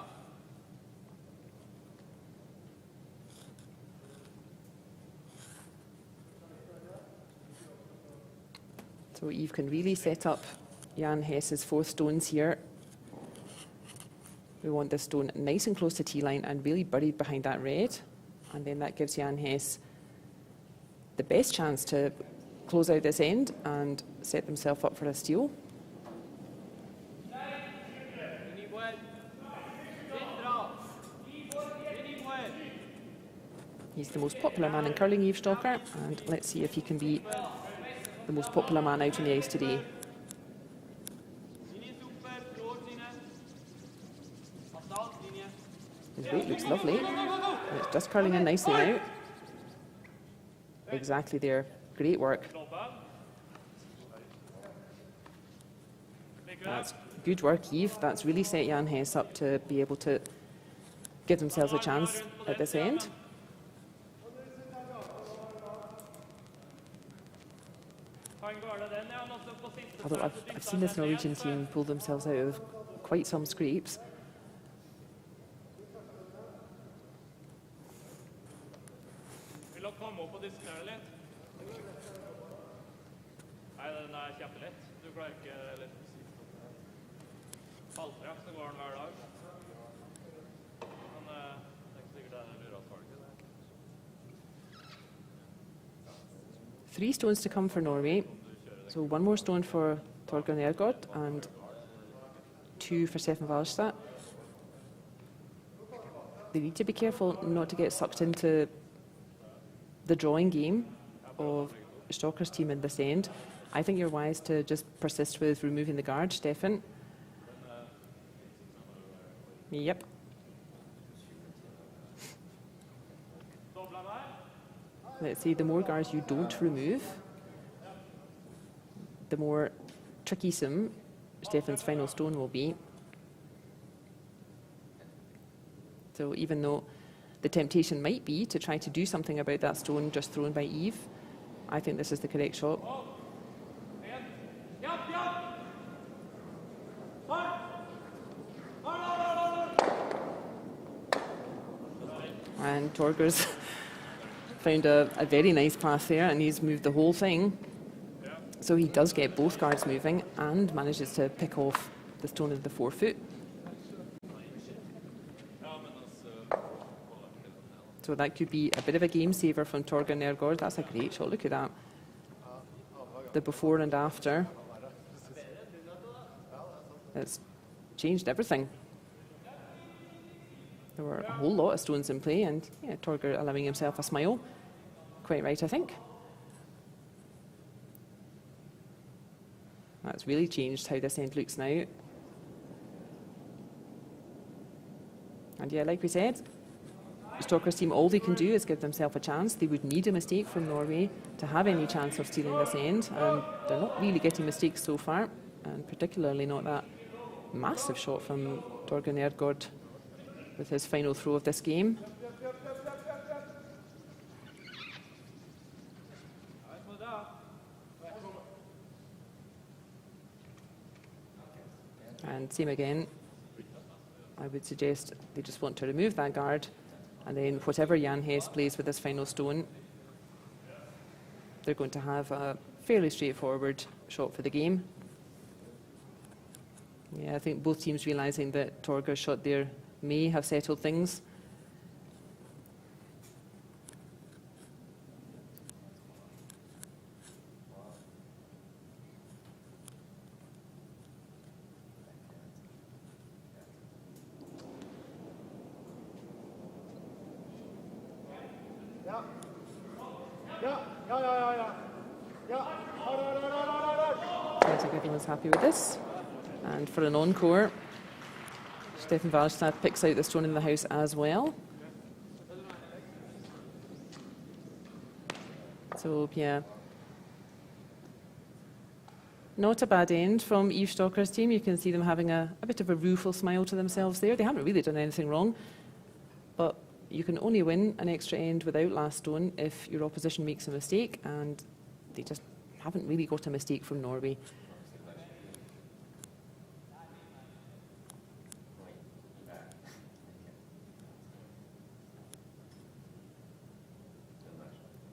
So Eve can really set up Jan Hess's 4th stones here. We want this stone nice and close to T-line and really buried behind that red. And then that gives Jan Hess the best chance to close out this end and set themselves up for a steal. He's the most popular man in curling, Yves Stocker, and let's see if he can be the most popular man out on the ice today. His weight looks lovely. And it's just curling in nicely now. Exactly there. Great work. That's good work, Yves. That's really set Jan Hess up to be able to give themselves a chance at this end. Although I've seen this Norwegian team pull themselves out of quite some scrapes. Three stones to come for Norway. So 1 more stone for Torgeir Nergård and 2 for Stefan Wallstedt. They need to be careful not to get sucked into the drawing game of Stocker's team in this end. I think you're wise to just persist with removing the guard, Stefan. Yep. Let's see, the more guards you don't remove, the more tricky-some Stefan's final stone will be. So even though the temptation might be to try to do something about that stone just thrown by Eve, I think this is the correct shot. And Torgeir's found a very nice path there, and he's moved the whole thing. So he does get both guards moving and manages to pick off the stone of the forefoot. So that could be a bit of a game saver from Torgeir Nergård. That's a great shot. Look at that. The before and after. It's changed everything. There were a whole lot of stones in play, and yeah, Torgeir allowing himself a smile. Quite right, I think. That's really changed how this end looks now. And yeah, like we said, Stoker's team, all they can do is give themselves a chance. They would need a mistake from Norway to have any chance of stealing this end, and they're not really getting mistakes so far, and particularly not that massive shot from Dorgan Erdgård with his final throw of this game. And same again, I would suggest they just want to remove that guard, and then whatever Jan Hess plays with this final stone, they're going to have a fairly straightforward shot for the game. Yeah, I think both teams realising that Torger's shot there may have settled things. I think everyone's happy with this. And for an encore, Stefan Wallstadt picks out the stone in the house as well. So, yeah, not a bad end from Yves Stocker's team. You can see them having a bit of a rueful smile to themselves there. They haven't really done anything wrong, but you can only win an extra end without last stone if your opposition makes a mistake, and they just haven't really got a mistake from Norway.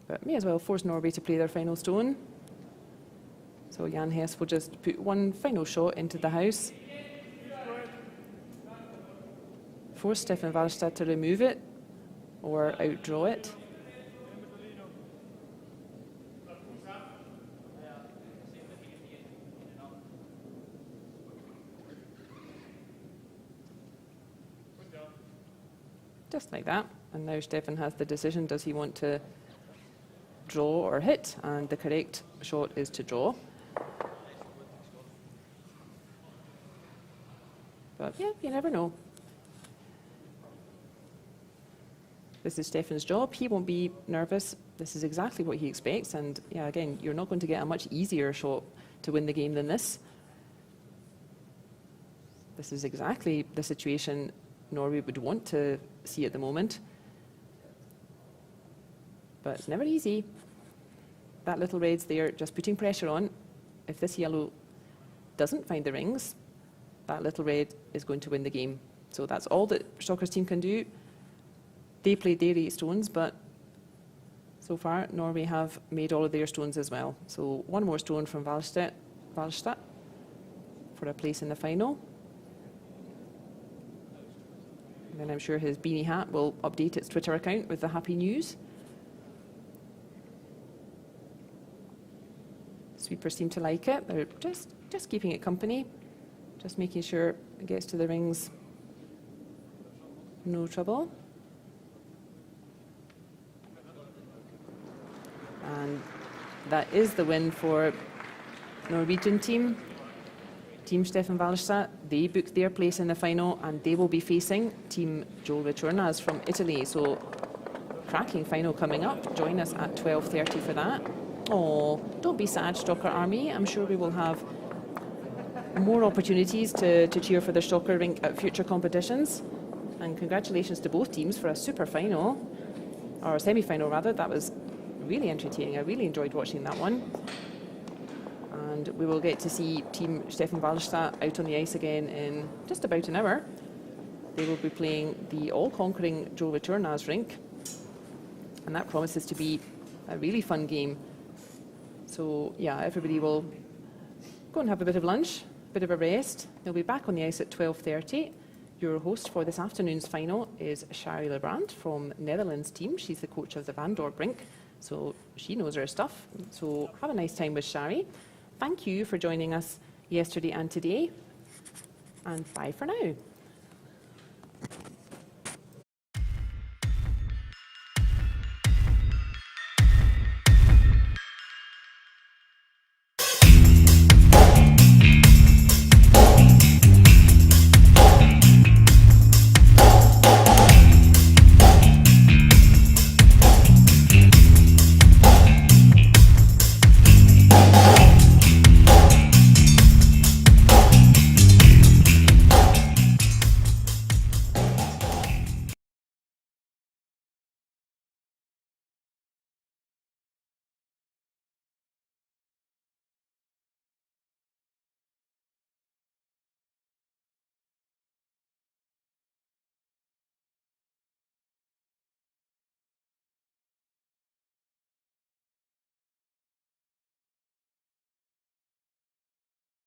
But may as well force Norway to play their final stone. So Jan Hess will just put one final shot into the house. Force Stefan Wallstadt to remove it or outdraw it. Just like that. And now Stefan has the decision, does he want to draw or hit? And the correct shot is to draw. But yeah, you never know. This is Stefan's job. He won't be nervous. This is exactly what he expects. And yeah, again, you're not going to get a much easier shot to win the game than this. This is exactly the situation Norway would want to see at the moment. But it's never easy. That little red's there just putting pressure on. If this yellow doesn't find the rings, that little red is going to win the game. So that's all that Stocker's team can do. They played their 8 stones, but so far Norway have made all of their stones as well. So one more stone from Wallstadt for a place in the final. And then I'm sure his beanie hat will update its Twitter account with the happy news. Sweepers seem to like it. They're just keeping it company, just making sure it gets to the rings. No trouble. And that is the win for Norwegian team. Team Stefan Wallstadt, they booked their place in the final, and they will be facing Team Joel Returnas from Italy. So cracking final coming up. Join us at 12:30 for that. Oh, don't be sad, Stocker Army. I'm sure we will have more opportunities to cheer for the Stocker rink at future competitions. And congratulations to both teams for a super final, or semi-final rather. That was really entertaining. I really enjoyed watching that one. And we will get to see Team Stefan Wallstadt out on the ice again in just about an hour. They will be playing the all-conquering Joel Returnas rink, and that promises to be a really fun game. So yeah, everybody will go and have a bit of lunch, a bit of a rest. They'll be back on the ice at 12:30. Your host for this afternoon's final is Shari Lebrand from Netherlands team. She's the coach of the Van Dorp rink, so she knows her stuff. So have a nice time with Shari. Thank you for joining us yesterday and today, and bye for now.